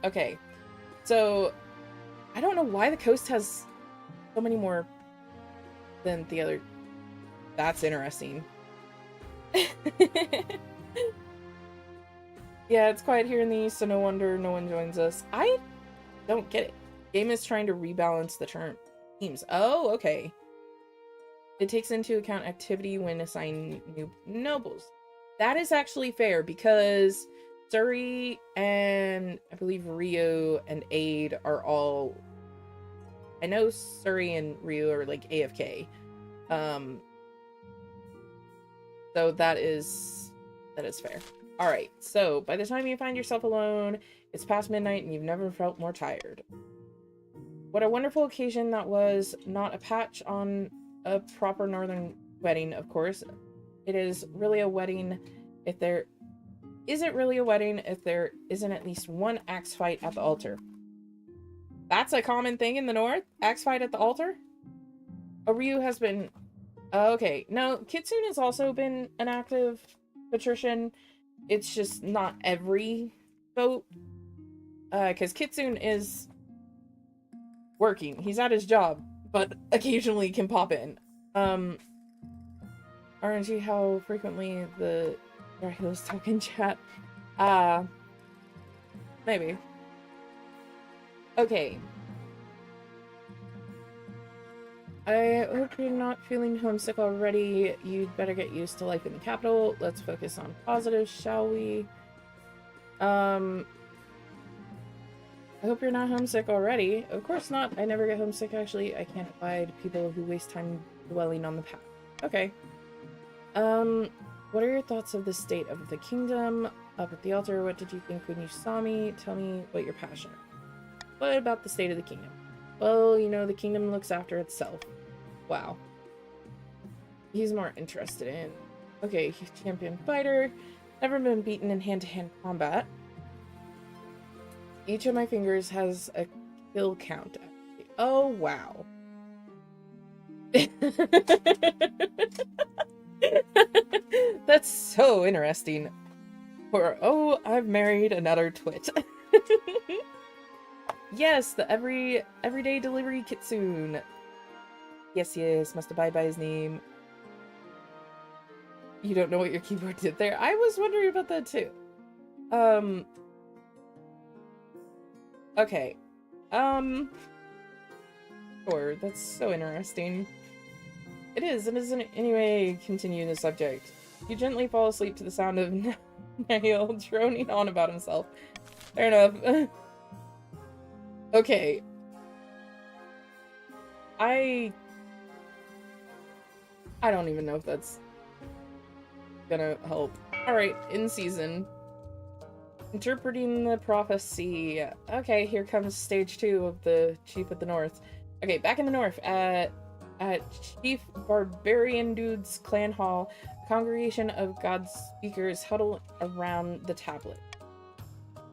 Okay. So, I don't know why the coast has so many more than the other. That's interesting. Yeah, it's quiet here in the east, so no wonder no one joins us. I don't get it. Game is trying to rebalance the teams. Oh, okay. It takes into account activity when assigning new nobles. That is actually fair, because Suri and I believe Ryu and Aid are all... I know Suri and Ryu are like AFK. So that is fair. Alright, so by the time you find yourself alone, it's past midnight and you've never felt more tired. What a wonderful occasion that was. Not a patch on a proper northern wedding, of course. It is really a wedding if there isn't really a wedding if there isn't at least one axe fight at the altar. That's a common thing in the north? Axe fight at the altar? Ryu has been... okay, no, Kitsune has also been an active patrician. It's just not every vote. Because Kitsune is working. He's at his job, but occasionally can pop in. RNG how frequently the Dracula's talk in chat. Maybe. Okay. I hope you're not feeling homesick already. You'd better get used to life in the capital. Let's focus on positives, shall we? I hope you're not homesick already. Of course not. I never get homesick, actually. I can't abide people who waste time dwelling on the past. Okay. What are your thoughts of the state of the kingdom? Up at the altar, what did you think when you saw me? Tell me what you're passionate about. What about the state of the kingdom? Well, you know, the kingdom looks after itself. Wow. He's more interested in... Okay, he's champion fighter. Never been beaten in hand-to-hand combat. Each of my fingers has a kill count. Oh, wow. That's so interesting. Or, oh, I've married another twit. Yes, the everyday delivery Kitsune. Yes, must abide by his name. You don't know what your keyboard did there? I was wondering about that too. Okay. Sure, that's so interesting. It is, and isn't it? Anyway, continue the subject. You gently fall asleep to the sound of Nail droning on about himself. Fair enough. Okay. I don't even know if that's gonna help. Alright, in season. Interpreting the prophecy. Okay, here comes stage 2 of the Chief of the North. Okay, back in the north, at Chief Barbarian Dude's clan hall, a congregation of God's speakers huddle around the tablet.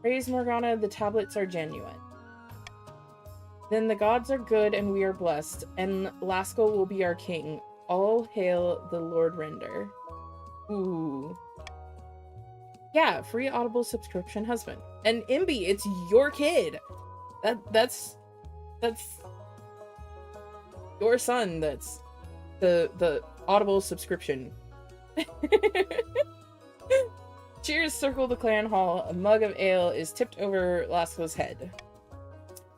Praise Morgana, the tablets are genuine. Then the gods are good and we are blessed, and Laskel will be our king. All hail the Lord Render. Ooh. Yeah, free Audible subscription husband. And Imbi, it's your kid. That's your son. That's the Audible subscription. Cheers, circle the clan hall. A mug of ale is tipped over Lasco's head.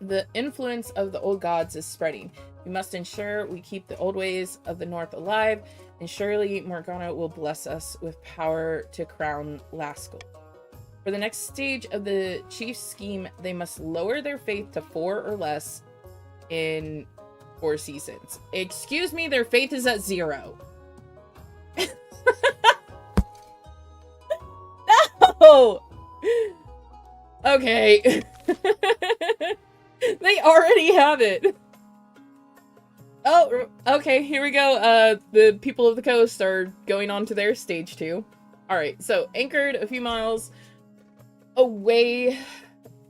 The influence of the old gods is spreading. We must ensure we keep the old ways of the North alive, and surely Morgana will bless us with power to crown Laskel. For the next stage of the chief's scheme, they must lower their faith to 4 or less in 4 seasons. Excuse me, their faith is at 0. No! Okay. They already have it. Oh, okay, here we go. The people of the coast are going on to their stage 2. Alright, so anchored a few miles away,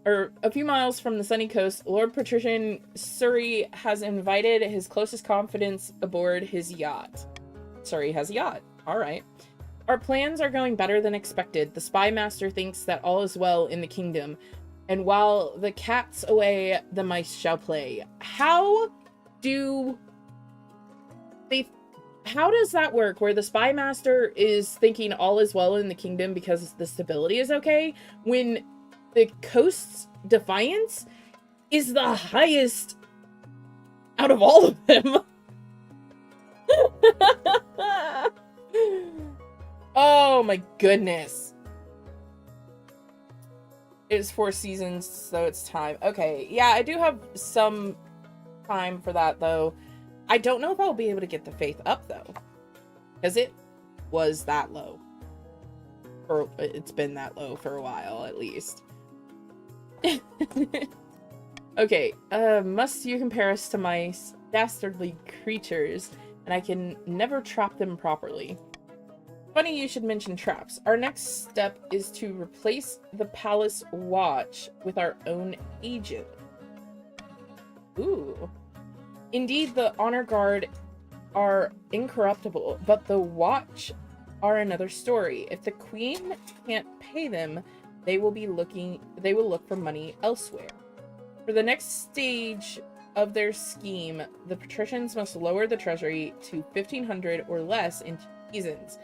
or a few miles from the sunny coast, Lord Patrician Suri has invited his closest confidants aboard his yacht. Suri has a yacht. Alright. Our plans are going better than expected. The spy master thinks that all is well in the kingdom, and while the cat's away, the mice shall play. How does that work, where the spy master is thinking all is well in the kingdom because the stability is okay, when the coast's defiance is the highest out of all of them? Oh my goodness. It's 4 seasons, so it's time. Okay, yeah, I do have some time for that, though. I don't know if I'll be able to get the faith up, though. Because it was that low. Or it's been that low for a while, at least. Okay, must you compare us to mice, dastardly creatures, and I can never trap them properly. Funny you should mention traps. Our next step is to replace the palace watch with our own agent. Ooh. Indeed, the honor guard are incorruptible, but the watch are another story. If the queen can't pay them, they will look for money elsewhere. For the next stage of their scheme, the patricians must lower the treasury to 1,500 or less in 2 seasons.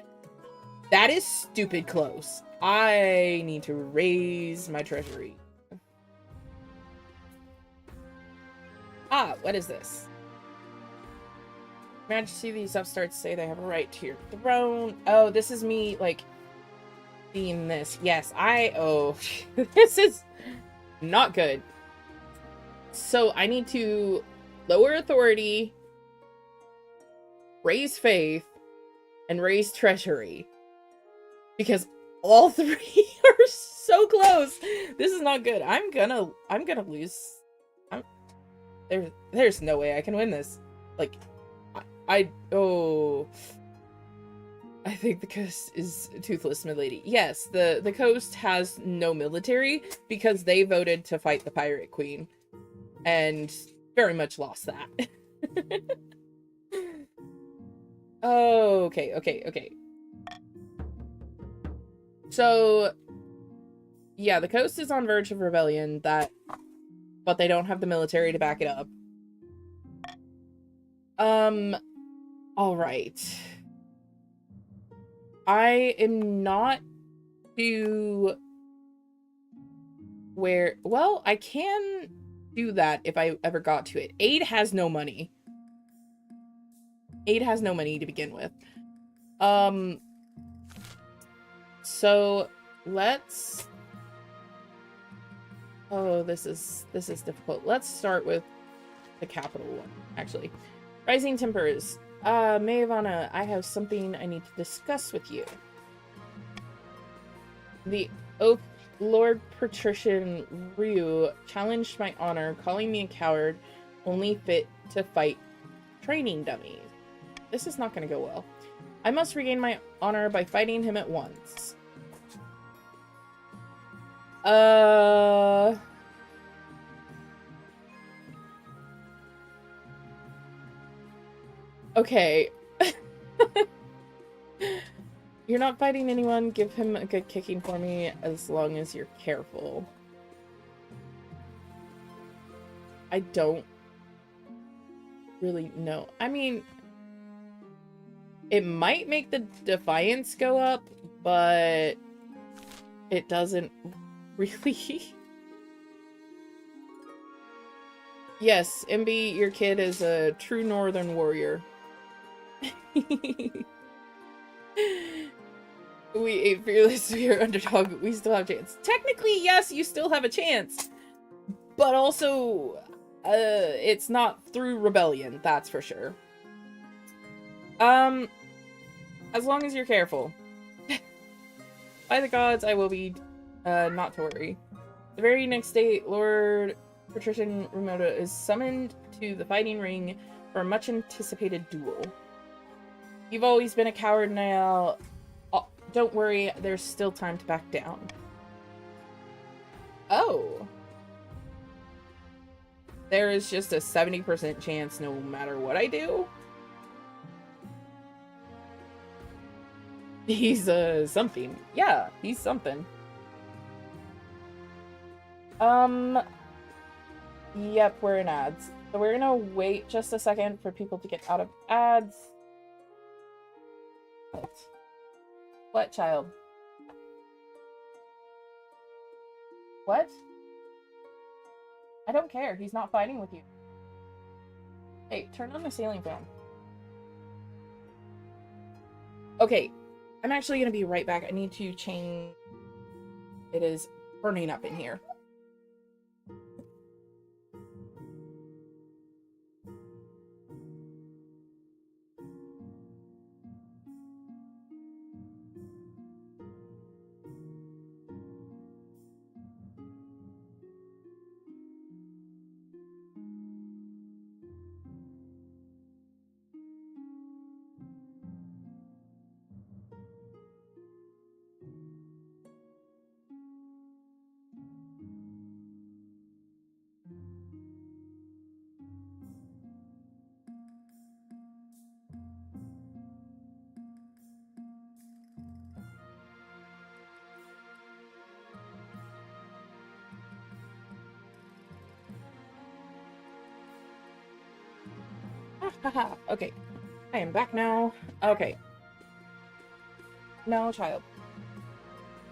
That is stupid close. I need to raise my treasury. Ah, what is this? Majesty, these upstarts say they have a right to your throne. Oh, this is me, like, being this. Yes, oh, this is not good. So I need to lower authority, raise faith, and raise treasury. Because all 3 are so close. This is not good. I'm gonna lose. There's no way I can win this. Like, I think the coast is toothless, milady. Yes, the coast has no military because they voted to fight the pirate queen. And very much lost that. Okay. So, yeah, the coast is on verge of rebellion, but they don't have the military to back it up. Alright. I am not to where, well, I can do that if I ever got to it. Aid has no money. Aid has no money to begin with. So let's, oh, this is difficult. Let's start with the capital one, actually. Rising Tempers. Maevana, I have something I need to discuss with you. The Oath Lord Patrician Ryu challenged my honor, calling me a coward, only fit to fight training dummies. This is not going to go well. I must regain my honor by fighting him at once. Okay. You're not fighting anyone. Give him a good kicking for me as long as you're careful. I don't really know. I mean, it might make the defiance go up, but it doesn't really. Yes, MB, your kid is a true northern warrior. We ate fearless, we are underdog, but we still have a chance. Technically, yes, you still have a chance. But also, it's not through rebellion, that's for sure. As long as you're careful. By the gods, I will be, not to worry. The very next day, Lord Patrician Remoda is summoned to the fighting ring for a much-anticipated duel. You've always been a coward now. Oh, don't worry, there's still time to back down. Oh. There is just a 70% chance no matter what I do. He's, something. Yeah, he's something. Yep, we're in ads. So we're gonna wait just a second for people to get out of ads. What, child? What? I don't care. He's not fighting with you. Hey, turn on the ceiling fan. Okay, I'm actually gonna be right back. I need to change. It is burning up in here. Okay, I am back now. Okay. No, child.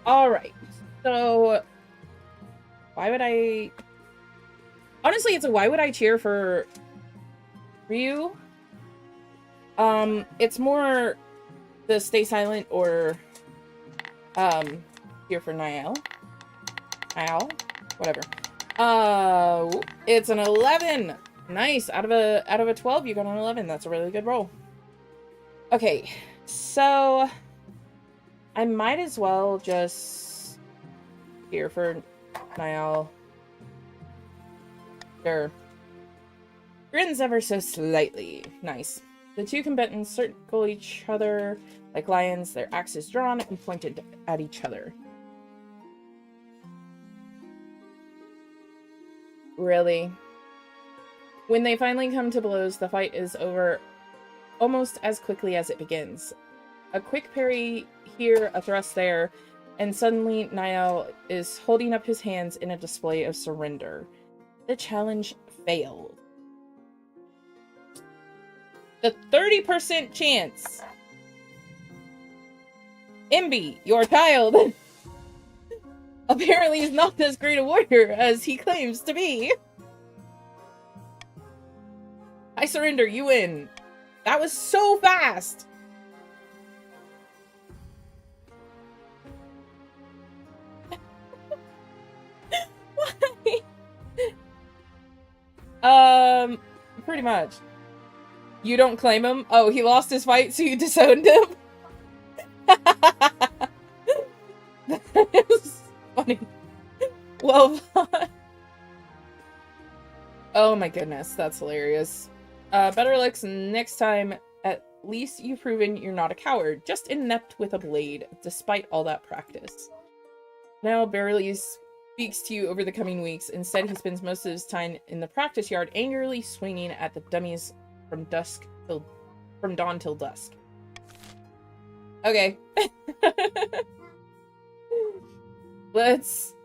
Alright, so why would I... Honestly, it's a why would I cheer for Ryu? It's more the stay silent or cheer for Niall. Niall? Whatever. It's an 11! Nice! Out of a 12, you got an 11. That's a really good roll. Okay, so I might as well just cheer for Niall. Sure. Grins ever so slightly. Nice. The two combatants circle each other like lions, their axes drawn and pointed at each other. Really? When they finally come to blows, the fight is over almost as quickly as it begins. A quick parry here, a thrust there, and suddenly Niall is holding up his hands in a display of surrender. The challenge failed. The 30% chance. Imbi, your child, apparently is not as great a warrior as he claims to be. I surrender, you win. That was so fast. Why? Pretty much. You don't claim him? Oh, he lost his fight, so you disowned him? That was funny. Well, oh my goodness, that's hilarious. Better luck next time. At least you've proven you're not a coward, just inept with a blade, despite all that practice. Now barely speaks to you over the coming weeks. Instead, he spends most of his time in the practice yard, angrily swinging at the dummies from dawn till dusk. Okay. Let's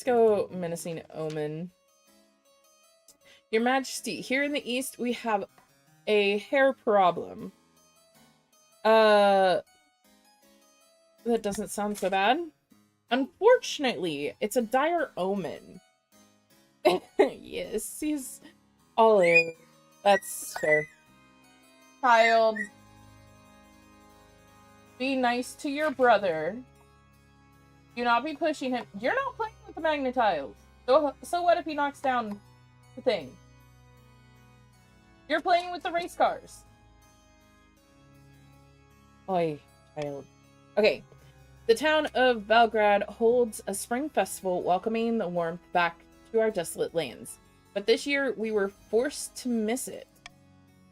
go menacing omen. Your Majesty, here in the east we have a hair problem. That doesn't sound so bad. Unfortunately, it's a dire omen. Yes, he's all air. That's fair. Child, be nice to your brother. Do not be pushing him. You're not playing with the magnetiles. So what if he knocks down the thing? You're playing with the race cars. Oi, child. Okay. The town of Belgrade holds a spring festival welcoming the warmth back to our desolate lands. But this year, we were forced to miss it.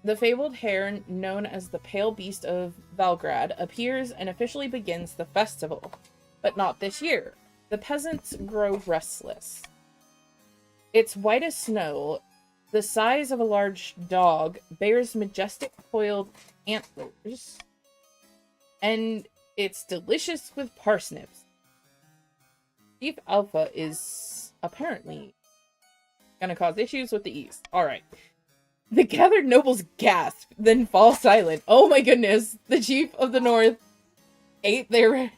The fabled hare, known as the Pale Beast of Belgrade, appears and officially begins the festival. But not this year. The peasants grow restless. It's white as snow, the size of a large dog, bears majestic coiled antlers, and it's delicious with parsnips. Chief Alpha is apparently gonna cause issues with the East. Alright. The gathered nobles gasp, then fall silent. Oh my goodness, the Chief of the North ate their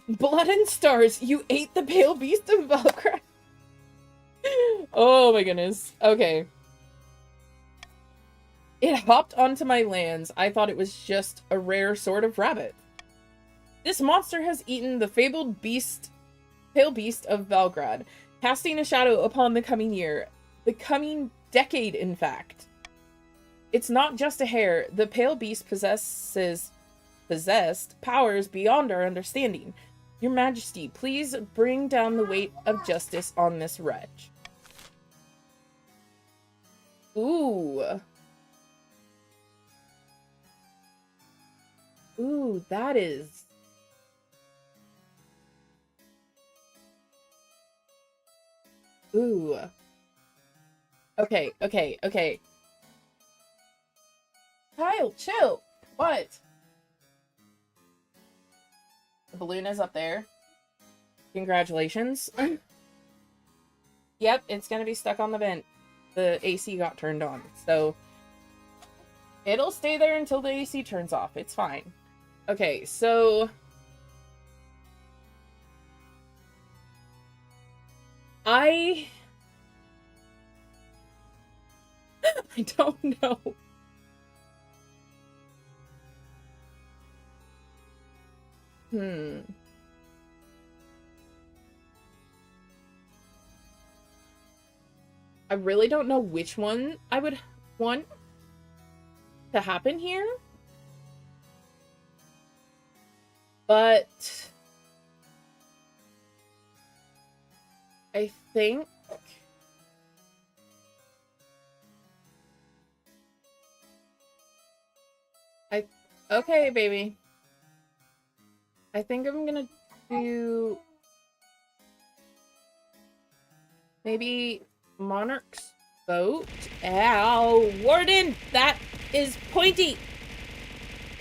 blood and stars. You ate the Pale Beast of Belgrade. Oh my goodness. Okay. It hopped onto my lands. I thought it was just a rare sort of rabbit. This monster has eaten the fabled beast, pale beast of Valgrad, casting a shadow upon the coming year. The coming decade, in fact. It's not just a hare. The pale beast possessed powers beyond our understanding. Your Majesty, please bring down the weight of justice on this wretch. Ooh. Ooh, that is... Ooh. Okay, okay, okay. Kyle, chill! What? The balloon is up there. Congratulations. Yep, it's gonna be stuck on the vent. The AC got turned on, so... It'll stay there until the AC turns off. It's fine. Okay, so... I don't know. I really don't know which one I would want to happen here. But I think okay, baby. I think I'm gonna do maybe Monarch's Vote. Ow, Warden, that is pointy.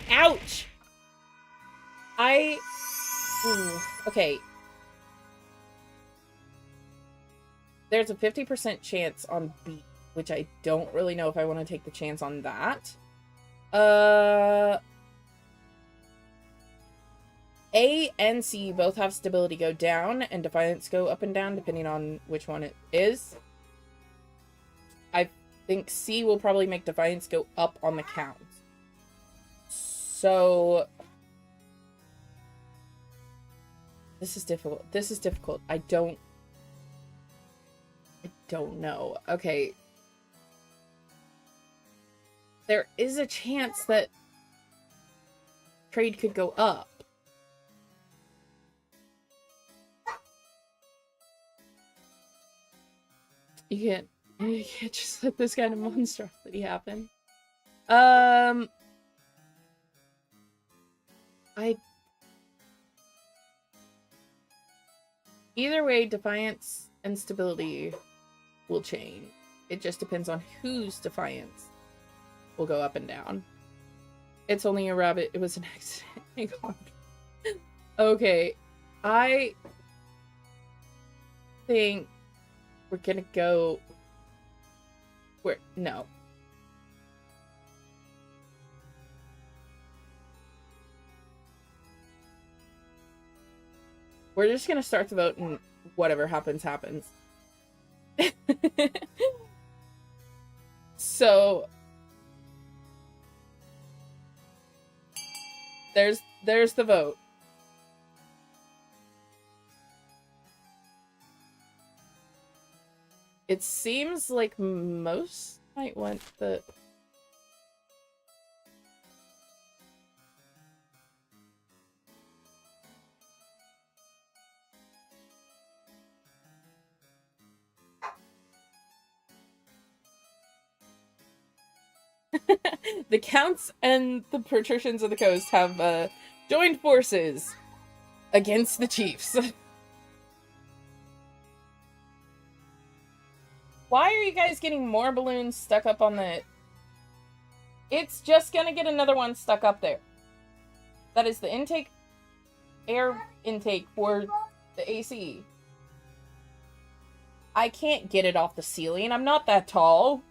Ouch. Okay. There's a 50% chance on B, which I don't really know if I want to take the chance on that. A and C both have stability go down and defiance go up and down, depending on which one it is. I think C will probably make defiance go up on the count. So... This is difficult. This is difficult. I don't know. Okay. There is a chance that trade could go up. You can't just let this kind of monstrosity happen. Either way, defiance and stability will change. It just depends on whose defiance will go up and down. It's only a rabbit. It was an accident. Hang on. Okay. I think we're gonna go... No. We're just gonna start the vote and whatever happens, happens. So... There's the vote. It seems like most might want the... The Counts and the Patricians of the Coast have joined forces against the Chiefs. Why are you guys getting more balloons stuck up on the... It's just gonna get another one stuck up there. That is the intake, air intake for the AC. I can't get it off the ceiling. I'm not that tall.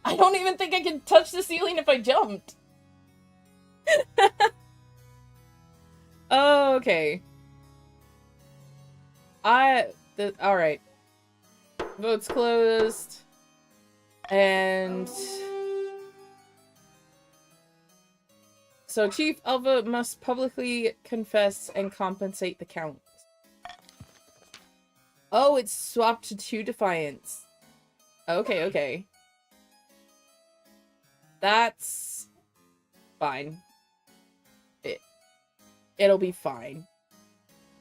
I don't even think I can touch the ceiling if I jumped. Okay. Alright. Vote's closed. And so Chief Alpha must publicly confess and compensate the Count. Oh, it's swapped to 2 Defiance. Okay, okay. That's fine. It'll be fine.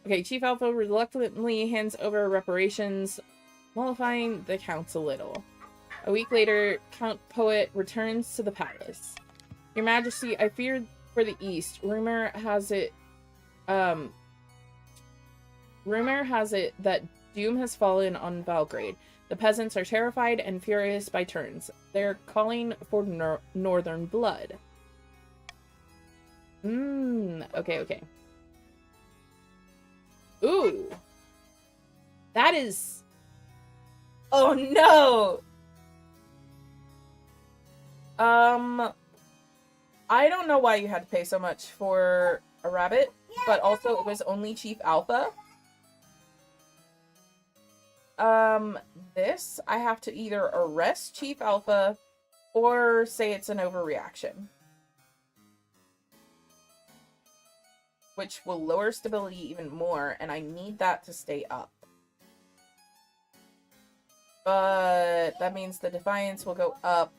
Okay, Chief Alpha reluctantly hands over reparations, mollifying the Counts a little. A week later, Count Poet returns to the palace. Your Majesty, I fear for the East. Rumor has it that doom has fallen on Valgrade. The peasants are terrified and furious by turns. They're calling for northern blood. Okay, okay. Ooh. That is... Oh, no! I don't know why you had to pay so much for a rabbit, but also it was only Chief Alpha. This, I have to either arrest Chief Alpha or say it's an overreaction. Which will lower stability even more, and I need that to stay up. But that means the Defiance will go up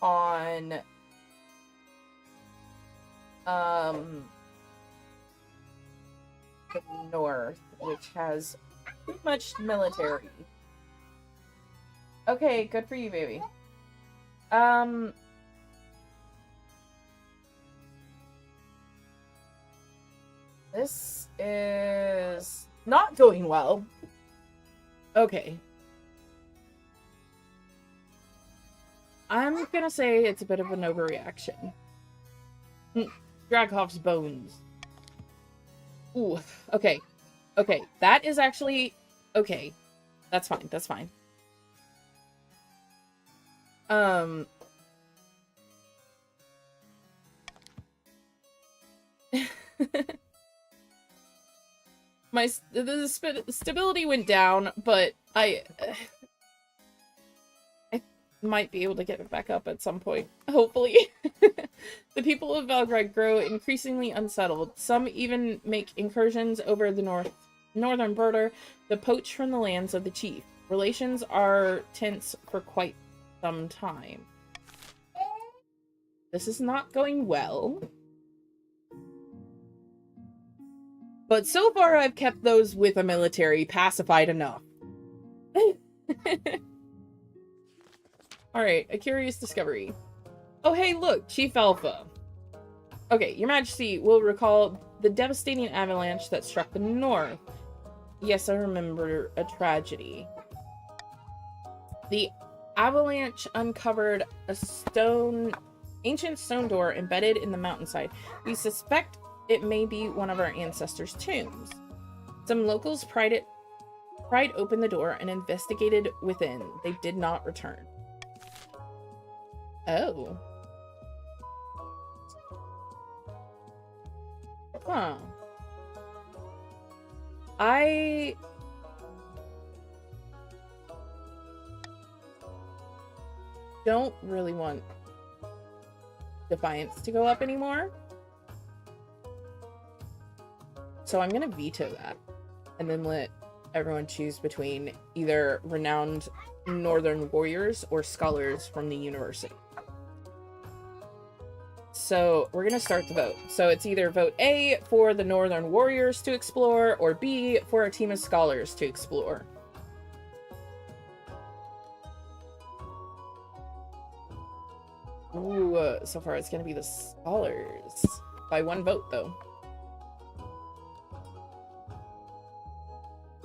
on the north, which has too much military. Okay, good for you, baby. This is not going well. Okay. I'm gonna say it's a bit of an overreaction. Draghoff's bones. Ooh, okay. Okay, that is actually... Okay. That's fine, that's fine. The stability went down, but I might be able to get it back up at some point, hopefully. The people of Valgrade grow increasingly unsettled. Some even make incursions over the northern border to poach from the lands of the chief. Relations are tense for quite some time. This is not going well. But so far I've kept those with a military pacified enough. Alright, a curious discovery. Oh hey, look, Chief Alpha. Okay, Your Majesty will recall the devastating avalanche that struck the north. Yes, I remember a tragedy. The avalanche uncovered a ancient stone door embedded in the mountainside. We suspect it may be one of our ancestors' tombs. Some locals pried open the door and investigated within. They did not return. Oh. Huh. I don't really want Defiance to go up anymore. So I'm gonna veto that. And then let everyone choose between either renowned northern warriors or scholars from the university. So we're gonna start the vote. So it's either vote A for the northern warriors to explore, or B for a team of scholars to explore. Ooh, so far it's gonna be the scholars. By 1 vote, though.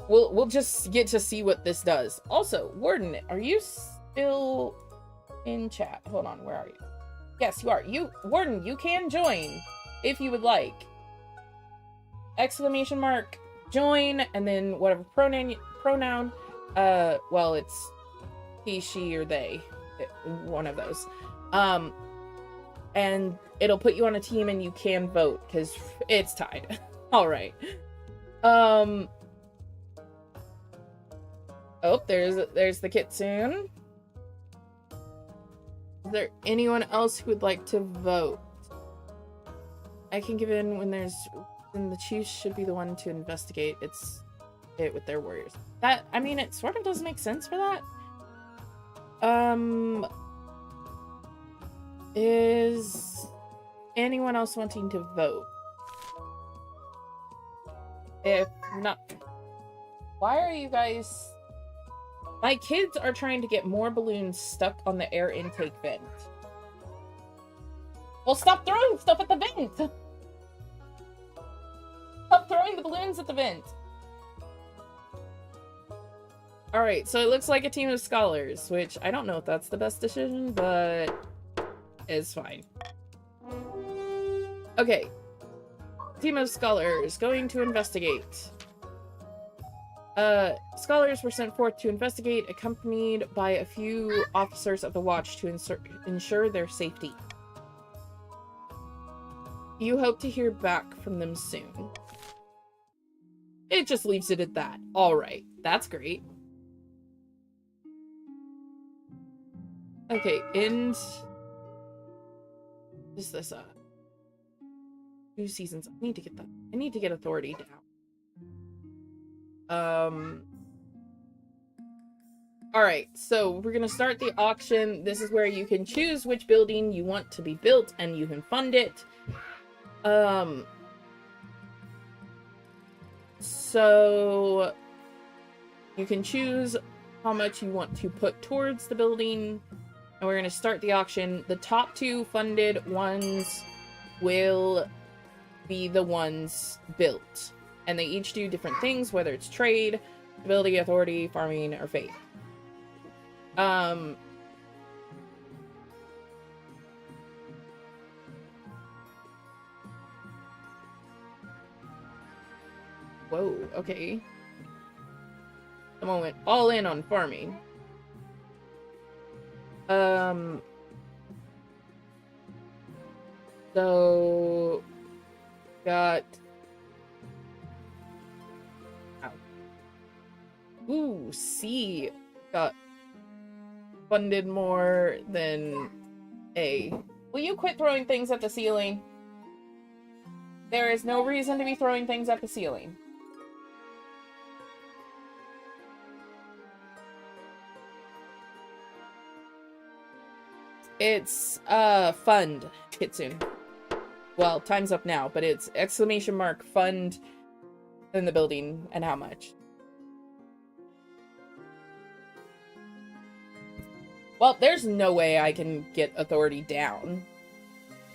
We'll just get to see what this does. Also, Warden, are you still in chat? Hold on, where are you? Yes, you are. Warden, you can join if you would like. Exclamation mark, join, and then whatever pronoun, well, it's he, she, or they. One of those. And it'll put you on a team and you can vote, because it's tied. Alright. Oh, there's the kitsune. Is there anyone else who would like to vote? I can give in when there's... Then the chiefs should be the one to investigate it with their warriors. That, I mean, it sort of does make sense for that. Is anyone else wanting to vote? If not, why are you guys... My kids are trying to get more balloons stuck on the air intake vent. Well, stop throwing stuff at the vent! Stop throwing the balloons at the vent! Alright, so it looks like a team of scholars, which I don't know if that's the best decision, but it's fine. Okay. Team of scholars going to investigate. Scholars were sent forth to investigate, accompanied by a few officers of the watch to ensure their safety. You hope to hear back from them soon. It just leaves it at that. Alright, that's great. Okay, and... Is this, 2 seasons. I need to get that. I need to get authority down. Alright, so we're gonna start the auction. This is where you can choose which building you want to be built, and you can fund it. So you can choose how much you want to put towards the building, and we're gonna start the auction. The top 2 funded ones will be the ones built, and they each do different things, whether it's trade, ability, authority, farming, or faith. Whoa, okay. Someone went all in on farming. So... Got... Ow. Ooh, C got funded more than A. Will you quit throwing things at the ceiling? There is no reason to be throwing things at the ceiling. It's, fund, Kitsune. Well, time's up now, but it's exclamation mark fund in the building and how much. Well, there's no way I can get authority down.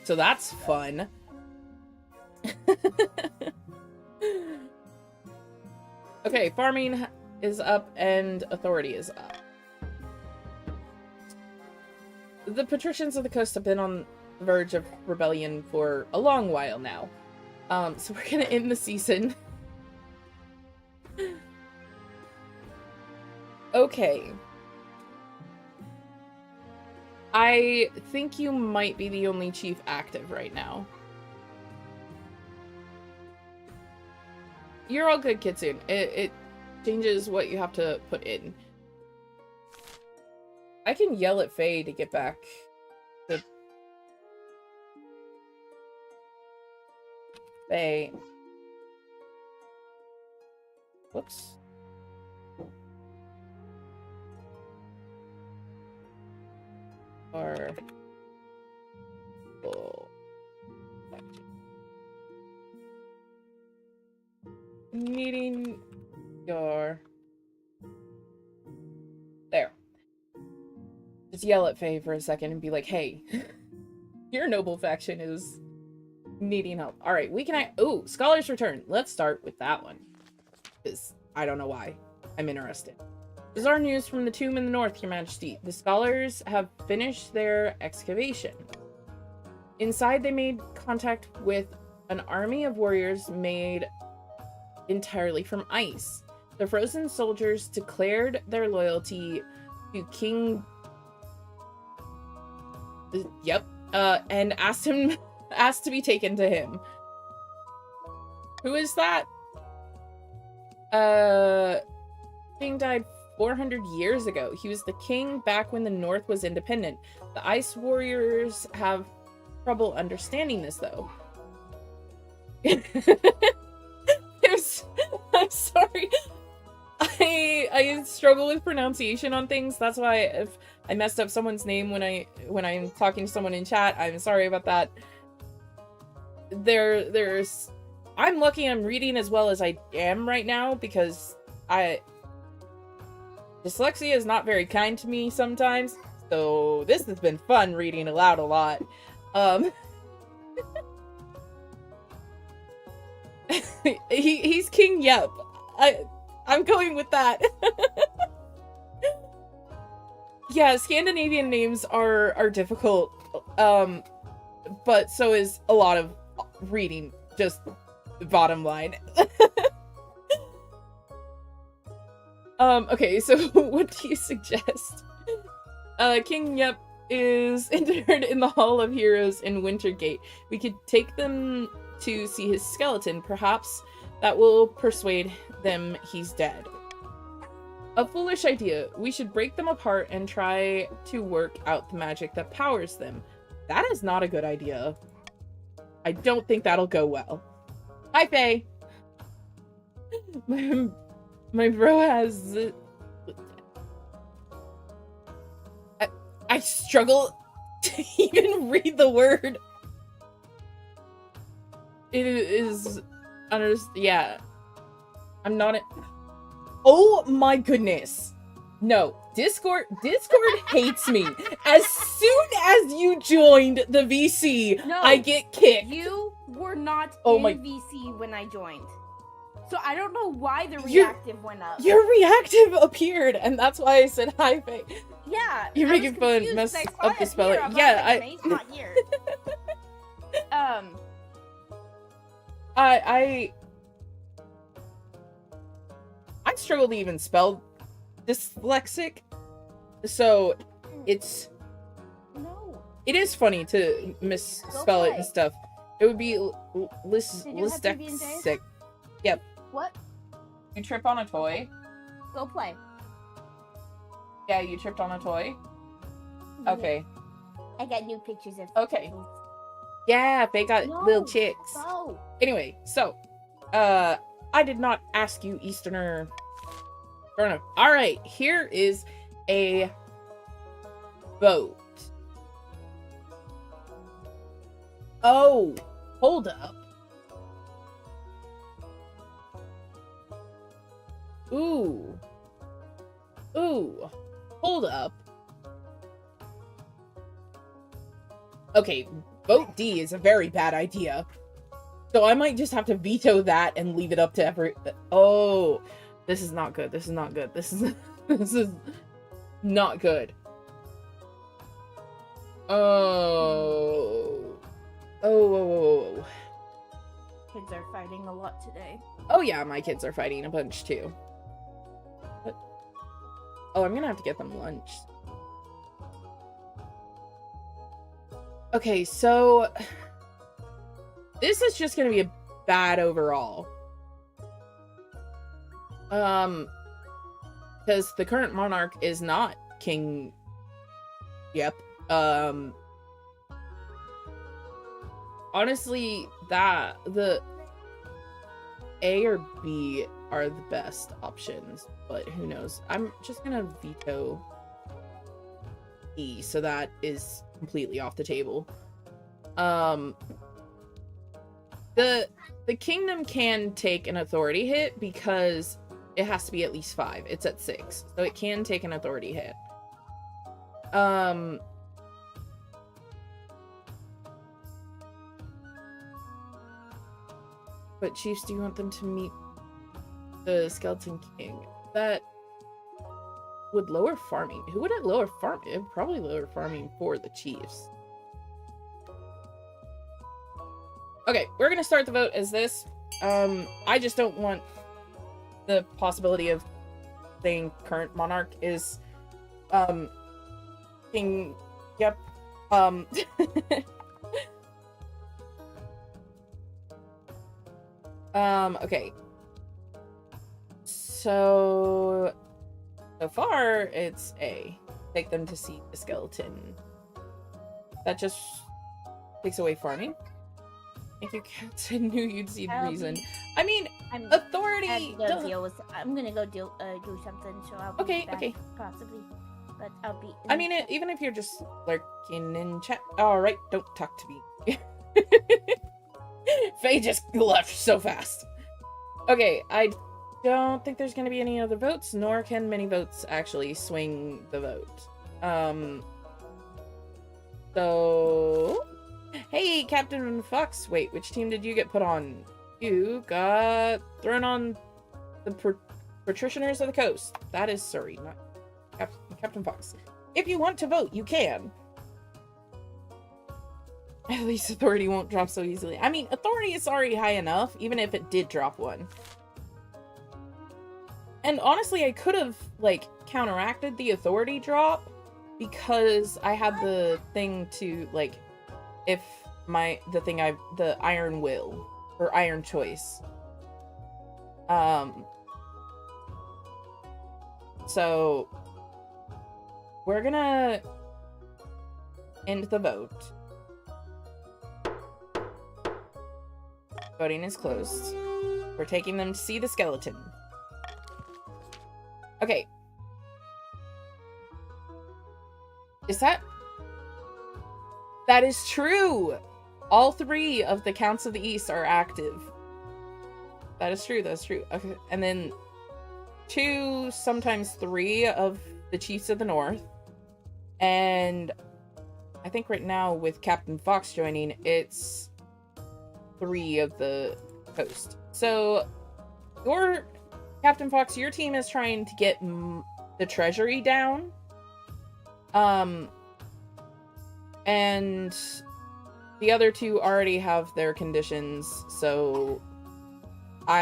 So that's fun. Okay, farming is up and authority is up. The patricians of the coast have been on the verge of rebellion for a long while now. So we're gonna end the season. Okay. I think you might be the only chief active right now. You're all good, Kitsune. It changes what you have to put in. I can yell at Faye to get back to... Faye. Whoops. Or... Oh. Needing your... There. Just yell at Faye for a second and be like, hey, your noble faction is needing help. Alright, we can... Ooh, Scholars Return. Let's start with that one. Because I don't know why. I'm interested. Bizarre news from the tomb in the north, Your Majesty. The scholars have finished their excavation. Inside, they made contact with an army of warriors made entirely from ice. The frozen soldiers declared their loyalty to King... Yep. And asked to be taken to him. Who is that? King died 400 years ago. He was the king back when the North was independent. The Ice Warriors have trouble understanding this, though. I'm sorry. I struggle with pronunciation on things. That's why if I messed up someone's name when I'm talking to someone in chat, I'm sorry about that. I'm lucky I'm reading as well as I am right now, because dyslexia is not very kind to me sometimes. So this has been fun reading aloud a lot. He's King Yep. I'm going with that. Yeah, Scandinavian names are difficult. But so is a lot of reading, just bottom line. Okay, so what do you suggest? King Yep is interred in the Hall of Heroes in Wintergate. We could take them to see his skeleton. Perhaps that will persuade them he's dead. A foolish idea. We should break them apart and try to work out the magic that powers them. That is not a good idea. I don't think that'll go well. Hi, Faye! My bro has... I struggle to even read the word. It is... yeah. I'm not... Oh my goodness. No. Discord hates me. As soon as you joined the VC, no, I get kicked. You were not in VC when I joined. So I don't know why the reactive went up. Your reactive appeared, and that's why I said hi, Faye. Yeah. You're making fun, mess up the spelling. Yeah, he's not here. I struggle to even spell dyslexic, so it's... No. It is funny to misspell it and stuff. It would be dyslexic. Yep. What? You trip on a toy? Go play. Yeah, you tripped on a toy? Okay. I got new pictures of Okay. Yeah, they got little chicks. No. Anyway, so, I did not ask you, Easterner. Fair enough. Alright, here is a boat. Oh, hold up. Ooh. Ooh. Hold up. Okay, vote D is a very bad idea. So I might just have to veto that and leave it up to every... Oh, this is not good. This is not good. This is... this is not good. Oh. Oh. Kids are fighting a lot today. Oh yeah, my kids are fighting a bunch too. What? Oh, I'm gonna have to get them lunch. Okay, so... This is just gonna be a bad overall. Because the current monarch is not King... Yep. Honestly, the A or B are the best options, but who knows? I'm just gonna veto E, so that is completely off the table. The kingdom can take an authority hit because it has to be at least 5. It's at 6, so it can take an authority hit. But chiefs, do you want them to meet the Skeleton King? That would lower farming. Who would it lower farming? It would probably lower farming for the chiefs. Okay, we're gonna start the vote as this. I just don't want the possibility of saying current monarch is, King, yep, okay. So So far, it's A. Take them to see the skeleton. That just takes away farming. If you cats knew you'd see the reason. I mean, authority. I'm gonna go do something, so I'll be back, possibly. But I'll be. I mean, even if you're just lurking in chat. All right, don't talk to me. Faye just left so fast. Okay, I don't think there's gonna be any other votes, nor can many votes actually swing the vote. So, hey, Captain Fox. Wait, which team did you get put on? You got thrown on the Patricianers of the Coast. That is Surrey, not Captain Fox. If you want to vote, you can. At least authority won't drop so easily. I mean, authority is already high enough, even if it did drop one. And honestly, I could have, like, counteracted the authority drop because I had the thing to, like, if the Iron Will, or Iron Choice. So, we're gonna end the vote. Voting is closed. We're taking them to see the skeleton. Okay. That is true! All 3 of the Counts of the East are active. That is true, that's true. Okay, and then 2, sometimes 3 of the Chiefs of the North. And I think right now with Captain Fox joining, it's 3 of the coast. So, Captain Fox, your team is trying to get the treasury down. And the other 2 already have their conditions, so I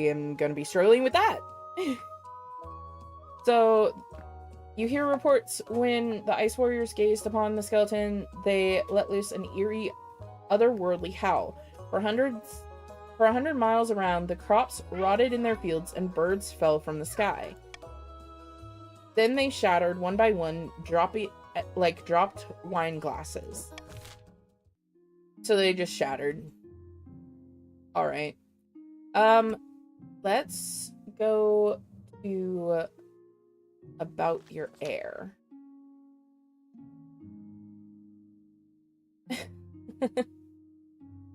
am gonna be struggling with that. So, you hear reports when the Ice Warriors gazed upon the skeleton, they let loose an eerie, otherworldly howl. For 100 miles around, the crops rotted in their fields and birds fell from the sky. Then they shattered one by one, like dropped wine glasses. So they just shattered. Alright. Let's go to about your heir.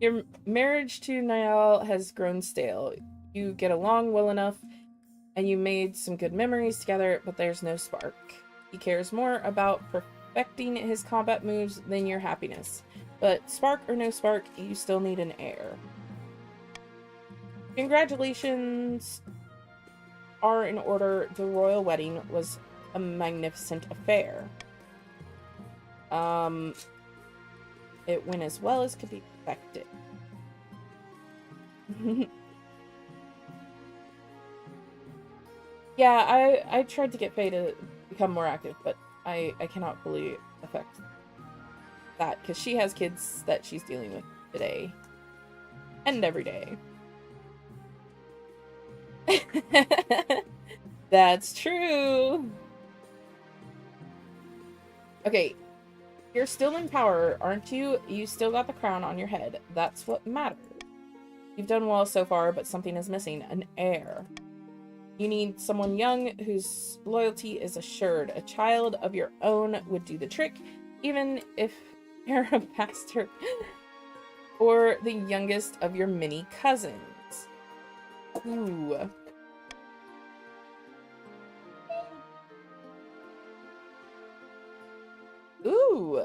Your marriage to Niall has grown stale. You get along well enough, and you made some good memories together, but there's no spark. He cares more about perfecting his combat moves than your happiness. But spark or no spark, you still need an heir. Congratulations are in order. The royal wedding was a magnificent affair. It went as well as could be expected. Yeah, I tried to get Faye to become more active, but I cannot fully affect that because she has kids that she's dealing with today and every day. That's true. Okay, you're still in power, aren't you? You still got the crown on your head. That's what matters. You've done well so far, but something is missing. An heir. You need someone young whose loyalty is assured. A child of your own would do the trick, even if you're a bastard. Or the youngest of your many cousins. Ooh. Ooh.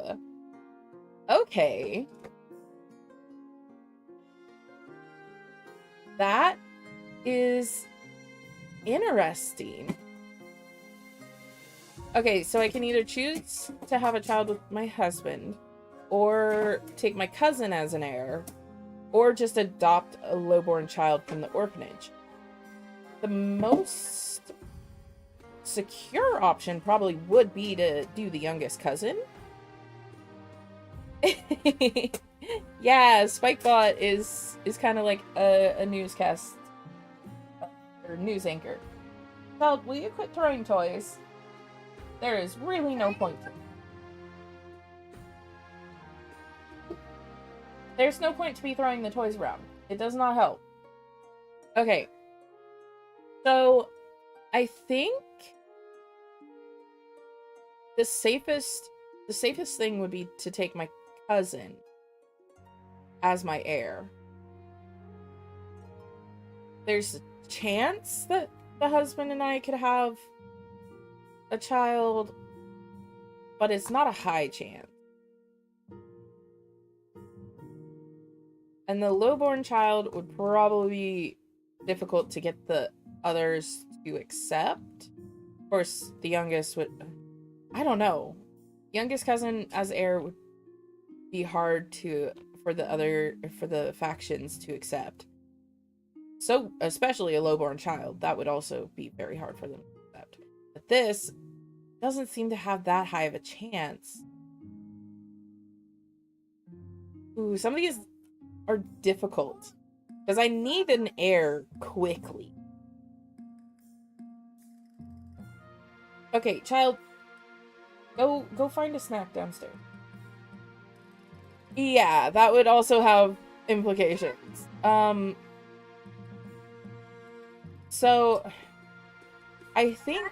Okay. That is interesting. Okay, so I can either choose to have a child with my husband, or take my cousin as an heir, or just adopt a lowborn child from the orphanage. The most secure option probably would be to do the youngest cousin. Yeah, Spikebot is kind of like a newscast or news anchor. Child, will you quit throwing toys? There is really no point to it. There's no point to be throwing the toys around. It does not help. Okay. So, I think the safest thing would be to take my cousin as my heir. There's a chance that the husband and I could have a child, but it's not a high chance. And the lowborn child would probably be difficult to get the others to accept. Of course, the youngest would... I don't know. Youngest cousin as heir would be hard for the factions to accept. So, especially a lowborn child, that would also be very hard for them to accept. But this doesn't seem to have that high of a chance. Ooh, some of these are difficult. Because I need an heir quickly. Okay, child. Go find a snack downstairs. Yeah, that would also have implications. So, I think...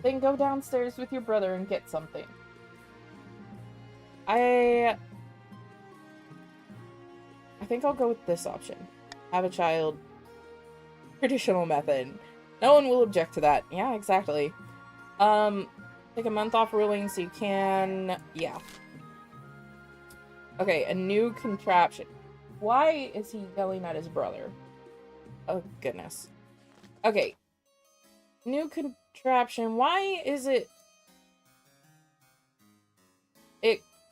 Then go downstairs with your brother and get something. I think I'll go with this option. Have a child. Traditional method. No one will object to that. Yeah, exactly. Take a month off ruling so you can... Yeah. Okay, a new contraption. Why is he yelling at his brother? Oh, goodness. Okay. New contraption. Why is it...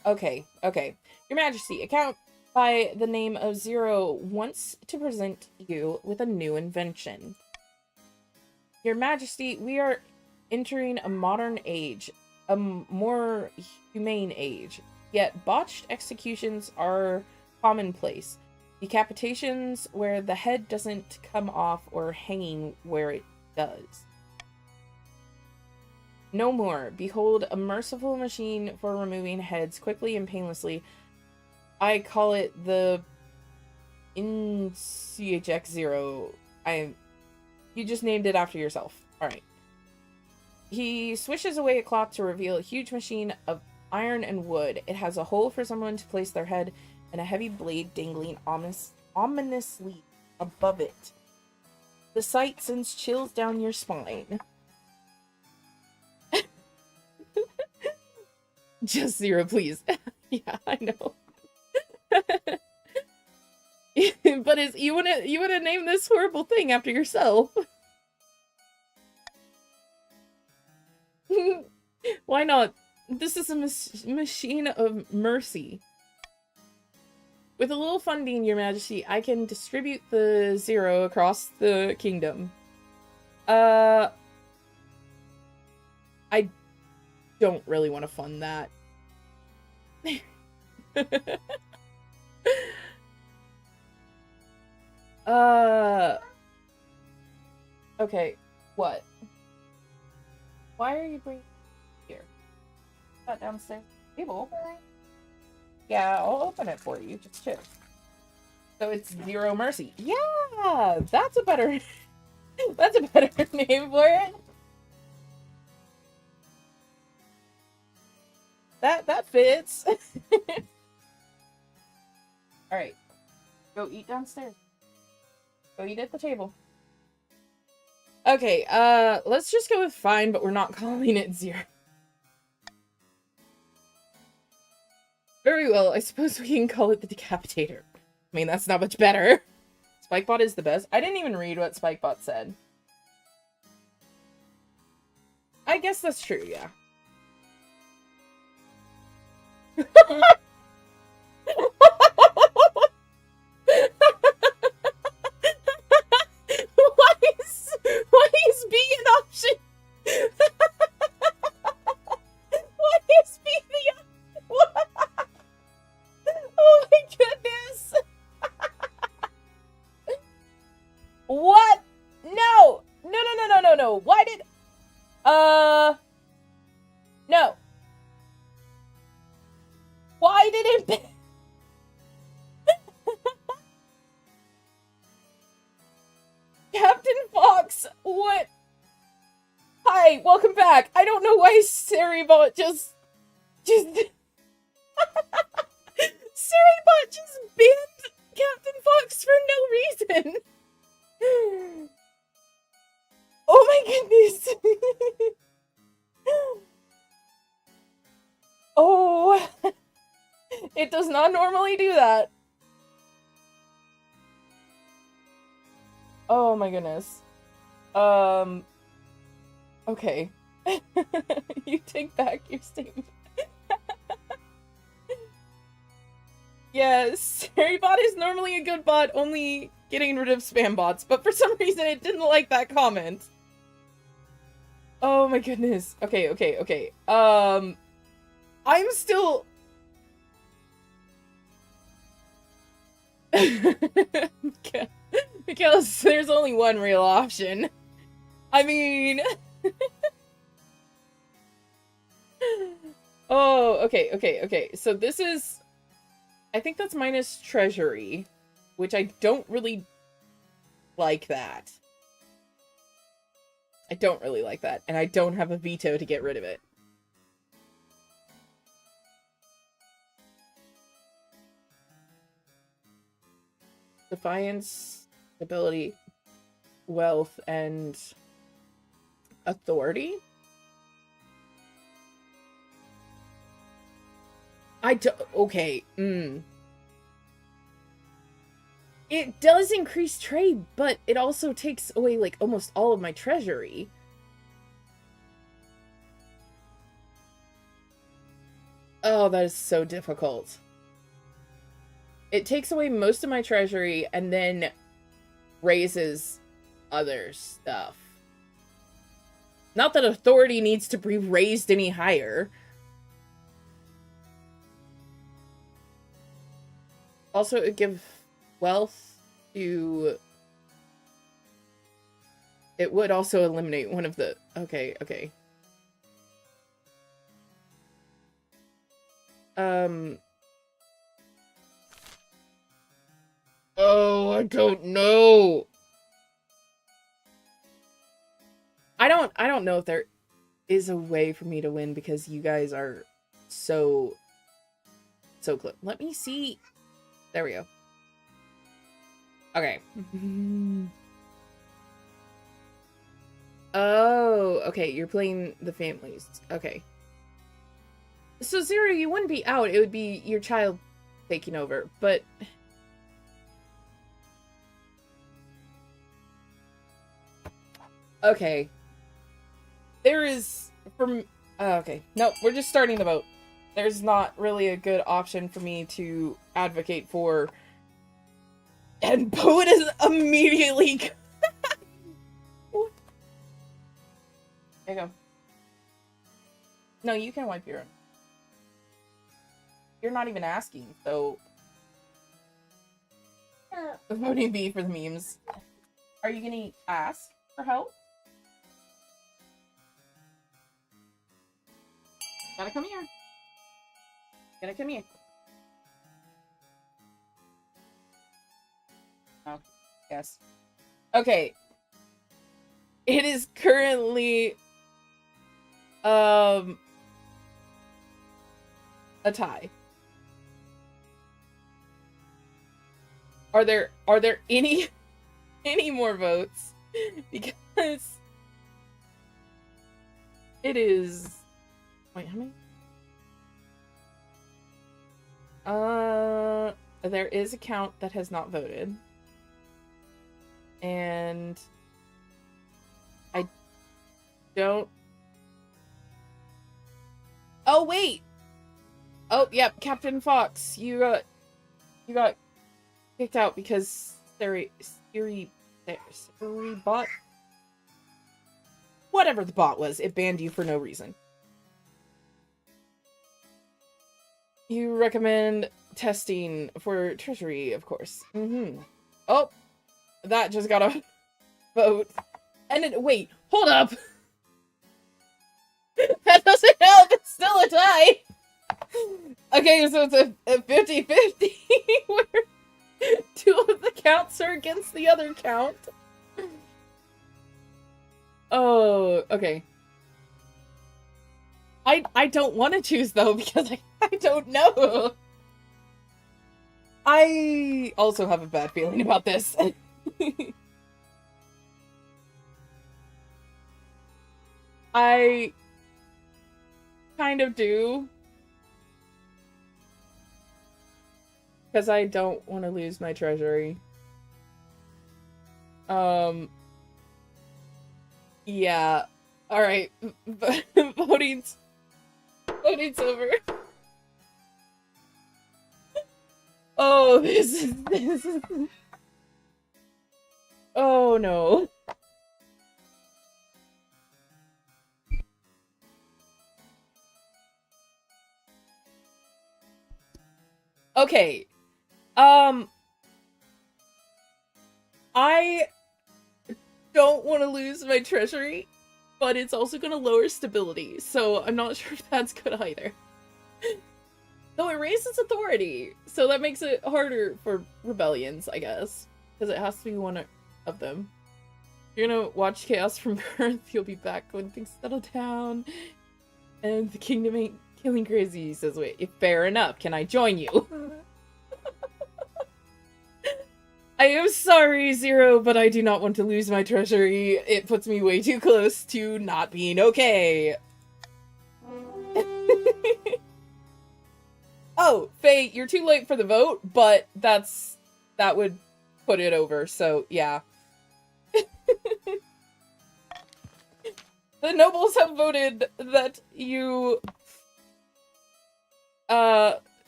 Okay. Your Majesty, a count by the name of Zero wants to present you with a new invention. Your Majesty, we are entering a modern age, a more humane age, yet botched executions are commonplace. Decapitations where the head doesn't come off or hanging where it does. No more. Behold, a merciful machine for removing heads quickly and painlessly. I call it the CHX0. You just named it after yourself. Alright. He swishes away a cloth to reveal a huge machine of iron and wood. It has a hole for someone to place their head and a heavy blade dangling ominously above it. The sight sends chills down your spine. Just Zero, please. Yeah, I know. But you wanna name this horrible thing after yourself? Why not? This is a machine of mercy. With a little funding, Your Majesty, I can distribute the Zero across the kingdom. I don't really want to fund that. Okay, what? Why are you bringing here? That downstairs table. Yeah, I'll open it for you. Just chill. So it's Zero Mercy. Yeah, that's a better that's a better name for it. That fits. Alright. Go eat downstairs. Go eat at the table. Okay, let's just go with fine, but we're not calling it Zero. Very well, I suppose we can call it the Decapitator. I mean, that's not much better. Spikebot is the best. I didn't even read what Spikebot said. I guess that's true, yeah. Why is B an option? Why is B the option? Oh my goodness! What? Hi, welcome back. I don't know why Seribot just Seribot just banned Captain Fox for no reason. Oh my goodness. Oh, it does not normally do that. Oh my goodness. Okay. You take back your statement. Yes, Harrybot is normally a good bot, only getting rid of spam bots, but for some reason it didn't like that comment. Oh my goodness. Okay. I'm still... Because there's only one real option. I mean... Oh, okay. So this is... I think that's minus treasury, which I don't really like that. I don't really like that, and I don't have a veto to get rid of it. Defiance, ability, wealth, and authority? Okay, It does increase trade, but it also takes away, like, almost all of my treasury. Oh, that is so difficult. It takes away most of my treasury and then raises other stuff. Not that authority needs to be raised any higher. Also, it gives wealth to... It would also eliminate one of the... Okay. Oh, I don't know. I don't know if there is a way for me to win because you guys are so close. Let me see. There we go. Okay. Oh, okay. You're playing the families. Okay. So, Zero, you wouldn't be out. It would be your child taking over. But... Okay. There is... okay. No, we're just starting the vote. There's not really a good option for me to advocate for. And Poet is immediately... There you go. No, you can wipe your own. You're not even asking, so... Voting B for the memes. Are you gonna ask for help? Gotta come here. Gotta come here. Oh, yes. Okay. It is currently a tie. Are there any more votes? Because it is... Wait, how many? There is a count that has not voted. And I don't... Oh, wait! Oh, yep, Captain Fox, you got kicked out because Siri bot? Whatever the bot was, it banned you for no reason. You recommend testing for treasury, of course. Oh, that just got a vote. And it, wait, hold up. That doesn't help, it's still a tie. Okay, so it's a 50-50 where two of the counts are against the other count. Oh, okay. I don't want to choose, though, because I don't know. I also have a bad feeling about this. I kind of do. Because I don't want to lose my treasury. Yeah. Alright. Voting's over. Oh, this is... Oh, no. Okay. I don't want to lose my treasury, but it's also going to lower stability, so I'm not sure if that's good either. Though it raises authority, so that makes it harder for rebellions, I guess. Because it has to be one of them. You're gonna watch chaos from birth, you'll be back when things settle down. And the kingdom ain't killing crazy, he says, wait, fair enough, can I join you? I am sorry, Zero, but I do not want to lose my treasury. It puts me way too close to not being okay. Oh, Faye, you're too late for the vote, but that would put it over, so yeah. The nobles have voted that you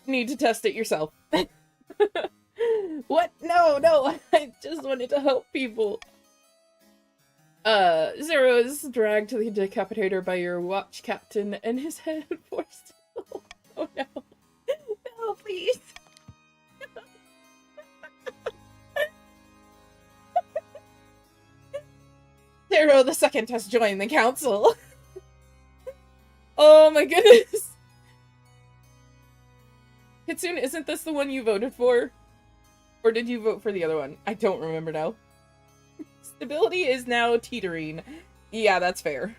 need to test it yourself. What? No, I just wanted to help people. Zero is dragged to the decapitator by your watch captain and his head forced. Oh no. No, please. Zero the second has joined the council. Oh my goodness. Kitsune, isn't this the one you voted for? Or did you vote for the other one? I don't remember now. Stability is now teetering. Yeah, that's fair.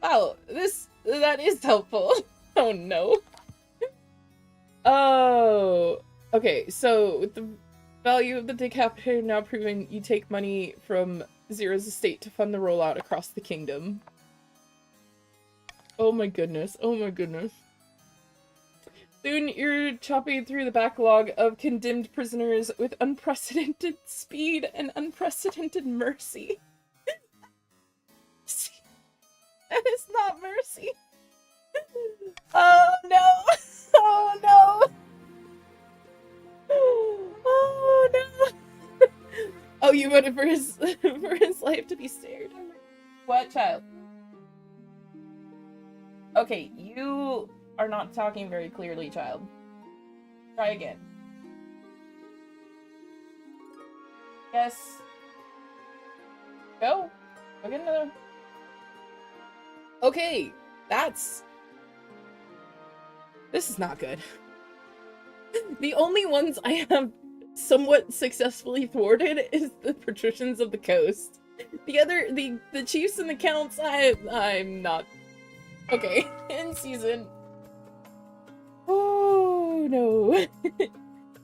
Wow, that is helpful. Oh no. Oh, okay, so with the value of the decapitator now proven, you take money from Zero's estate to fund the rollout across the kingdom. Oh my goodness, oh my goodness. Soon you're chopping through the backlog of condemned prisoners with unprecedented speed and unprecedented mercy. That is not mercy. Oh no! Oh no! Oh no! Oh, you voted for his life to be spared. What, child? Okay, you are not talking very clearly, child. Try again. Yes. Go. Go get another. Okay, this is not good. The only ones I have somewhat successfully thwarted is the patricians of the coast. The chiefs and the counts, I'm not. Okay, in season. Oh no.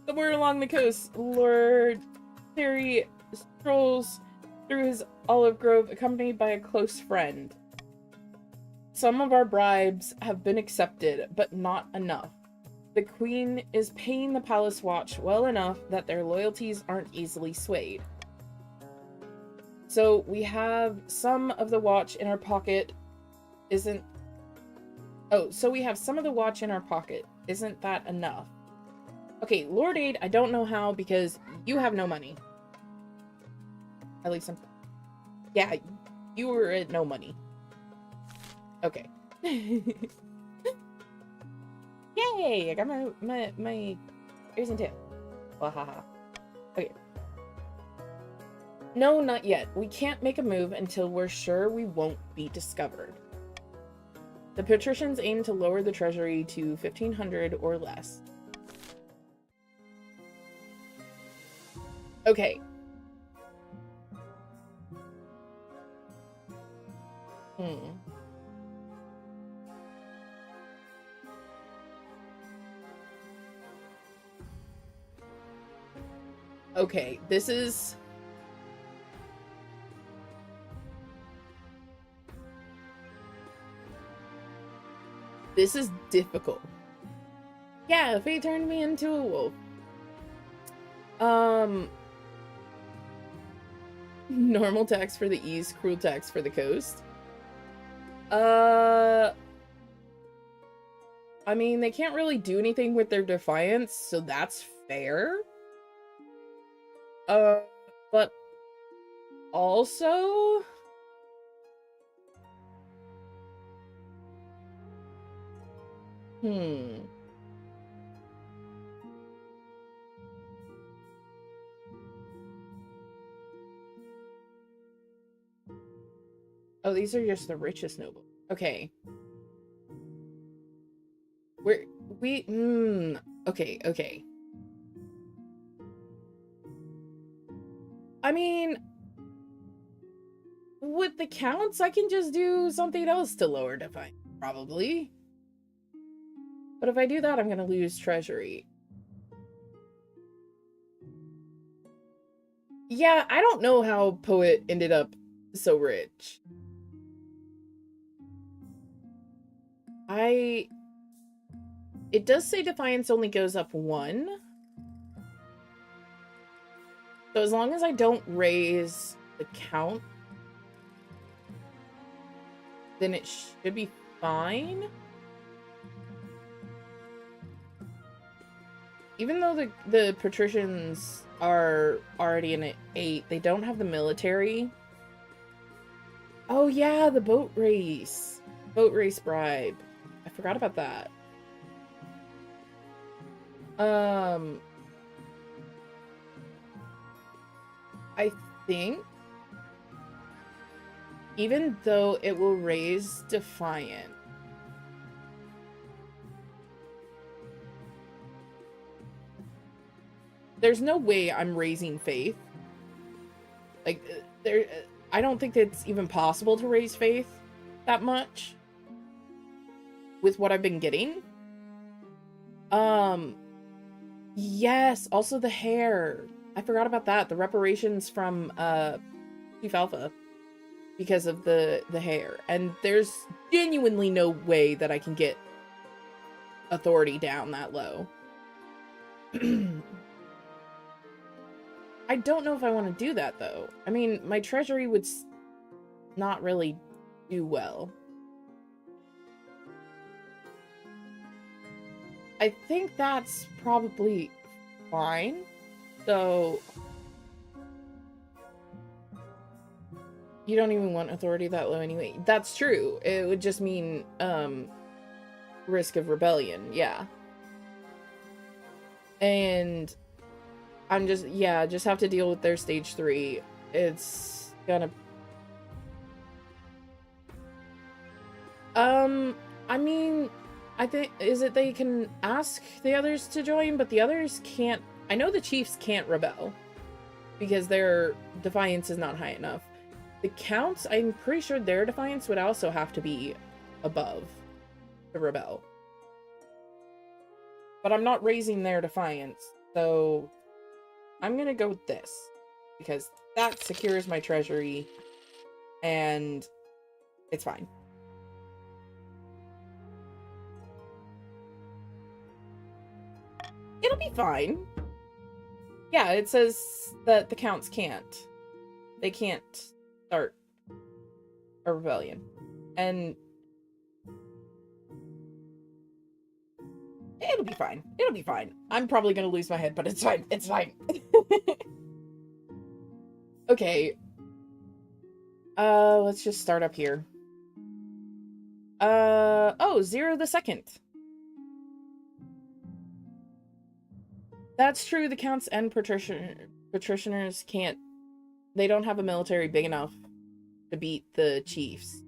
Somewhere along the coast, Lord Terry strolls through his olive grove accompanied by a close friend. Some of our bribes have been accepted, but not enough. The queen is paying the palace watch well enough that their loyalties aren't easily swayed. So we have some of the watch in our pocket. So we have some of the watch in our pocket. Isn't that enough? Okay, Lord Aid, I don't know how because you have no money. At least yeah, you were at no money. Okay. Yay! I got my ears and tail. Wahaha. Okay. No, not yet. We can't make a move until we're sure we won't be discovered. The patricians aim to lower the treasury to 1,500 or less. Okay. Okay, this is... This is difficult. Yeah, fate turned me into a wolf. Normal tax for the east, cruel tax for the coast. I mean, they can't really do anything with their defiance, so that's fair. But also... Oh, these are just the richest noble. Okay. Okay. I mean, with the counts, I can just do something else to lower defiance, probably. But if I do that, I'm gonna lose treasury. Yeah, I don't know how Poet ended up so rich. It does say defiance only goes up 1. So as long as I don't raise the count, then it should be fine. Even though the patricians are already in at 8, they don't have the military. Oh yeah, the boat race. Boat race bribe. I forgot about that. I think even though it will raise defiant, there's no way I'm raising faith. Like, I don't think it's even possible to raise faith that much with what I've been getting. Yes, also the hair. I forgot about that. The reparations from Chief Alpha because of the hair. And there's genuinely no way that I can get authority down that low. I don't know if I want to do that, though. I mean, my treasury would not really do well. I think that's probably fine. So... You don't even want authority that low anyway. That's true. It would just mean, risk of rebellion. Yeah. And... I'm just, yeah, just have to deal with their stage 3. It's gonna... I mean, I think, is it they can ask the others to join, but the others can't... I know the chiefs can't rebel, because their defiance is not high enough. The counts, I'm pretty sure their defiance would also have to be above to rebel. But I'm not raising their defiance, so... I'm gonna go with this, because that secures my treasury, and it's fine. It'll be fine. Yeah, it says that the counts can't. They can't start a rebellion. And it'll be fine. It'll be fine. I'm probably gonna lose my head, but it's fine. It's fine. Okay. Let's just start up here. Oh, 0 the second. That's true, the counts and patricianers can't... They don't have a military big enough to beat the chiefs.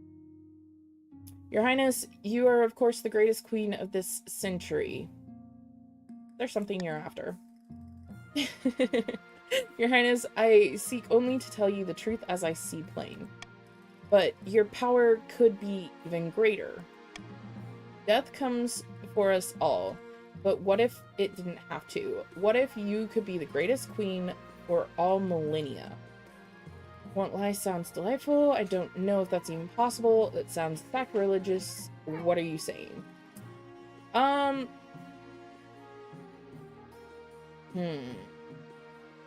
Your Highness, you are of course the greatest queen of this century. There's something you're after. Your Highness, I seek only to tell you the truth as I see plain. But your power could be even greater. Death comes for us all, but what if it didn't have to? What if you could be the greatest queen for all millennia. Won't lie, sounds delightful. I don't know if that's even possible. It sounds sacrilegious. What are you saying?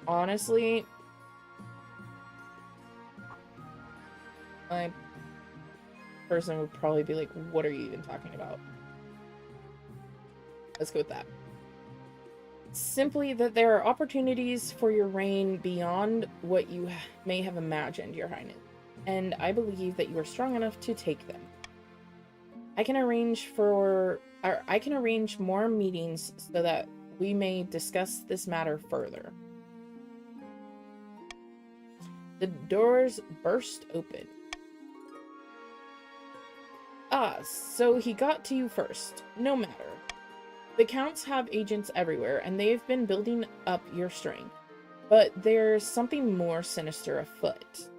Honestly, my person would probably be like, what are you even talking about? Let's go with that. Simply that there are opportunities for your reign beyond what you may have imagined, Your Highness, and I believe that you are strong enough to take them. I can arrange more meetings so that we may discuss this matter further. The doors burst open. Ah, so he got to you first. No matter. The counts have agents everywhere, and they've been building up your strength. But there's something more sinister afoot.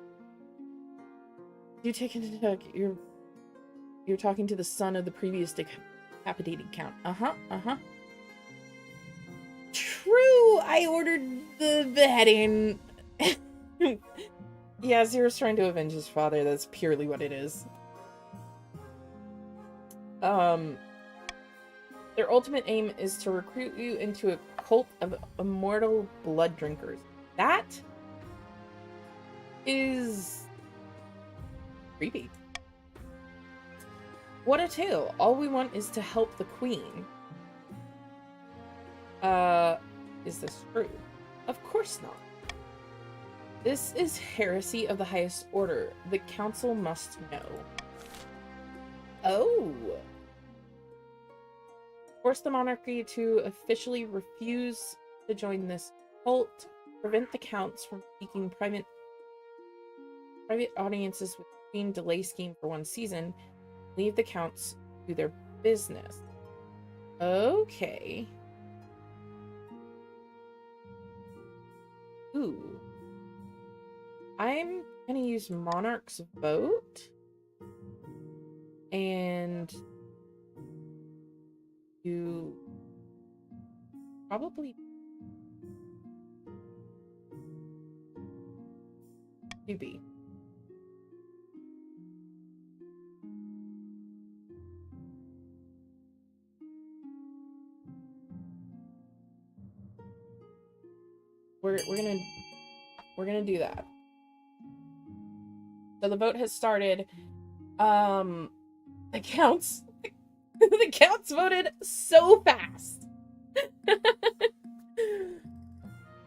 You take into account you're talking to the son of the previous decapitated count. True, I ordered the beheading. Yeah, Zero's trying to avenge his father. That's purely what it is. Their ultimate aim is to recruit you into a cult of immortal blood drinkers. That is creepy. What a tale. All we want is to help the queen. Is this true? Of course not. This is heresy of the highest order. The council must know. Oh. Force the monarchy to officially refuse to join this cult. Prevent the counts from seeking private audiences with the queen. Delay scheme for 1 season. Leave the counts to their business. Okay. Ooh. I'm gonna use Monarch's vote. And you probably be. We're gonna do that. So the vote has started. The counts the counts voted so fast.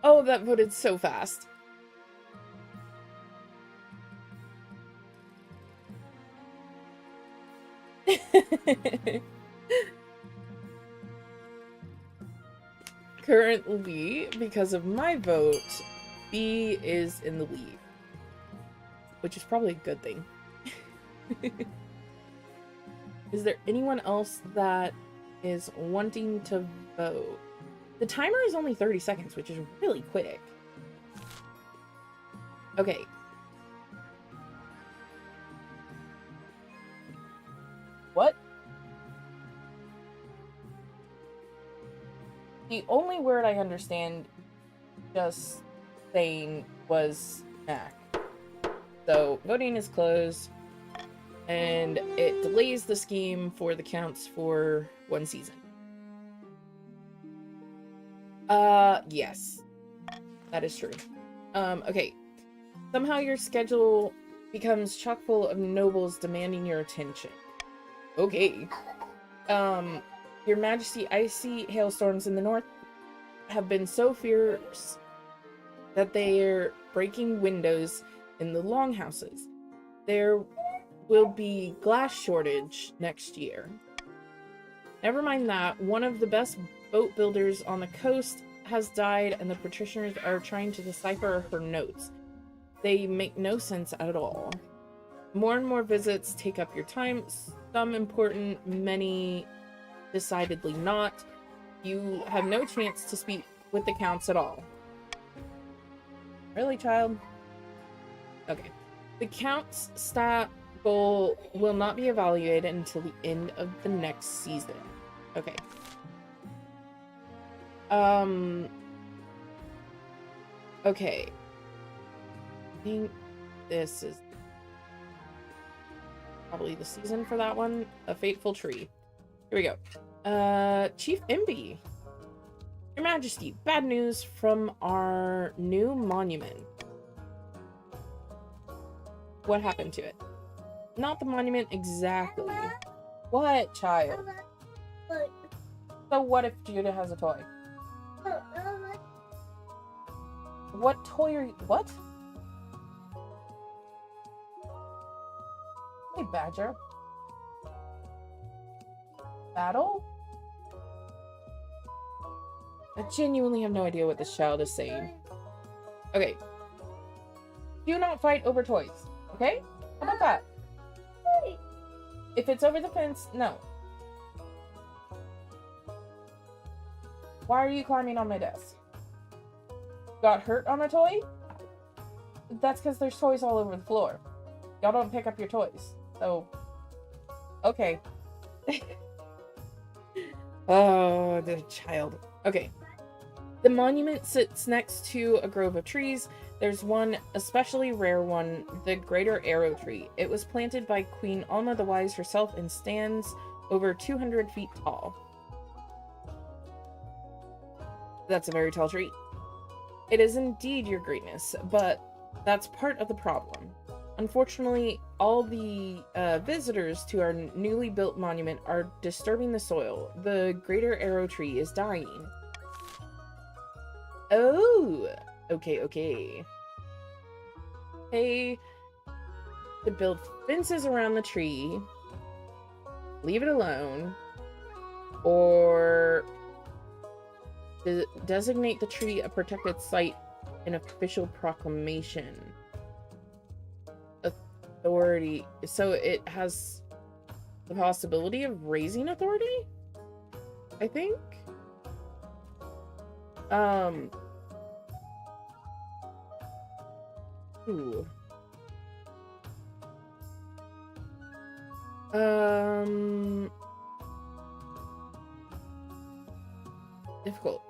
Oh, that voted so fast. Currently, because of my vote, B is in the lead. Which is probably a good thing. Is there anyone else that is wanting to vote? The timer is only 30 seconds, which is really quick. Okay. What? The only word I understand just saying was Mac. So, voting is closed, and it delays the scheme for the counts for 1 season. Yes. That is true. Okay. Somehow your schedule becomes chock full of nobles demanding your attention. Okay. Your Majesty, icy hailstorms in the north have been so fierce that they're breaking windows in the longhouses. There will be glass shortage next year. Never mind that, one of the best boat builders on the coast has died and the patricians are trying to decipher her notes. They make no sense at all. More and more visits take up your time, some important, many decidedly not. You have no chance to speak with the counts at all. Really, child? Okay. The count's stat goal will not be evaluated until the end of the next season. Okay. Okay. I think this is probably the season for that one. A Fateful Tree. Here we go. Chief Imby. Your Majesty, bad news from our new monument. What happened to it? Not the monument exactly. What, child? So what if Judah has a toy? What toy are you— what? Hey, Badger. Battle? I genuinely have no idea what this child is saying. Okay. Do not fight over toys, okay? How about that? If it's over the fence, no. Why are you climbing on my desk? Got hurt on a toy? That's because there's toys all over the floor. Y'all don't pick up your toys. So, okay. Oh, the child. Okay. The monument sits next to a grove of trees. There's one especially rare one, the Greater Arrow Tree. It was planted by Queen Alma the Wise herself and stands over 200 feet tall. That's a very tall tree. It is indeed, your greatness, but that's part of the problem. Unfortunately, all the visitors to our newly built monument are disturbing the soil. The Greater Arrow Tree is dying. Oh, okay. Hey, to build fences around the tree, leave it alone, or designate the tree a protected site in official proclamation. Authority. So it has the possibility of raising authority? I think? Ooh. Difficult.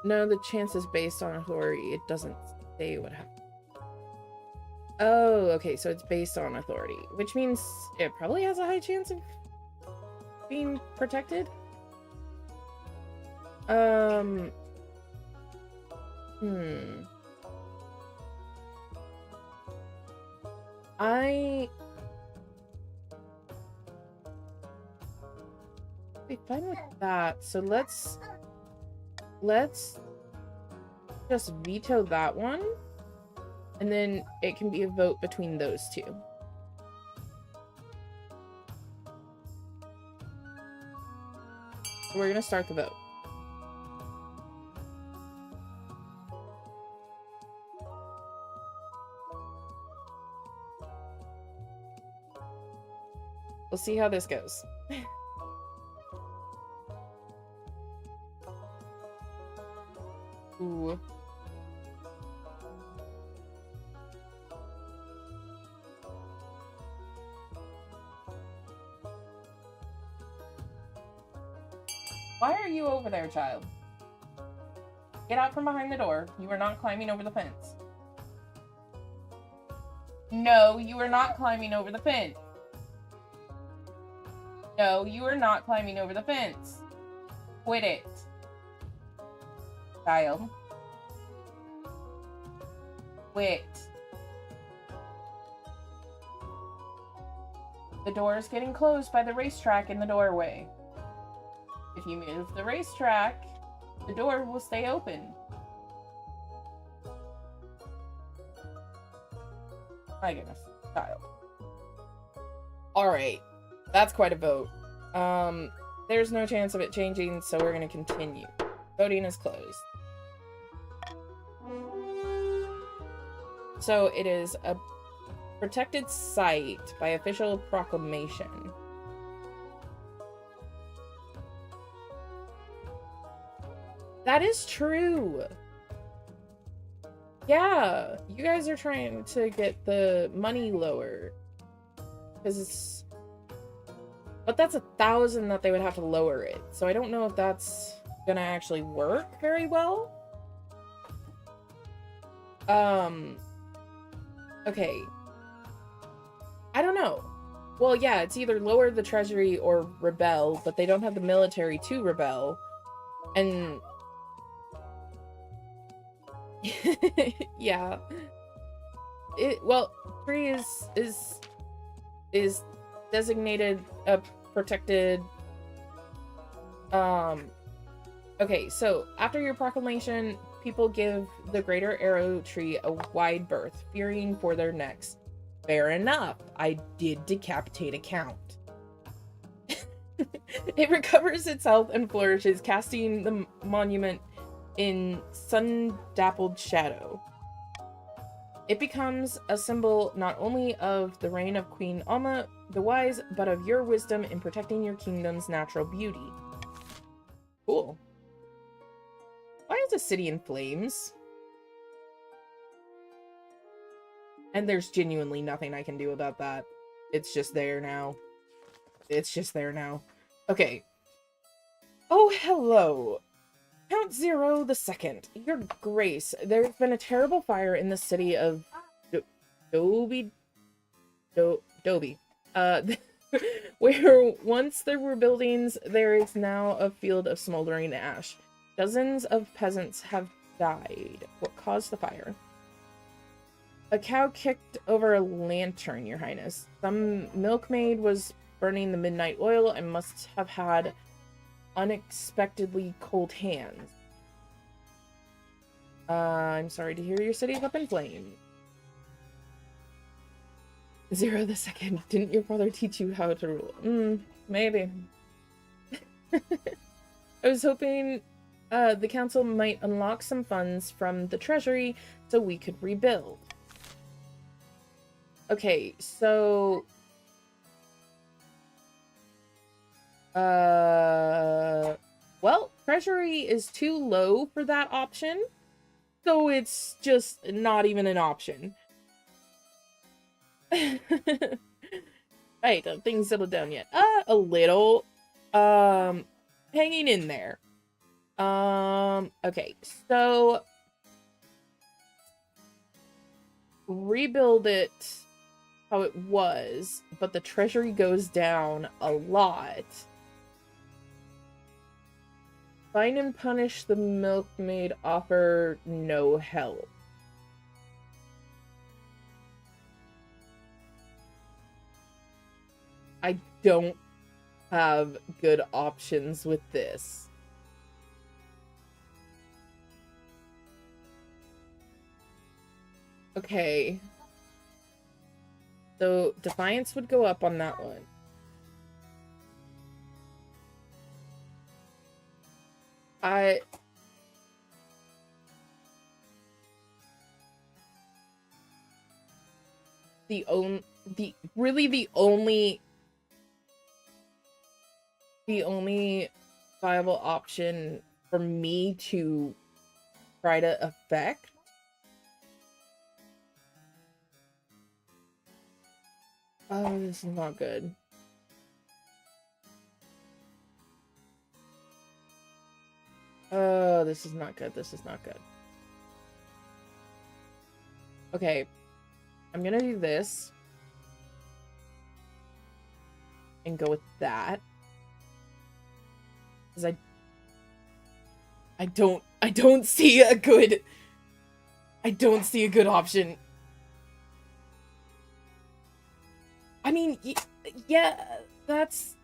No, the chance is based on authority. It doesn't say what happened. Oh, okay, so it's based on authority, which means it probably has a high chance of being protected. Be fine with that. So let's just veto that one, and then it can be a vote between those two. So we're gonna start the vote. We'll see how this goes. Ooh. Why are you over there, child? Get out from behind the door. You are not climbing over the fence. No, you are not climbing over the fence. No, you are not climbing over the fence. Quit it. Child. Quit. The door is getting closed by the racetrack in the doorway. If you move the racetrack, the door will stay open. My goodness, child. Alright, that's quite a vote. There's no chance of it changing, so we're gonna continue. Voting is closed. So it is a protected site by official proclamation. That is true. Yeah, you guys are trying to get the money lower. Because it's... But that's 1,000 that they would have to lower it. So I don't know if that's gonna actually work very well. Okay. I don't know. Well, yeah, it's either lower the treasury or rebel, but they don't have the military to rebel. And yeah. Well, 3 is designated a protected. Okay, so after your proclamation, people give the Greater Arrow Tree a wide berth, fearing for their necks. Fair enough. I did decapitate a count. It recovers its health and flourishes, casting the monument in sun-dappled shadow. It becomes a symbol not only of the reign of Queen Alma the Wise, but of your wisdom in protecting your kingdom's natural beauty. Cool. Why is a city in flames? And there's genuinely nothing I can do about that. It's just there now. It's just there now. Okay. Oh, hello. Count Zero the Second. Your Grace, there's been a terrible fire in the city of Doby. Where once there were buildings, there is now a field of smoldering ash. Dozens of peasants have died. What caused the fire? A cow kicked over a lantern, Your Highness. Some milkmaid was burning the midnight oil and must have had unexpectedly cold hands. I'm sorry to hear your city is up in flames. Zero the Second, didn't your brother teach you how to rule? Maybe. I was hoping the council might unlock some funds from the treasury so we could rebuild. Okay, so well, treasury is too low for that option, so it's just not even an option. Right, things settled down yet? A little. Hanging in there. Okay, so rebuild it how it was, but the treasury goes down a lot. Find and punish the milkmaid, offer no help. I don't have good options with this. Okay. So, Defiance would go up on that one. The only viable option for me to try to affect oh, this is not good. Oh, this is not good. This is not good. Okay. I'm gonna do this. And go with that. Because I don't see a good option. I mean, yeah, that's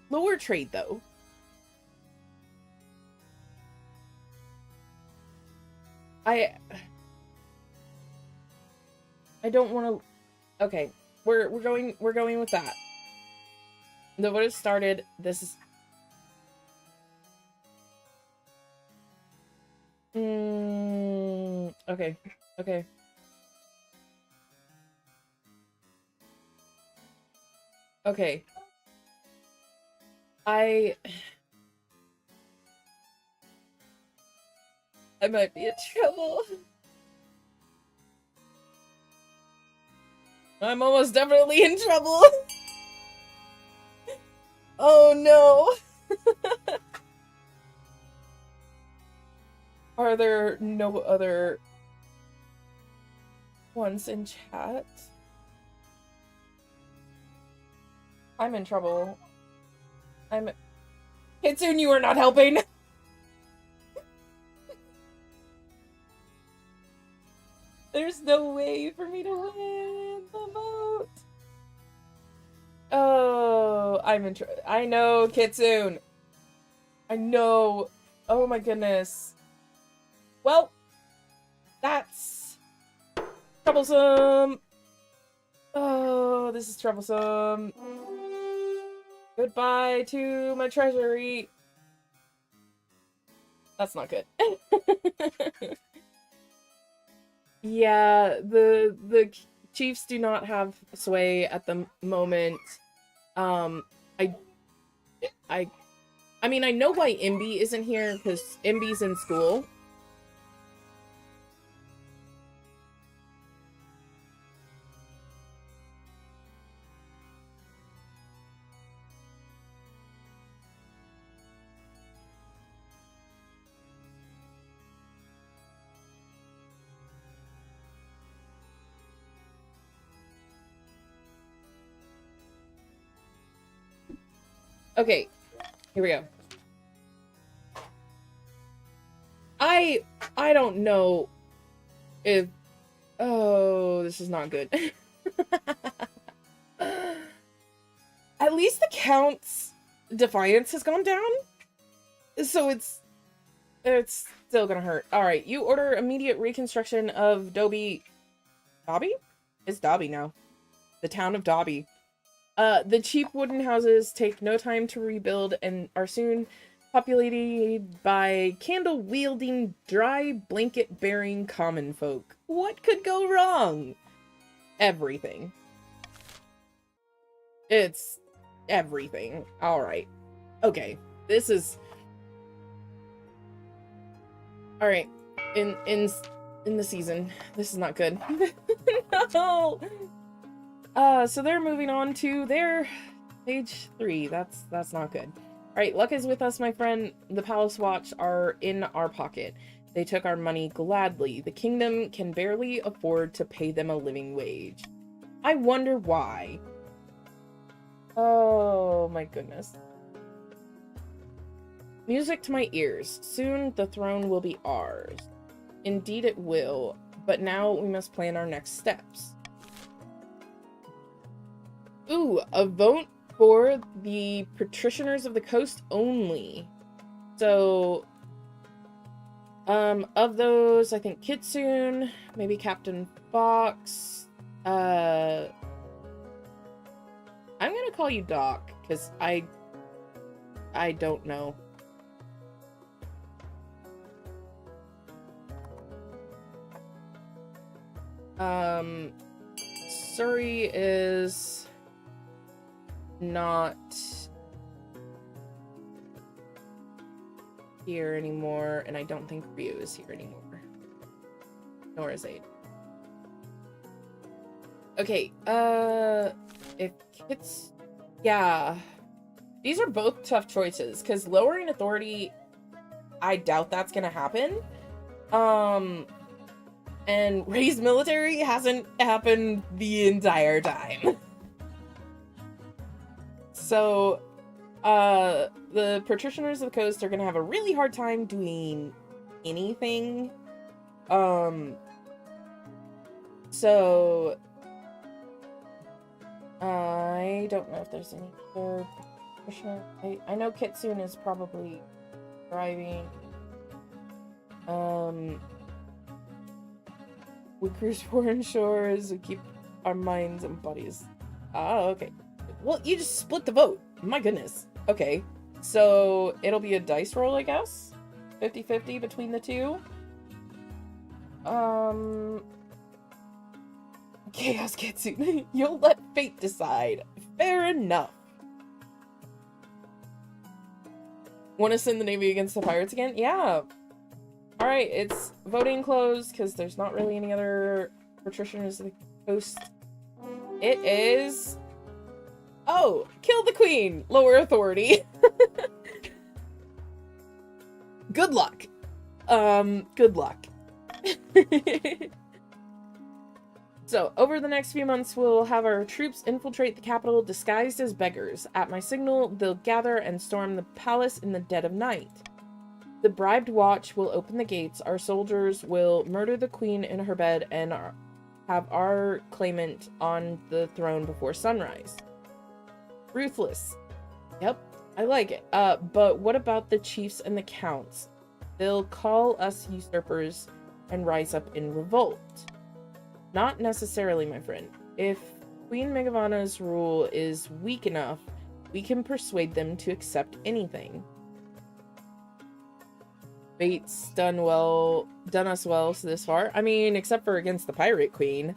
lower trade though. I don't want to. Okay, we're going with that. The vote has started. This is. Okay. Okay. Okay. I might be in trouble. I'm almost definitely in trouble. Oh no. Are there no other once in chat. I'm in trouble. Kitsune, you are not helping! There's no way for me to win the vote! Oh, I'm in trouble. I know, Kitsune! I know! Oh my goodness. Well, that's troublesome! Oh, this is troublesome. Goodbye to my treasury. That's not good. Yeah, the Chiefs do not have sway at the moment. I mean, I know why Imby isn't here, because Imby's in school. Okay, here we go. I don't know if... Oh, this is not good. At least the Count's defiance has gone down. So it's still gonna hurt. Alright, you order immediate reconstruction of Dobby... Dobby? It's Dobby now. The town of Dobby. The cheap wooden houses take no time to rebuild and are soon populated by candle-wielding, dry blanket-bearing common folk. What could go wrong? Everything. It's everything. Alright. Okay. This is... Alright. In the season. This is not good. No! So they're moving on to their page 3. That's not good. Alright, luck is with us, my friend. The Palace Watch are in our pocket. They took our money gladly. The kingdom can barely afford to pay them a living wage. I wonder why. Oh my goodness. Music to my ears. Soon the throne will be ours. Indeed it will, but now we must plan our next steps. Ooh, a vote for the patricianers of the coast only. So, of those, I think Kitsune, maybe Captain Fox, I'm gonna call you Doc, because I don't know. Surrey is not here anymore, and I don't think Ryu is here anymore. Nor is Aid. Okay, if it's... Yeah. These are both tough choices, because lowering authority, I doubt that's gonna happen. And raised military hasn't happened the entire time. So, the patricianers of the coast are gonna have a really hard time doing anything. So, I don't know if there's any other patrician. I know Kitsune is probably driving. We cruise foreign shores, we keep our minds and bodies. Oh, okay. Well, you just split the vote. My goodness. Okay. So, it'll be a dice roll, I guess? 50-50 between the two? Chaos Kitsune. You'll let fate decide. Fair enough. Want to send the Navy against the pirates again? Yeah. Alright, it's voting closed, because there's not really any other patricianers of the coast. It is... Oh! Kill the queen! Lower authority. Good luck. Good luck. So, over the next few months, we'll have our troops infiltrate the capital disguised as beggars. At my signal, they'll gather and storm the palace in the dead of night. The bribed watch will open the gates. Our soldiers will murder the queen in her bed and have our claimant on the throne before sunrise. Ruthless. Yep, I like it. But what about the chiefs and the counts? They'll call us usurpers and rise up in revolt. Not necessarily, my friend. If Queen Megavana's rule is weak enough, we can persuade them to accept anything. Fate's done us well this far. I mean, except for against the Pirate Queen.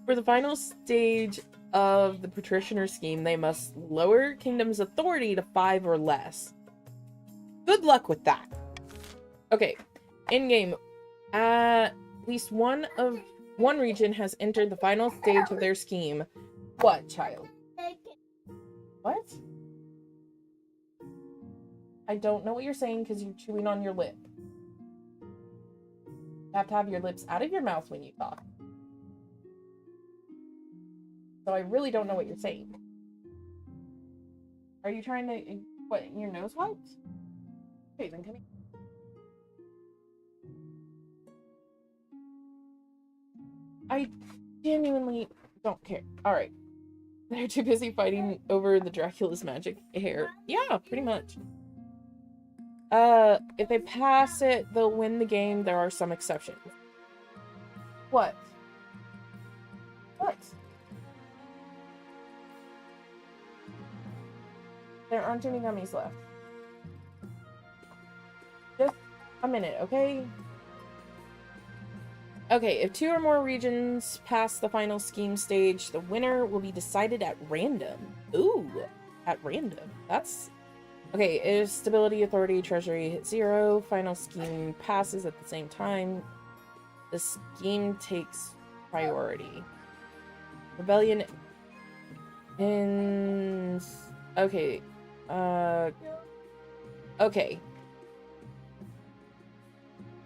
For the final stage of the Patricianer scheme, they must lower Kingdom's authority to 5 or less. Good luck with that. Okay, in-game. At least one region has entered the final stage of their scheme. What, child? What? I don't know what you're saying because you're chewing on your lip. You have to have your lips out of your mouth when you talk. So I really don't know what you're saying. Are you trying to... What, your nose wiped? Okay, then come here. I genuinely don't care. Alright. They're too busy fighting over the Dracula's magic hair. Yeah, pretty much. If they pass it, they'll win the game. There are some exceptions. What? What? There aren't any gummies left. Just a minute, okay? Okay, if 2 or more regions pass the final scheme stage, the winner will be decided at random. Ooh, at random. That's... Okay, if stability, authority, treasury hit 0, final scheme passes at the same time, the scheme takes priority. Rebellion ends... Okay, okay.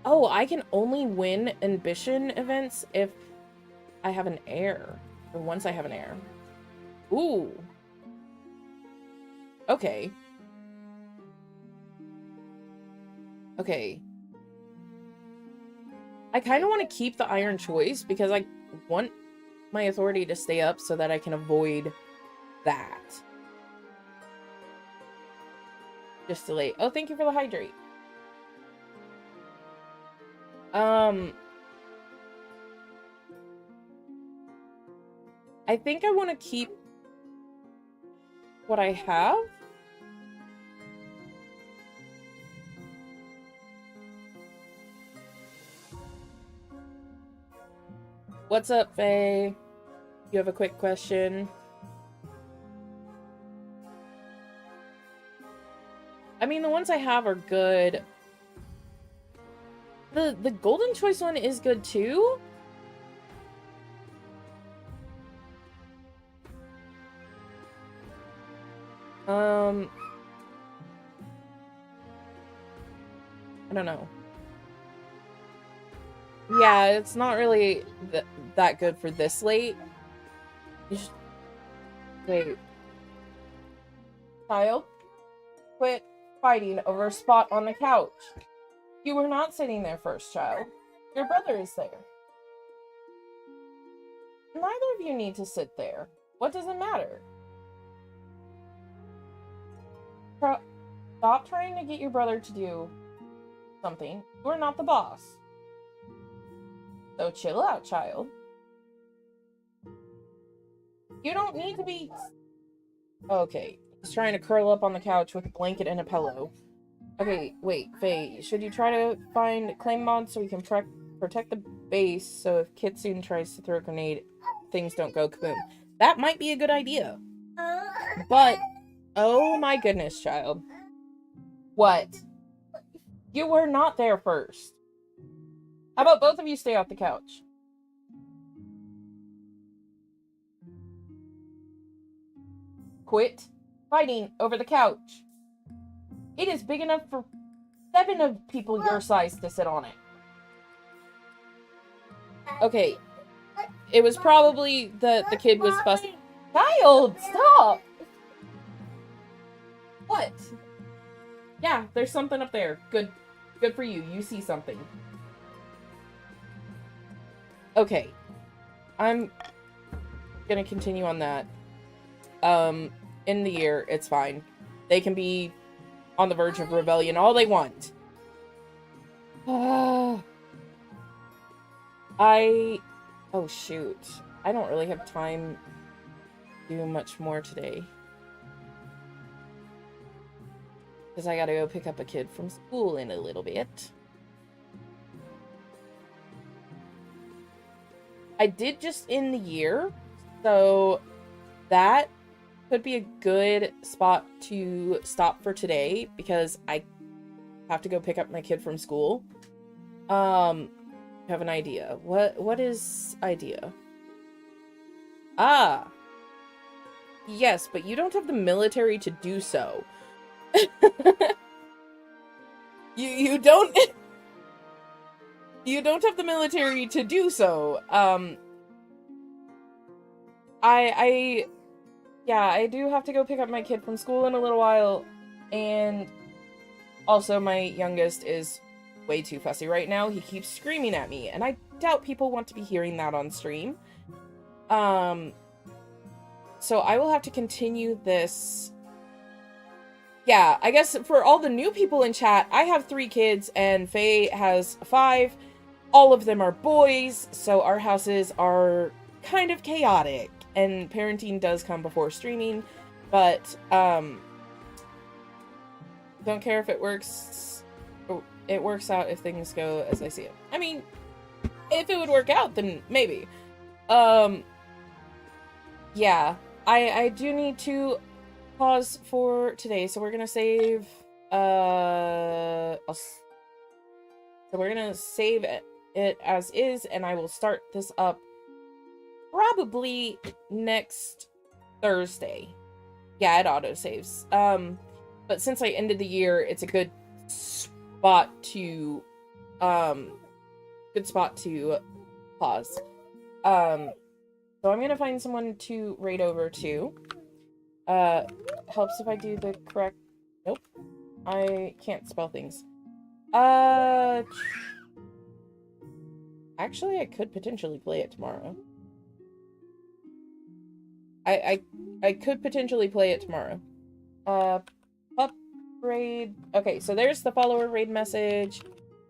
Oh, I can only win ambition events if I have an heir. Or once I have an heir. Ooh. Okay. Okay. I kind of want to keep the Iron Choice because I want my authority to stay up so that I can avoid that. Just delay. Oh, thank you for the hydrate. I think I want to keep what I have. What's up, Faye? You have a quick question? I mean, the ones I have are good. The Golden Choice one is good too. I don't know. Yeah, it's not really that good for this late. Wait. Child, quit fighting over a spot on the couch. You were not sitting there first, child. Your brother is there. Neither of you need to sit there. What does it matter? Stop trying to get your brother to do something. You are not the boss. So chill out, child. You don't need to be... Okay. He's trying to curl up on the couch with a blanket and a pillow. Okay, wait, Faye. Should you try to find claim mods so we can protect the base so if Kitsune tries to throw a grenade, things don't go kaboom? That might be a good idea. But, oh my goodness, child. What? You were not there first. How about both of you stay off the couch? Quit fighting over the couch. It is big enough for 7 of people your size to sit on it. Okay. It was probably the kid was fussing. Child, stop! What? Yeah, there's something up there. Good for you. You see something. Okay. I'm gonna continue on that. In the year, it's fine. They can be on the verge of rebellion all they want. Oh shoot. I don't really have time to do much more today. Because I gotta go pick up a kid from school in a little bit. I did just end the year, so that could be a good spot to stop for today because I have to go pick up my kid from school. Have an idea. What is idea? Ah. Yes, but you don't have the military to do so. you don't you don't have the military to do so. I do have to go pick up my kid from school in a little while, and also my youngest is way too fussy right now. He keeps screaming at me, and I doubt people want to be hearing that on stream. So I will have to continue this. Yeah, I guess for all the new people in chat, I have 3 kids, and Faye has 5. All of them are boys, so our houses are kind of chaotic, and parenting does come before streaming, but, don't care if it works. It works out if things go as I see it. I mean, if it would work out, then maybe. Yeah, I do need to pause for today, so we're gonna save, so we're gonna save it as is, and I will start this up probably next Thursday. Yeah, it autosaves. But since I ended the year, it's a good spot to pause. So I'm gonna find someone to raid over to. Helps if I do the correct. Nope, I can't spell things. Actually, I could potentially play it tomorrow. I could potentially play it tomorrow. Pup raid. Okay, so there's the follower raid message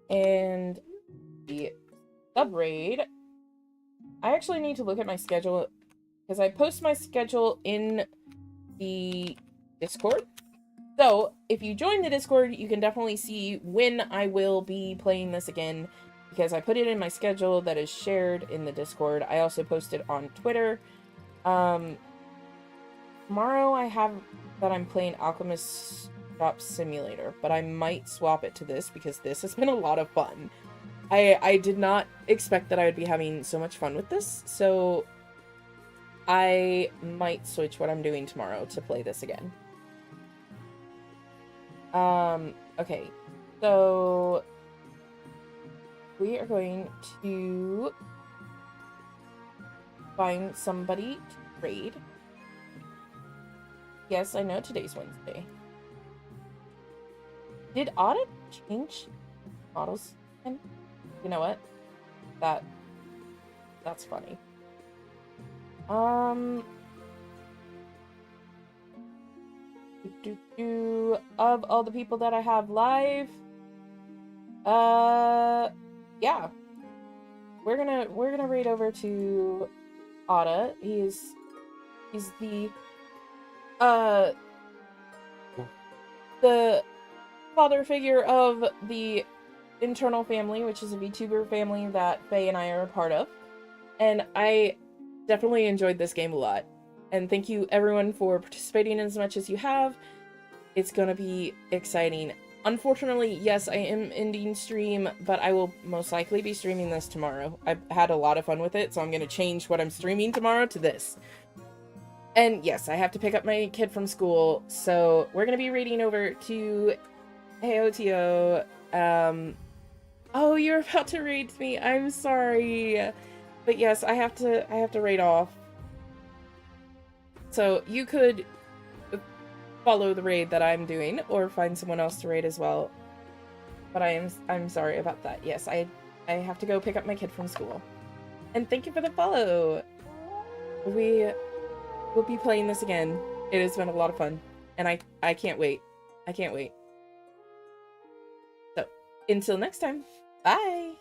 and the sub raid. I actually need to look at my schedule because I post my schedule in the Discord. So if you join the Discord, you can definitely see when I will be playing this again because I put it in my schedule that is shared in the Discord. I also post it on Twitter. Tomorrow I have that I'm playing Alchemist Shop Simulator, but I might swap it to this because this has been a lot of fun. I did not expect that I would be having so much fun with this, so I might switch what I'm doing tomorrow to play this again. Okay, so we are going to find somebody to raid. Yes, I know today's Wednesday. Did Audit change models? And you know what? That's funny. Of all the people that I have live, yeah, we're gonna raid over to Ada. He's the father figure of the internal family, which is a VTuber family that Faye and I are a part of. And I definitely enjoyed this game a lot. And thank you everyone for participating as much as you have. It's gonna be exciting. Unfortunately, yes, I am ending stream, but I will most likely be streaming this tomorrow. I've had a lot of fun with it, so I'm gonna change what I'm streaming tomorrow to this. And yes, I have to pick up my kid from school, so we're gonna be reading over to AOTO. Oh, you're about to raid me. I'm sorry. But yes, I have to raid off. So you could follow the raid that I'm doing or find someone else to raid as well. But I'm sorry about that. Yes, I have to go pick up my kid from school. And thank you for the follow. We will be playing this again. It has been a lot of fun. And I can't wait. I can't wait. So, until next time. Bye.